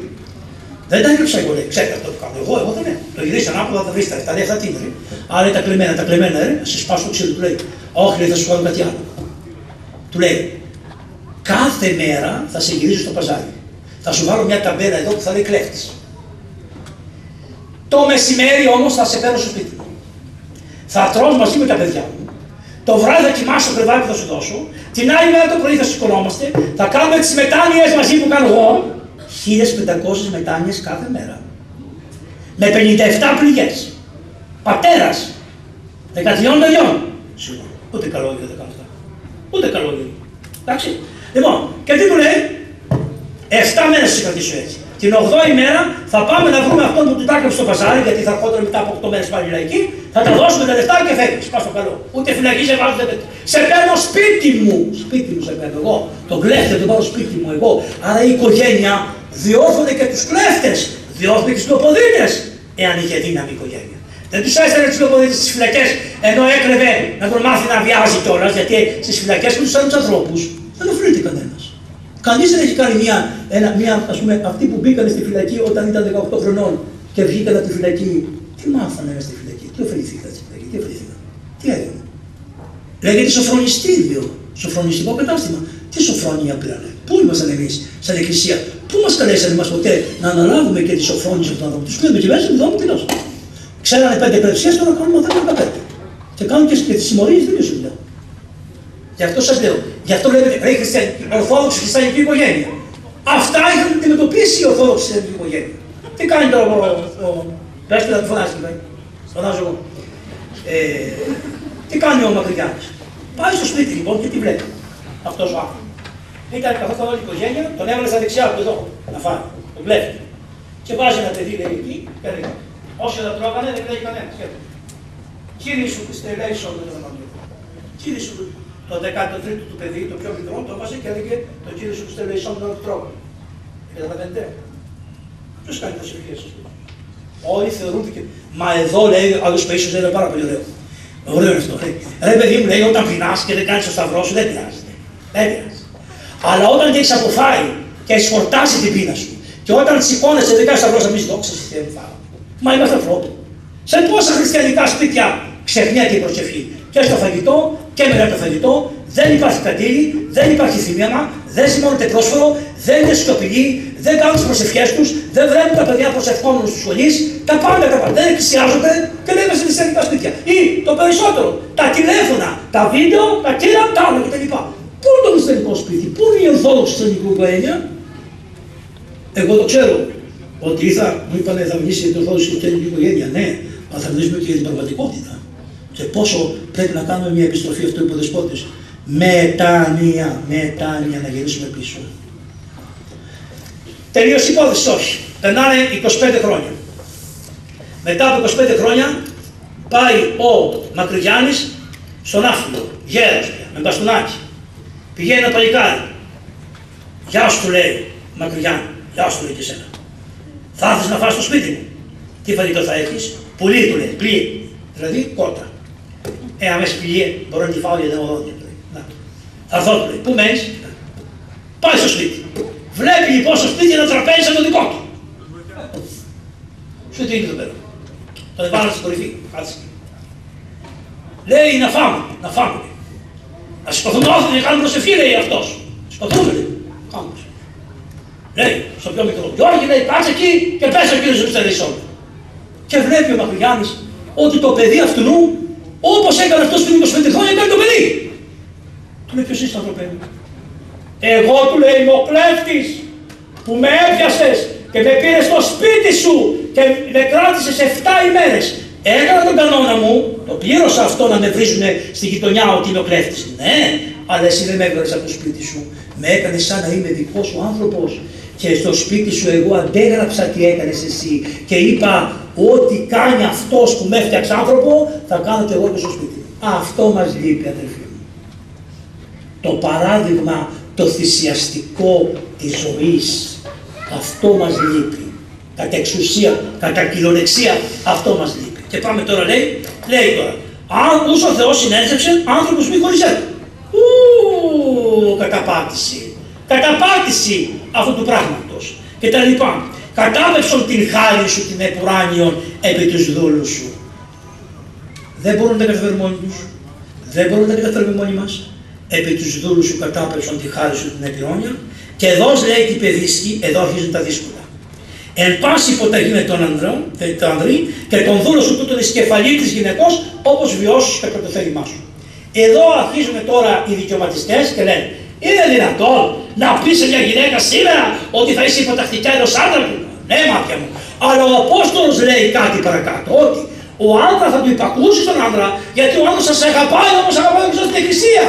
Δεν τα έκλεψα εγώ, λέει, ξέρετε αυτό το κάνω. Εγώ δεν είναι. Το γυρίσαν άποδα, θα βρει τα λεφτά, λέει, αυτά τι είναι, ρε. Άρα τα κλεμμένα, ρε, να σε σπάσω το ξύλο, του λέει. Όχι, λέει, θα σου κάνω κάτι άλλο. Του λέει, κάθε μέρα θα σε γυρίζω στο παζάρι. Θα σου βάλω μια ταμπέλα εδώ που θα λέει κλέφτης. Το μεσημέρι όμως θα σε παίρνω στο σπίτι μου. Θα τρως μαζί με τα παιδιά μου. Το βράδυ θα κοιμάσαι το κρεβάτι που θα σου δώσω. Την άλλη μέρα το πρωί θα σηκωνόμαστε. Θα κάνουμε τις μετάνοιες μαζί που κάνω εγώ. 1500 μετάνοιες κάθε μέρα. Με 57 πληγές. Πατέρας. 13 παιδιών. Συγγνώμη. Ούτε καλόγιο δεν κάνω αυτά. Ούτε καλόγιο. Εντάξει. Λοιπόν, και τι του λέει, 7 μέρες θα σε κρατήσω έτσι. Την 8η μέρα θα πάμε να βρούμε αυτόν που του τάκεψε στο παζάρι, γιατί θα έρχονταν μετά από 8 μέρες πάλι λαϊκή, θα τα δώσουμε τα λεφτά και φεύγεις. Πας στο καλό. Ούτε φυλακή σε βάζω, σε παίρνω σπίτι μου. Σπίτι μου σε παίρνω εγώ. Τον κλέφτη τον πάω σπίτι μου εγώ. Άρα η οικογένεια διόρθωνε και τους κλέφτες, διόρθωνε και τους λοποδίτες, εάν είχε δύναμη η οικογένεια. Δεν τους έστελνε τους λοποδίτες στις φυλακές, ενώ έκλεβε να τον μάθει να βιάζει κιόλας, γιατί στις φυλακές που τους έδωσαν τους ανθρώπους δεν οφείλεται κανένας. Κανείς δεν έχει κάνει ας πούμε, αυτοί που μπήκαν στη φυλακή όταν ήταν 18 χρονών και βγήκαν από τη φυλακή, τι μάθανε στη φυλακή, τι ωφεληθήκαν στη φυλακή, τι ωφεληθήκαν, τι έγινε. Λέγεται σοφρονιστήριο, σοφρονιστικό κατάστημα. Τι σοφρόνια πήρανε, πού ήμασταν εμείς σαν εκκλησία, πού μας καλέσανε μας ποτέ να αναλάβουμε και τη σοφρόνηση των ανθρώπων. Τους πήραμε και μέσα του δρόμου τελειώσαμε. Ξέρανε 5 εκκλησίες, τώρα κάνουμε 10-15. Και κάνουν και τις συμμορίες τελείως δουλειά. Γι' αυτό σας λέω, γι' αυτό λέτε Ορθόδοξη Χριστιανική οικογένεια. Αυτά είχαν αντιμετωπίσει η Ορθόδοξη Χριστιανική οικογένεια. Τι κάνει τώρα πες του να του φωνάζει, φωνάζω εγώ. Τι κάνει ο Μακρυγιάννης. Πάει στο σπίτι λοιπόν και τι βλέπει αυτός ο άνθρωπος. Ήταν καθόλου όλη η οικογένεια, τον έβαλε στα δεξιά του εδώ να φάει, τον βλέπει. Και βάζει ένα παιδί λέει εκεί και λέει, όσοι δεν τρώγανε δεν κλαίει κανένας. Κύριε σου Χριστέ, λέει σώμα τον Ευαγγέλιο. Κύριε σου, το 13ο του παιδί, το πιο μικρό, το έβαζε και έλεγε το Κύριε σου Χριστέ, λέει σώμα τον τρώγανε. Καταλαβαίνετε. Ποιος κάνει τα συγχωρίες σας. Όλοι θεωρούνται και. Μα εδώ λέει, άλλο Παΐσιος λέει πάρα πολύ ωραίο. Ωραίο είναι αυτό. Ρε παιδί μου λέει, όταν πεινάς και δεν κάνεις το σταυρό σου, δεν πειράζεται. Δεν πειράζει. Αλλά όταν έχεις αποφάει και έχεις χορτάσει την πείνα σου, και όταν σηκώνεσαι δεν κάνεις σταυρό, θα πεις δόξα στη Θεέ μου Θαύμα. Μα είμαστε ανθρώποι. Σε πόσα χριστιανικά σπίτια ξεχνιέται η προσευχή. Και στο φαγητό και μετά το φαγητό δεν υπάρχει καντήλι, δεν υπάρχει θυμίαμα, δεν σημώνεται πρόσφορο, δεν είναι σιωπηλοί, δεν κάνουν τις προσευχές τους, δεν βλέπουν τα παιδιά προσευχόμενους στους γονείς, τα πάντα δεν εκκλησιάζονται και δεν είναι σε χριστιανικά σπίτια. Ή το περισσότερο, τα τηλέφωνα, τα βίντεο, τα κύρα, τα άλλα κτλ. Πού είναι το χριστιανικό σπίτι, πού είναι η Ορθόδοξη χριστιανική οικογένεια. Εγώ το ξέρω ότι μου είπανε θα μιλήσει για την Ορθόδοξη χριστιανική οικογένεια, ναι, αλλά θα μιλήσουμε και για την πραγματικότητα. Και πόσο πρέπει να κάνουμε μια επιστροφή, αυτό είπε ο Δεσπότης. Μετάνοια να γυρίσουμε πίσω. Τελείωσε η υπόθεση, όχι. Περνάνε 25 χρόνια. Μετά από 25 χρόνια πάει ο Μακρυγιάννης στον Άφυλο, γέρος πια, με μπαστούνάκι. Πηγαίνει ένα παλικάρι. Γεια σου του λέει, Μακρυγιάννη, γεια σου του λέει και εσένα. Θα έρθεις να φας στο σπίτι μου. Τι φαγητό θα έχεις, πουλί του λέει, πλοίε. Δηλαδή κότα. Αν έχεις πλοίε, μπορώ να τη φάω γιατί δεν έχω δόντια. Θα έρθω του λέει, πού μένεις. Πάει στο σπίτι. Βλέπει λοιπόν στο σπίτι ένα τραπέζι σαν το δικό του. Σου τι είναι εδώ πέρα. Τον εβάλα στην κορυφή. Κάτσε. Λέει να φάμε, να φάμε. Να σηκωθούμε όρθιοι και κάνουμε προσευχή, λέει αυτός. Σηκωθούμε, λέει. Κάνουμε. Λέει στο πιο μικρό. Γιώργη, λέει, κάτσε εκεί και πες ο κύριος Χριστέλης όλα. Και βλέπει ο Μακρυγιάννης ότι το παιδί αυτού, όπως έκανε αυτός πριν 25 χρόνια, έκανε το παιδί. Του λέει, ποιος είσαι ανθρωπέ μου. Εγώ του λέει, είμαι ο κλέφτης που με έπιασες και με πήρες στο σπίτι σου και με κράτησες 7 ημέρες. Έκανα τον κανόνα μου, το πλήρωσα αυτό να με βρίζουν στη γειτονιά ότι είμαι ο κλέφτης. Ναι, αλλά εσύ δεν με έβγαλες από το σπίτι σου. Με έκανες σαν να είμαι δικός σου άνθρωπος. Και στο σπίτι σου εγώ αντέγραψα τι έκανες εσύ. Και είπα ό,τι κάνει αυτός που με έφτιαξε άνθρωπο, θα κάνω και εγώ και στο σπίτι. Αυτό μας λείπει, αδελφοί μου. Το παράδειγμα, το θυσιαστικό της ζωής. Αυτό μας λείπει. Κατά εξουσία, κατά κυριολεξία, αυτό μας λείπει. Και πάμε τώρα, λέει τώρα, αν ούς ο Θεός συνέδρεψε, άνθρωπος μη χωριζέται. Καταπάτηση. Καταπάτηση αυτού του πράγματος. Και τα λοιπά. Κατάπευσον την χάρη σου την επουράνιον επί τους δούλους σου. Δεν μπορούμε να τα καταφέρουμε μόνοι τους. Δεν μπορούμε να τα καταφέρουμε μόνοι μας. Επί τους δούλους σου κατάπευσον τη χάρη σου την επουράνια. Και εδώ λέει τι παιδίσκει, εδώ αρχίζουν τα δύσκολα. Εν πάση υποταγή με τον ανδρή και τον δούλο σου τούτον εις κεφαλή της γυναικός, όπως βιώσεις κατά το θέλημά σου. Εδώ αρχίζουν τώρα οι δικαιωματιστές και λένε, είναι δυνατόν να πεις σε μια γυναίκα σήμερα ότι θα είσαι υποτακτικά ενός άντρα του? Ναι, μάτια μου. Αλλά ο Απόστολος λέει κάτι παρακάτω, ότι ο άντρα θα του υπακούσει στον άντρα, γιατί ο άντρας σας αγαπάει όπως αγαπάει ο Χριστός την Εκκλησία.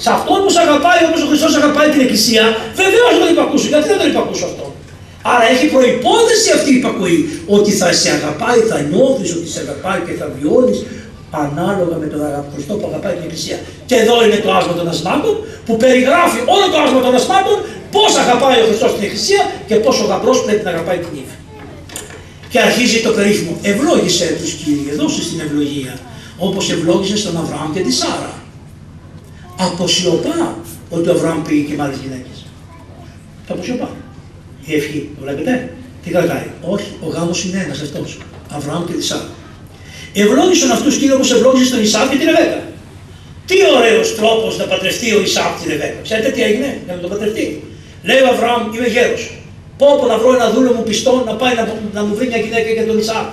Σε αυτόν που σε αγαπάει όπως ο Χριστός αγαπάει την Εκκλησία, βεβαίως δεν τον υπακούσω. Γιατί δεν τον υπακούσω αυτό? Άρα έχει προϋπόθεση αυτή η υπακοή, ότι θα σε αγαπάει, θα νιώθεις ότι σε αγαπάει και θα βιώνεις ανάλογα με τον Χριστό που αγαπάει την Εκκλησία. Και εδώ είναι το άσμα των ασμάτων που περιγράφει όλο το άσμα των ασμάτων πώς αγαπάει ο Χριστός την Εκκλησία και πώς ο γαμπρός πρέπει να αγαπάει την ύφη. Και αρχίζει το περίφημο, ευλόγησε τους Κύριε, δώσε την ευλογία, όπως ευλόγησε τον Αβραάμ και τη Σάρα. Αποσιωπά ότι ο Αβραάμ πήγε και με άλλες γυναίκες. Το αποσιωπά. Η ευχή, το βλέπετε, τι κρατάει? Όχι, ο γάμος είναι ένας αυτός, Αβραάμ και τη Σάρα. Ευλόγησαν αυτούς Κύριε όπως ευλόγησε τον Ισαάκ και τη Ρεβέκα. Τι ωραίος τρόπος να παντρευτεί ο Ισαάκ τη Ρεβέκα. Ξέρετε τι έγινε για να τον παντρευτεί? Λέει ο Αβραάμ, είμαι γέρος. Πω να βρω ένα δούλο μου πιστό να πάει να μου βρει μια γυναίκα για τον Ισαάκ.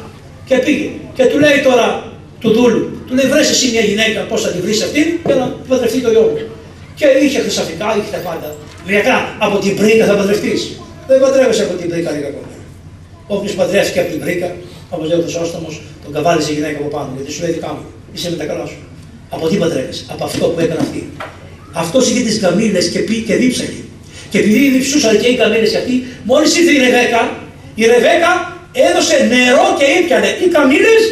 Και πήγε. Και του λέει τώρα του δούλου, του λέει βρες εσύ μια γυναίκα, πώς θα τη βρεις αυτήν για να παντρευτεί το γιο μου. Και είχε χρυσαφικά, είχε τα πάντα. Βριακά, από την πρίκα θα παντρευτείς. Δεν παντρεύεσαι από την πρίκα, λίγα ακόμα. Όποιος παντρεύτηκε από την πρίκα, όπως λέει ο Χρυσόστομος, τον καβάλιζε γυναίκα από πάνω. Γιατί σου λέει δικά μου, είσαι με τα καλά σου. Από τι παντρεύεσαι? Από αυτό που έκανε αυτή. Αυτός είχε τις καμήλες και δίψαγε. Και επειδή διψούσαν και οι καμήλες και αυτοί, μόλις ήρθε η Ρεβέκα έδωσε νερό και ήπιανε οι καμήλες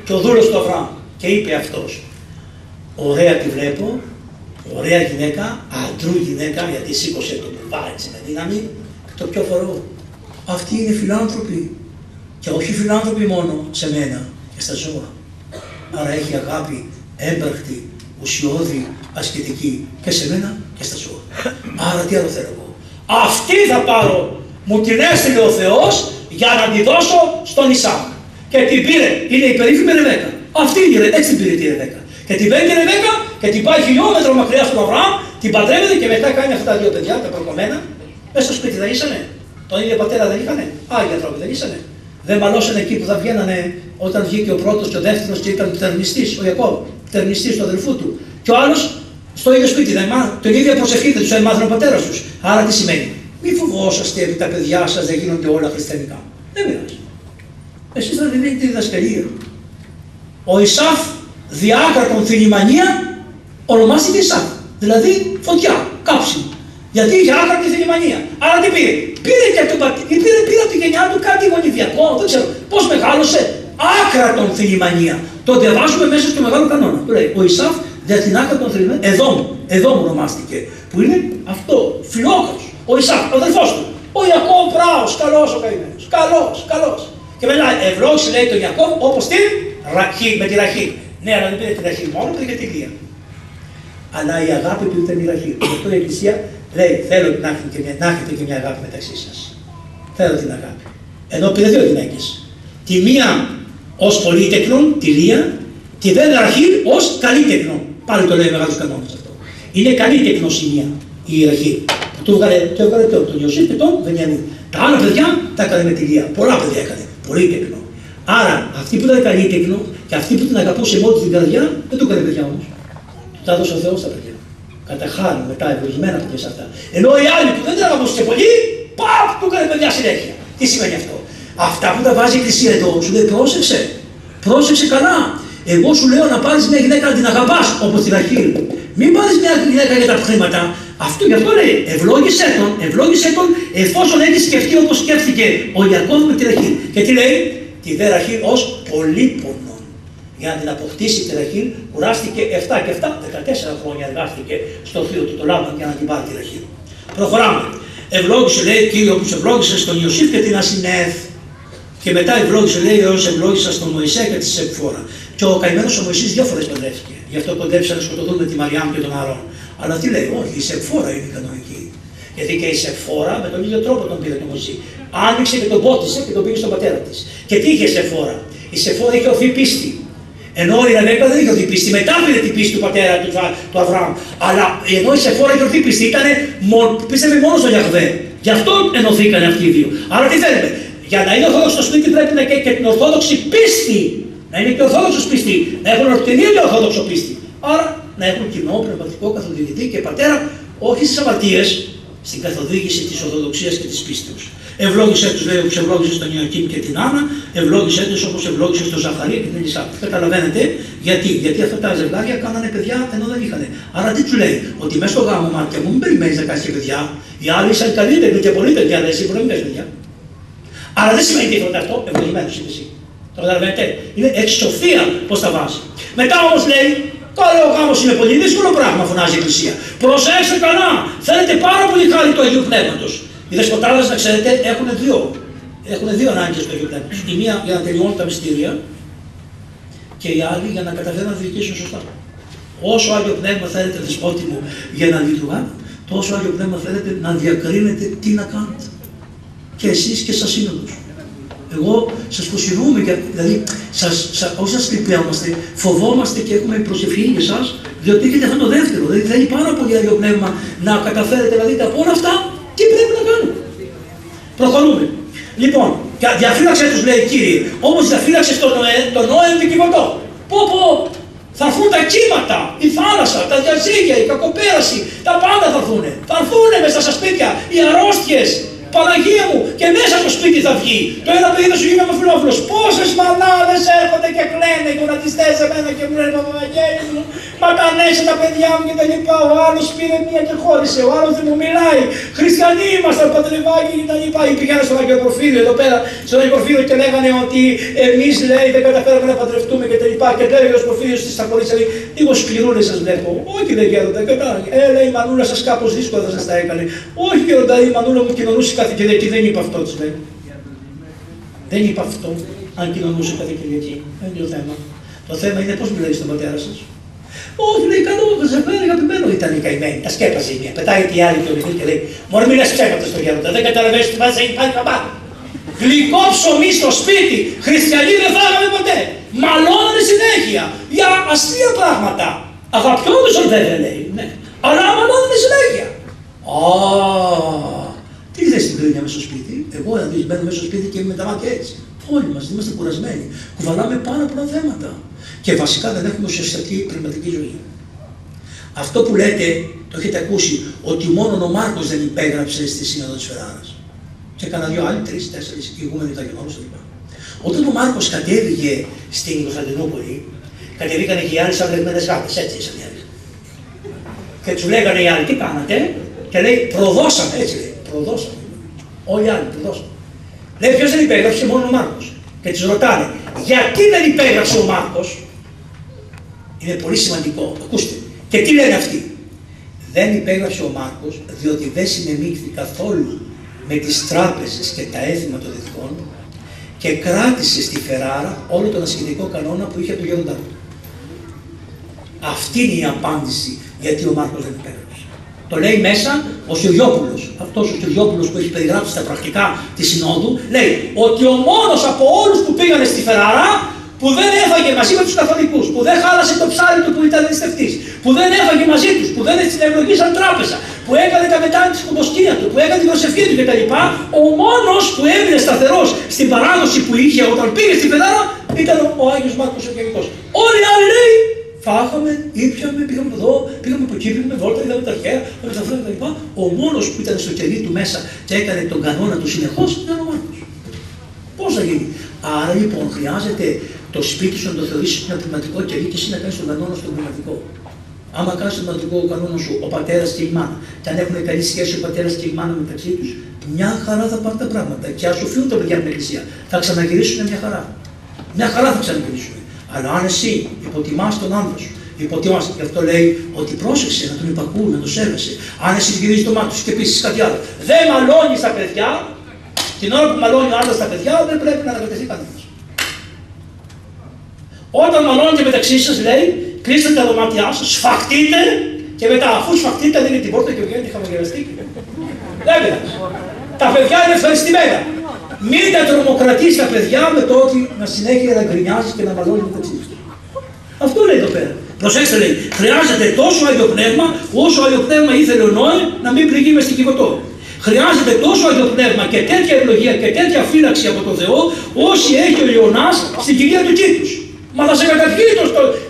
και ο δούλος του Αβραάμ. Και είπε αυτός, ωραία τη βλέπω, ωραία γυναίκα, αντρού γυναίκα, γιατί σήκωσε το μπουμπά έτσι με δύναμη, το πιο φορώ. Αυτοί είναι φιλάνθρωποι. Και όχι φιλάνθρωποι μόνο σε μένα και στα ζώα. Άρα έχει αγάπη έμπρακτη, ουσιώδη, ασκητική και σε μένα και στα ζώα. Άρα τι άλλο θέλω εγώ? Αυτή θα πάρω, μου την έστειλε ο Θεός για να τη δώσω στον Ισαάκ. Και την πήρε, είναι η περίφημη Ρεβέκα. Αυτή είναι, έτσι την πήρε τη Ρεβέκα. Και την παίρνει τη Ρεβέκα και την πάει χιλιόμετρο μακριά στον Αβραάμ, την παντρεύεται και μετά κάνει αυτά τα δύο παιδιά, τα προκομμένα, μέσα στο σπίτι δεν ήσανε. Τον ίδιο πατέρα δεν είχανε. Άγιοι άνθρωποι δεν ήσανε. Δεν μαλώσανε εκεί που θα βγαίνανε όταν βγήκε ο πρώτος και ο δεύτερος και ήταν τερνιστής, ο Ιακώβ, τερνιστής του αδελφού του. Και ο άλλος στο ίδιο σπίτι, την ίδια προσευχή δεν τους έμαθε ο πατέρας τους. Άρα τι σημαίνει? Μη φοβόσαστε ότι τα παιδιά σας δεν γίνονται όλα χριστιανικά. Δεν πειράζει. Εσείς θα δείτε τη διδασκαλία. Ο Ισαάκ διάκρατον θηλυμανία ονομάστηκε Ισαάκ. Δηλαδή φωτιά, κάψιμο. Γιατί είχε άκρατη θηλυμανία. Άρα τι πήρε? Πήρε από τη γενιά του κάτι γονιδιακό, δεν ξέρω πώς μεγάλωσε. Άκρατον θηλυμανία. Το διαβάζουμε μέσα στο μεγάλο κανόνα. Του λέει ο Ισαάκ για την άκρατον θηλυμανία. Εδώ μου ονομάστηκε. Που είναι αυτό, φιλόκος. Ο Ισαάκ, ο αδελφός του. Ο Ιακώβ πράος, καλός ο καημένος. Καλός. Και μετά ευλόγησε λέει τον Ιακώβ όπως την Ραχήλ, με τη Ραχήλ. Ναι, αλλά δεν πήρε τη Ραχήλ μόνο, πήρε και τη Λία. Αλλά η αγάπη του ήταν η Ραχήλ. Γι' αυτό η Εκκλησία λέει: θέλω να έχετε και μια αγάπη μεταξύ σας. Θέλω την αγάπη. Ενώ πήρε δύο γυναίκες. Τη μία ως πολύτεκνον, τη Λία, τη δε Ραχήλ ως καλύτεκνον. Πάλι το λέει μεγάλος κανόνας αυτό. Είναι καλύτεκνος η μία, η Ραχήλ. Του έβγαλε τον Ιωσήφ και τον Βενιαμίν. Τα άλλα παιδιά τα έκανε με τη Λία. Πολλά παιδιά έκανε. Πολύτεκνο. Άρα αυτή που ήταν καλύτεκνο και αυτή που την αγαπούσε μόνο την καρδιά δεν το έκανε παιδιά όμως. Του τα έδωσε ο Θεός τα παιδιά. Κατά χάρη μετά ευλογημένα παιδιά σε αυτά. Ενώ οι άλλοι που δεν την αγαπούσαν πολύ, του έκανε παιδιά συνέχεια. Τι σημαίνει αυτό? Αυτά που τα βάζει η Εκκλησία εδώ, σου λέει πρόσεξε, πρόσεξε καλά. Εγώ σου λέω να πάρεις μια γυναίκα να την αγαπάς, όπως τη Ραχήλ. Μην πάρεις μια γυναίκα για τα χρήματα. Γι' αυτό λέει, ευλόγησέ τον εφόσον έχει σκεφτεί όπως σκέφτηκε ο Ιακώβ με τη Ραχήλ. Και τι λέει, τη δε Ραχήλ ως πολύπονον. Για να την αποκτήσει τη Ραχήλ, κουράστηκε 7 και 7, 14 χρόνια εργάστηκε στο θείο του το Λάβαν για να την πάρει τη Ραχήλ. Προχωράμε. Ευλόγησε, λέει, Κύριο που σε ευλόγησε στον Ιωσήφ και την Ασυνέθ. Και μετά ευλόγησε, λέει, έως ευλόγησα στον Μωυσέ και τη Σεπφόρα. Και ο καημένος ο Μωυσής 2 φορές παντρεύτηκε. Γι' αυτό κοντέψαν να σκοτωθούν με τη Μαριάμ και τον Αρών. Αλλά τι λέει, όχι, η Σεπφόρα είναι κανονική. Γιατί και η Σεπφόρα με τον ίδιο τρόπο τον πήρε τον Μωυσή. Άνοιξε και τον πότισε και τον πήγε στον πατέρα της. Και τι είχε η Σεπφόρα? Η Σεπφόρα είχε ορθή πίστη. Ενώ η Ρεβέκα δεν είχε ορθή πίστη. Μετά πήρε την πίστη του πατέρα του Αβραάμ. Αλλά ενώ η Σεπφόρα είχε ορθή πίστη, πίστευε μόνο στον Ιαχβέ. Γι' αυτό ενωθήκαν αυτοί οι δύο. Άρα τι θέλουμε? Για να είναι ορθόδοξο στο σπίτι πρέπει να έχει και την ορθόδοξη πίστη. Να είναι και ορθόδοξο πίστη. Να έχουν την ίδια ορθόδοξο πίστη. Άρα να έχουν κοινό πνευματικό καθοδηγητή και πατέρα, όχι στις αμαρτίες, στην καθοδήγηση της ορθοδοξίας και της πίστεως. Ευλόγησέ τους, λέει, όπως ευλόγησε τον Ιωακήμ και την Άννα, ευλόγησέ τους όπως ευλόγησε τον Ζαχαρία και την Ελισάβετ. Καταλαβαίνετε γιατί αυτά τα ζευγάρια κάνανε παιδιά ενώ δεν είχανε. Άρα τι του λέει, ότι μέσα στο γάμο μάτια μου μην περιμένεις να κάνεις και παιδιά. Οι άλλοι ήσαν καλύτεροι και πολύ παιδιά, δεν εσύ μπορεί να μην κάνεις παιδιά. Άρα δεν σημαίνει τίποτα αυτό, ευλογημένος είσαι εσύ. Το καταλαβαίνετε, είναι εξοφία πώς τα βάζει. Μετά όμως λέει, τώρα ο γάμος είναι πολύ δύσκολο πράγμα, φωνάζει η Εκκλησία. Προσέξτε καλά, θέλετε πάρα πολύ χάρη του Αγίου Πνεύματος. Οι δεσποτάδες, να ξέρετε, έχουν δύο ανάγκες του Αγίου Πνεύματος. Η μία για να τελειώνουν τα μυστήρια και η άλλη για να καταφέρουν να διοικήσουν σωστά. Όσο Άγιο Πνεύμα θέλετε, δεσπότη μου, για να λειτουργάτε, τόσο Άγιο Πνεύμα θέλετε να διακρίνετε τι να κάνετε. Και εσείς και σαν σύνοδος. Εγώ σας προσφυλούμε, δηλαδή όχι σας λυπιάμαστε, φοβόμαστε και έχουμε προσευχή για εσάς, διότι έχετε αυτό το δεύτερο. Δηλαδή θέλει πάρα πολύ Άγιο Πνεύμα να καταφέρετε να δείτε από όλα αυτά τι πρέπει να κάνουμε. Προχωρούμε. Λοιπόν, διαφύλαξε τους, λέει, Κύριε, όμως διαφύλαξε τον Νόε δικηγοτό. Πω, θα έρθουν τα κύματα, η θάλασσα, τα διαζύγια, η κακοπέραση, τα πάντα θα έρθουν. Θα έρθουν μέσα στα σπίτια, οι αρρώστιες. Παναγία μου, και μέσα στο σπίτι θα βγει. Το ένα παιδί θα σου γίνει αμφιλόφιλος. Πόσες μανάδες έρχονται και κλαίνε γονατιστές σε μένα και μου λένε Παναγία μου, ματανέσε τα παιδιά μου και τα λοιπά. Ο άλλος πήρε μία και χώρισε, ο άλλος δεν μου μιλάει. Χριστιανοί ήμασταν, πατρεβάκι και τα λοιπά. Ή πήγανε στον Άγιο Πορφύριο εδώ πέρα, στον Άγιο Πορφύριο και λέγανε ότι εμείς, λέει, δεν καταφέραμε να παντρευτούμε και τα λοιπά. Και λέει ο Άγιος Πορφύριος στις σταχωρήσεις, λέει, λίγο σκληρούλες σας βλέπω. Όχι, λέει, γέροντα, λέει, η μανούλα σας κάπως δύσκολα θα σας τα έκανε. Όχι, γέροντα, η μανούλα μου κοινωνούσε κάθε Κυριακή, δεν είπα αυτό, της λέει. Δεν είπα αυτό, αν κοινωνούσε κάθε Κυριακή. Δεν είναι το θέμα. Το θέμα είναι πώς μιλάει στον πατέρα σας. Όχι, λέει, καλό, ζευγάρι αγαπημένο ήταν η καημένη. Τα σκέπασε η μία. Πετάει η άλλη και ο Μιχαήλ και λέει: Μωρέ, μην λες ψέματα στο γέροντα. Δεν καταλαβαίνεις τι βάζει να πάει. Γλυκό ψωμί στο σπίτι. Χριστιανοί δεν φάγαμε ποτέ. Μαλώνανε συνέχεια για αστεία πράγματα. Αγαπιόντουσαν βέβαια, λέει. Ναι. Αλλά μαλώνανε συνέχεια. Τι θες στην κρίνια μέσα στο σπίτι? Εγώ μπαίνω μέσα στο σπίτι και είμαι με τα μάτια έτσι. Όλοι μας είμαστε κουρασμένοι. Κουβαλάμε πάρα πολλά θέματα. Και βασικά δεν έχουμε ουσιαστική πνευματική ζωή. Αυτό που λέτε, το έχετε ακούσει, ότι μόνο ο Μάρκος δεν υπέγραψε στη Σύνοδο της Φεράρας. Και κανένα δυο άλλοι, 3-4 ηγούμενοι τα γενόμενα κλπ. Όταν ο Μάρκος κατέβηκε στην Κωνσταντινούπολη, κατεβήκανε και οι άλλοι σαν βρεγμένες γάτες, έτσι ήσαν οι άλλοι. Και τους λέγανε οι άλλοι, τι κάνατε? Και λέει, προδώσαμε, έτσι λέει. Προδώσαμε. Όλοι οι άλλοι προδώσαμε. Λέει, ποιος δεν υπέγραψε? Μόνο ο Μάρκος. Και τους ρωτάνε, γιατί δεν υπέγραψε ο Μάρκος? Είναι πολύ σημαντικό. Ακούστε. Και τι λένε αυτοί? Δεν υπέγραψε ο Μάρκος διότι δεν συνεμίχθη καθόλου με τις τράπεζες και τα έθιμα των δυτικών και κράτησε στη Φεράρα όλο τον ασχετικό κανόνα που είχε το γέροντά του. Αυτή είναι η απάντηση γιατί ο Μάρκος δεν υπέγραψε. Το λέει μέσα ο Συριόπουλος, αυτός ο Συριόπουλος που έχει περιγράψει τα πρακτικά της Συνόδου, λέει ότι ο μόνος από όλους που πήγανε στη Φεράρα που δεν έφαγε μαζί με τους καθολικούς, που δεν χάλασε το ψάρι του που ήταν νηστευτής, που δεν έφαγε μαζί τους, που δεν την ευλογήσαν τράπεζα, που έκανε τα μετάνη στην κουμποσκία του, που έκανε την προσευχή του κτλ. Ο μόνος που έμεινε σταθερός στην παράδοση που είχε όταν πήγε στη Φεράρα ήταν ο Άγιος Μάρκος ο Κυριακός. Όλοι οι άλλοι, λέει, φάγαμε, ήπιαμε, πήγαμε εδώ, πήγαμε από εκεί, πήγαμε βόλτα, είδαμε τα αρχαία, τα μεταφράσματα κτλ. Ο μόνος που ήταν στο κερί του μέσα και έκανε τον κανόνα του συνεχώς ήταν ο Μάρκος. Πώς θα γίνει? Άρα λοιπόν χρειάζεται το σπίτι σου να το θεωρήσεις ένα πνευματικό κελί και εσύ να κάνεις τον κανόνα στο πνευματικό. Άμα κάνεις τον πνευματικό κανόνα σου ο πατέρας και η μάνα, και αν έχουν καλή σχέση ο πατέρας και η μάνα μεταξύ τους, μια χαρά θα πάρουν τα πράγματα. Και ας σου φύγουν τα παιδιά από την εκκλησία, θα ξαναγυρίσουν μια χαρά. Μια χαρά θα ξαναγυρίσουν. Αλλά αν εσύ υποτιμάς τον άντρα σου, υποτιμάς, γι' αυτό λέει ότι πρόσεξε να τον υπακούει, να τον σέβεσαι. Αν εσύ γυρίζεις το μάτι σου και πεις κάτι άλλο, δεν μαλώνεις τα παιδιά, την ώρα που μαλώνει ο άντρας τα παιδιά, δεν πρέπει να ανακατευτεί κανένας. Όταν μαλώνετε μεταξύ σας, λέει, κλείστε τα δωμάτια σας, σφαχτείτε και μετά, αφού σφαχτείτε, ανοίγετε την πόρτα και βγαίνετε χαμογελαστικοί. Δεν πειράζει. Τα παιδιά είναι ευχαριστημένα. Μην τα τρομοκρατείς τα παιδιά με το ότι να συνέχεια να γκρινιάζεις και να μαλώνεις μεταξύ τους. Αυτό λέει εδώ πέρα. Προσέξτε, λέει, χρειάζεται τόσο Άγιο Πνεύμα, όσο Άγιο Πνεύμα ήθελε ο Νόε να μην πληγεί μες στην Κιβωτό. Χρειάζεται τόσο Άγιο Πνεύμα και τέτοια ευλογία και τέτοια φύλαξη από τον Θεό, όσοι έχει ο Ιωνάς στην κοιλία του Κήτους. Μα θα σε καταπιεί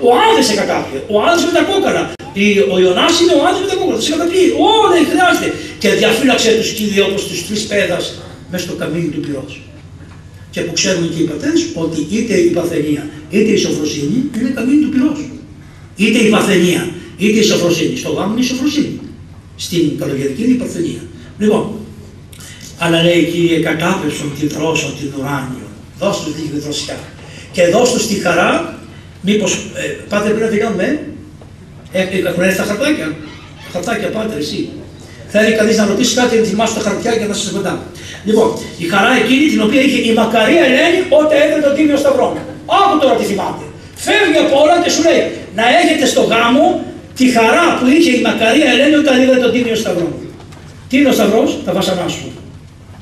ο Άνδης σε κατάπιε. Ο Άνδης με τα κόκκαλα. Ο Ιωνάς είναι ο Άνδης με τα κόκκαλα. Θα σε καταπιεί. Όλα χρειάζεται. Και διαφύλαξε τους Κύριε όπως τους τρεις πέδας μέσα στο καμίνι του πυρός. Και που ξέρουν και οι πατέρες ότι είτε η παθενία είτε η σοφροσύνη είναι καμίνι του πυρός. Είτε η παθενία είτε η σοφροσύνη. Στο γάμο είναι η σοφροσύνη. Στην καλογερική είναι η παθενία. Λοιπόν, αλλά λέει Κύριε, κατάπευσον τη δρόσον την ουράνιο. Δώσ' τους λίγη δροσιά. Και δώσ' τους τη χαρά. Μήπως, πάτερ, πρέπει να τελειώνουμε. Έχουν έρθει τα χαρτάκια. Τα χαρτάκια, πάτερ, εσύ. Θέλει κανείς να ρωτήσει κάτι, να θυμάσαι τα χαρτιά και να σας απαντά. Λοιπόν, η χαρά εκείνη την οποία είχε η Μακαρία Ελένη όταν έδινε τον Τίμιο Σταυρό. Άκου τώρα τι θυμάται. Φεύγει από όλα και σου λέει να έχετε στο γάμο τη χαρά που είχε η Μακαρία Ελένη όταν είδε τον Τίμιο Σταυρό. Τι είναι ο Σταυρός? Τα βάσανά σου.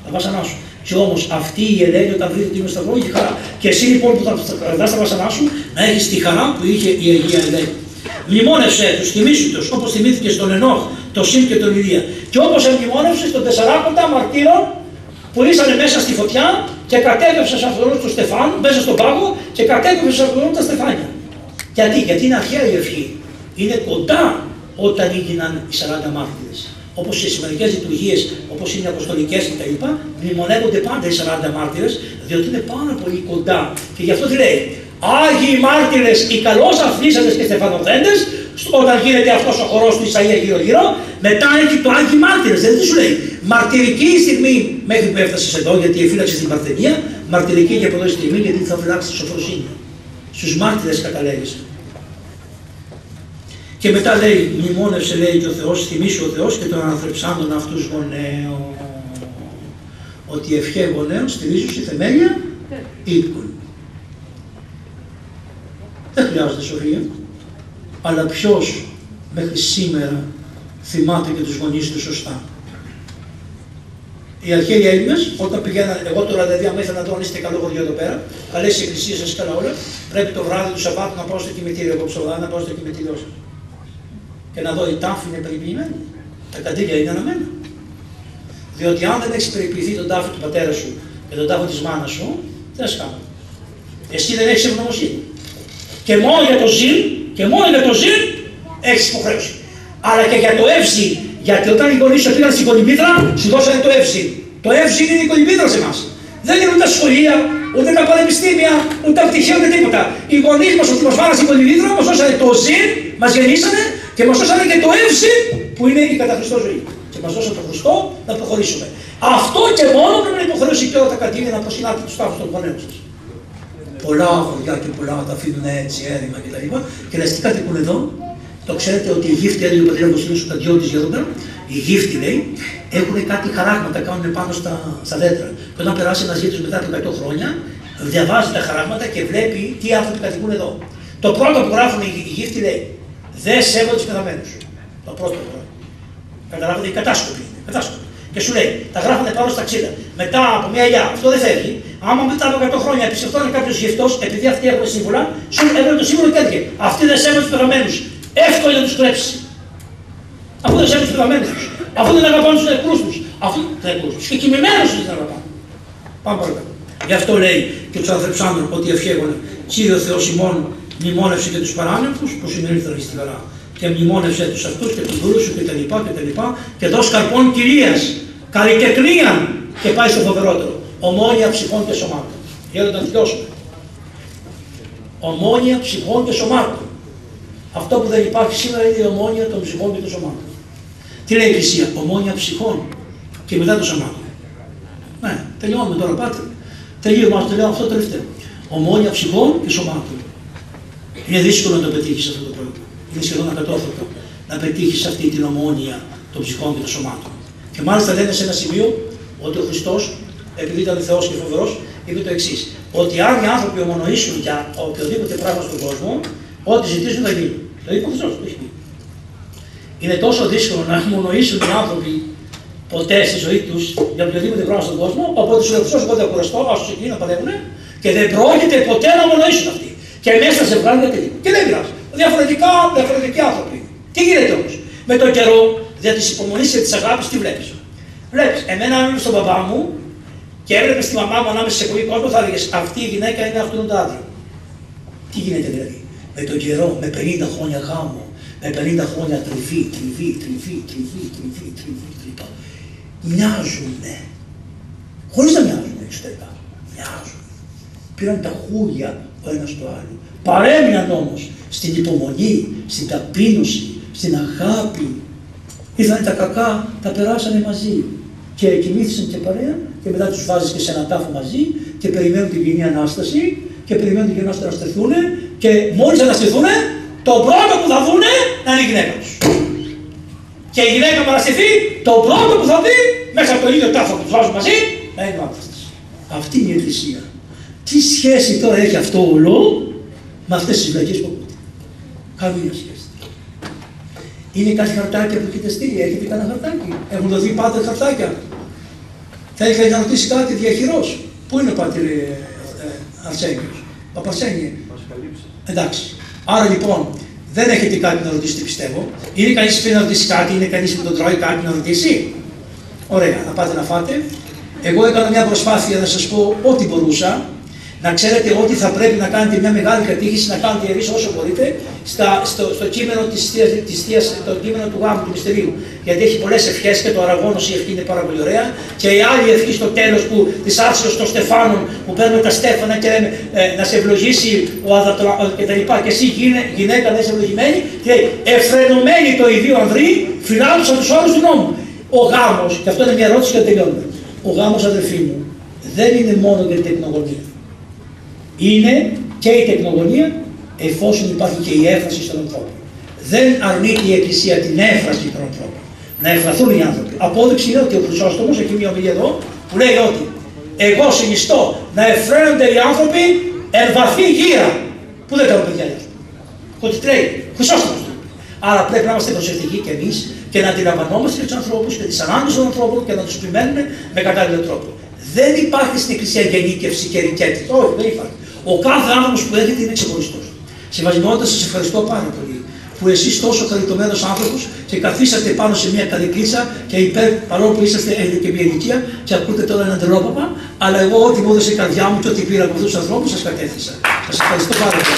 Τα βάσανά σου. Και όμως αυτή η Ελένη όταν βρήκε τον Τίμιο Σταυρό είχε χαρά. Και εσύ λοιπόν που θα κρατάς τα βάσανά σου να έχεις τη χαρά που είχε η Αγία Ελένη. Μνημόνευσέ τους, θυμήσου τους, όπως θυμήθηκε στον Ενόχ, τον Σιμ και τον Ηλία. Και όπως εμνημόνευσε των 40 μαρτύρων που ήσανε μέσα στη φωτιά και κατέβευσαν σε αυτόν του Στεφάνου, μέσα στον πάγο και κατέβευσαν σε αυτόν τα στεφάνια. Γιατί είναι αρχαία η ευχή. Είναι κοντά όταν έγιναν οι 40 μάρτυρες. Όπως οι σημαντικές λειτουργίες, όπως είναι οι αποστολικές κτλ., μνημονεύονται πάντα οι 40 μάρτυρες, διότι είναι πάρα πολύ κοντά. Και γι' αυτό τι λέει. Άγιοι μάρτυρες, οι καλώς αφήσαντες και στεφανοθέντες, όταν γίνεται αυτός ο χορός του Ισαΐα γύρω-γύρω, μετά έχει το Άγιοι μάρτυρες. Δηλαδή τι σου λέει, μαρτυρική στιγμή μέχρι που έφτασες εδώ, γιατί εφύλαξες την Παρθενία, μαρτυρική και από εδώ στιγμή, γιατί θα φυλάξεις τη σοφροσύνη. Στους μάρτυρες καταλέγεσαι. Και μετά λέει, μνημόνευσε λέει και ο Θεός, θυμίσου ο Θεός και τον αναθρεψάντων αυτούς γονέων. Ότι η ευχέ γονέων στηρίζουν στη θεμέλια οίκων. Δεν χρειάζεται σοφία, αλλά ποιος μέχρι σήμερα θυμάται και τους γονείς του σωστά. Οι αρχαίοι Έλληνες, όταν πηγαίναν, εγώ τώρα δηλαδή, άμα ήθελα να δω αν είστε καλό χωριό εδώ πέρα, καλές οι εκκλησίες σας καλά όλα, πρέπει το βράδυ του Σαββάτου να πάω στο κημητήριο, εγώ ψωδά, να πάω στο κημητήριο σας. Και να δω η τάφη είναι περιποιημένη, τα καντήλια είναι αναμένα. Διότι αν δεν έχεις περιποιηθεί τον τάφη του πατέρα σου και τον τάφη της μάνας σου, τι θα κάνω. Εσύ δεν έχεις ευγνωμοσύνη. Και μόνο για το ζήλ έχεις υποχρέωση. Αλλά και για το εύζη, γιατί όταν οι γονείς σου πήγαν στην κολυμπήθρα, σου δώσανε το εύζη. Το εύζη είναι η κολυμπήθρα σε εμάς. Δεν είναι ούτε τα σχολεία, ούτε τα πανεπιστήμια, ούτε τα πτυχία, ούτε τίποτα. Οι γονείς μας ότι μας βάλαν στην κολυμπήθρα, μας δώσανε το ζήλ, μας γεννήσανε και μας δώσανε και το εύζη που είναι η κατά Χριστό ζωή. Και μας δώσανε τον Χριστό να προχωρήσουμε. Αυτό και μόνο πρέπει να υποχρεώσει και όλα τα κατήλια να προσυνάρτητε τους τάφους των γονέων σας. Πολλά χωριά και πολλά τα αφήνουν έτσι έρημα κτλ. Και λες τι κατοικούν εδώ. Το ξέρετε ότι οι γύφτοι, έλεγε ο πατέρ Κωνσταντίνος ο Καντιώτης γέροντα, οι γύφτοι λέει, έχουν κάτι χαράγματα, κάνουν πάνω στα δέντρα. Και όταν περάσει ένας γύφτης μετά από 100 χρόνια, διαβάζει τα χαράγματα και βλέπει τι άνθρωποι κατοικούν εδώ. Το πρώτο που γράφουν οι γύφτοι λέει, δεν σέβονται τους πεθαμένους. Το πρώτο που γράφουν. Καταλάβετε, η κατάσκοπη. Και σου λέει, τα γράφανε πάνω στα ξύλα. Μετά από μια ελιά, αυτό δεν φεύγει. Άμα μετά από 100 χρόνια επιστρέφει κάποιο γυφτό, επειδή αυτοί έχουν σύμβολα, σου έβγαλε το σύμβολο και έλεγε: αυτοί δεν σέβονται τους πεθαμένους. Εύκολο να τους κλέψει. Αφού δεν σέβονται τους πεθαμένους τους. Αφού δεν αγαπάνε τους νεκρούς τους. Αφού δεν νεκρούς τους. Και κοιμημένους τους δεν αγαπάνε. Πάμε παρακάτω. Γι' αυτό λέει και τους ανθρωψάνων ότι ευχαίγονται. Κύριε Θεός ημών, μνημόνευσε και τους παράνεκους που συνήλθαν στη χαρά. Και μνημόνευσε τους αυτούς και τους δούλους σου κτλ. Και δώσ' καρπών κυρίας, καλλιτεχνίαν και πάει στο φοβερότερο. Ομόνια ψυχών και σωμάτων. για να τα τελειώσουμε. Ομόνοια ψυχών και σωμάτων. Αυτό που δεν υπάρχει σήμερα είναι η ομόνοια των ψυχών και των σωμάτων. Τι λέει η Εκκλησία, ομόνοια ψυχών και μετά των σωμάτων. Ναι, τελειώνουμε τώρα, πάτε. Τελειώνουμε αυτό το τελευταίο. Ομόνοια ψυχών και σωμάτων. Είναι δύσκολο να το πετύχει αυτό το πράγμα. Είναι σχεδόν ακατόρθωτο να πετύχει αυτή την ομόνοια των ψυχών και των σωμάτων. Και μάλιστα λένε σε ένα σημείο ότι ο Χριστός, επειδή ήταν Θεός και φοβερός, είπε το εξής: ότι αν οι άνθρωποι ομονοήσουν για οποιοδήποτε πράγμα στον κόσμο, ό,τι ζητήσουν θα γίνει. Το είπε ο Χριστός, το έχει πει. Είναι τόσο δύσκολο να ομονοήσουν οι άνθρωποι ποτέ στη ζωή τους για οποιοδήποτε πράγμα στον κόσμο, οπότε σου λέει ο Χριστός, εγώ θα κουραστώ, ας τους εκεί να παλεύουν και δεν πρόκειται ποτέ να ομονοήσουν αυτοί. Και μέσα σε βγάλουν και δεν πειράζει. Διαφορετικοί άνθρωποι. Τι γίνεται όμως? Με τον καιρό, δια της υπομονής και της αγάπης, τι βλέπεις? Βλέπεις, εμένα αν ήμουν στον παπά μου και έβλεπε τη μαμά μου ανάμεσα σε πολύ κόσμο, θα έλεγες αυτή η γυναίκα είναι αυτόν τον άδειο. Τι γίνεται δηλαδή? Με τον καιρό, με 50 χρόνια γάμο, με 50 χρόνια τριβή. Μοιάζουνε. Χωρίς να μοιάζουνε εξωτερικά. Μοιάζουν. Πήραν τα χούλια ο ένας το άλλο. Παρέμειναν όμως στην υπομονή, στην ταπείνωση, στην αγάπη. Ήρθαν τα κακά, τα περάσανε μαζί. Και κοιμήθησαν και παρέα και μετά τους βάζεις και σε ένα τάφο μαζί και περιμένουν την κοινή Ανάσταση και περιμένουν την κοινή Ανάσταση να αναστηθούν και μόλις αναστηθούν, το πρώτο που θα δούνε να είναι η γυναίκα τους. Και η γυναίκα που αναστηθεί, το πρώτο που θα δει μέσα από το ίδιο τάφο που τους βάζουν μαζί να είναι ο άντρας της. Αυτή είναι η Εκκλησία. Τι σχέση τώρα έχει αυτό όλο με αυτές τις βλακίες που ακούτε? Καμία σχέση. Είναι κάτι χαρτάκια που έχετε στείλει, έχετε κανένα χαρτάκι? Έχουν δοθεί πάτερ χαρτάκια? Θα ήθελα να ρωτήσει κάτι διαχειρός. Πού είναι ο πάτερ Αρσένιος? Παπαρσένιε. Εντάξει. Άρα λοιπόν, δεν έχετε κάτι να ρωτήσετε, πιστεύω. Είναι κανείς πριν να ρωτήσει κάτι, είναι κανείς που τον τρώει κάτι να ρωτήσει? Ωραία, να πάτε να φάτε. Εγώ έκανα μια προσπάθεια να σας πω ό,τι μπορούσα. Να ξέρετε ότι θα πρέπει να κάνετε μια μεγάλη κατήχηση, να κάνετε ιερείς όσο μπορείτε στο κείμενο της θείας, το κείμενο του γάμου του μυστηρίου. Γιατί έχει πολλές ευχές και το Αραγώνος η ευχή είναι πάρα πολύ ωραία. Και η άλλη ευχή στο τέλος που της άρσεως των Στεφάνων που παίρνουμε τα στέφανα και λέμε να σε ευλογήσει ο κτλ. Και εσύ γυναίκα να είσαι ευλογημένη. Και λέει εφρενωμένοι το ιδίο ανδρή φυλάτουσαν τους όρους του νόμου. Ο γάμος, και αυτό είναι μια ερώτηση και τελειώνουμε. Ο γάμος, αδερφοί μου, δεν είναι μόνο για την τεκνογωνία. Είναι και η τεκνογωνία εφόσον υπάρχει και η έφραση των ανθρώπων. Δεν αρνείται η Εκκλησία την έφραση των ανθρώπων. Να εφραθούν οι άνθρωποι. Απόδειξη είναι ότι ο Χρυσόστομος, έχει μια ομιλία εδώ, που λέει ότι εγώ συνιστώ να εφραίνονται οι άνθρωποι εν βαθύ γύρα. Πού δεν κάνουν παιδιά γι' αυτό? Ότι τρέχει. Χρυσόστομος. Άρα πρέπει να είμαστε προσεκτικοί κι εμείς και να αντιλαμβανόμαστε τους ανθρώπους και τις ανάγκες των ανθρώπων και να τους περιμένουμε με κατάλληλο τρόπο. Δεν υπάρχει στην Εκκλησία γενίκευση και ρικέτηση. Όχι, δεν υπάρχει. Ο κάθε άνθρωπος που έρχεται είναι ξεχωριστός. Συμβασιμότητα, σας ευχαριστώ πάρα πολύ που εσείς τόσο χαριτωμένος άνθρωπος και καθίσατε πάνω σε μια καρικλίτσα και παρόλο που έχετε και μια ηλικία και ακούτε τώρα έναν τρελόπαπα, αλλά εγώ ό,τι μου έδωσε η καρδιά μου και ό,τι πήρα από αυτούς τους ανθρώπους σας κατέθεσα. Σας ευχαριστώ πάρα πολύ.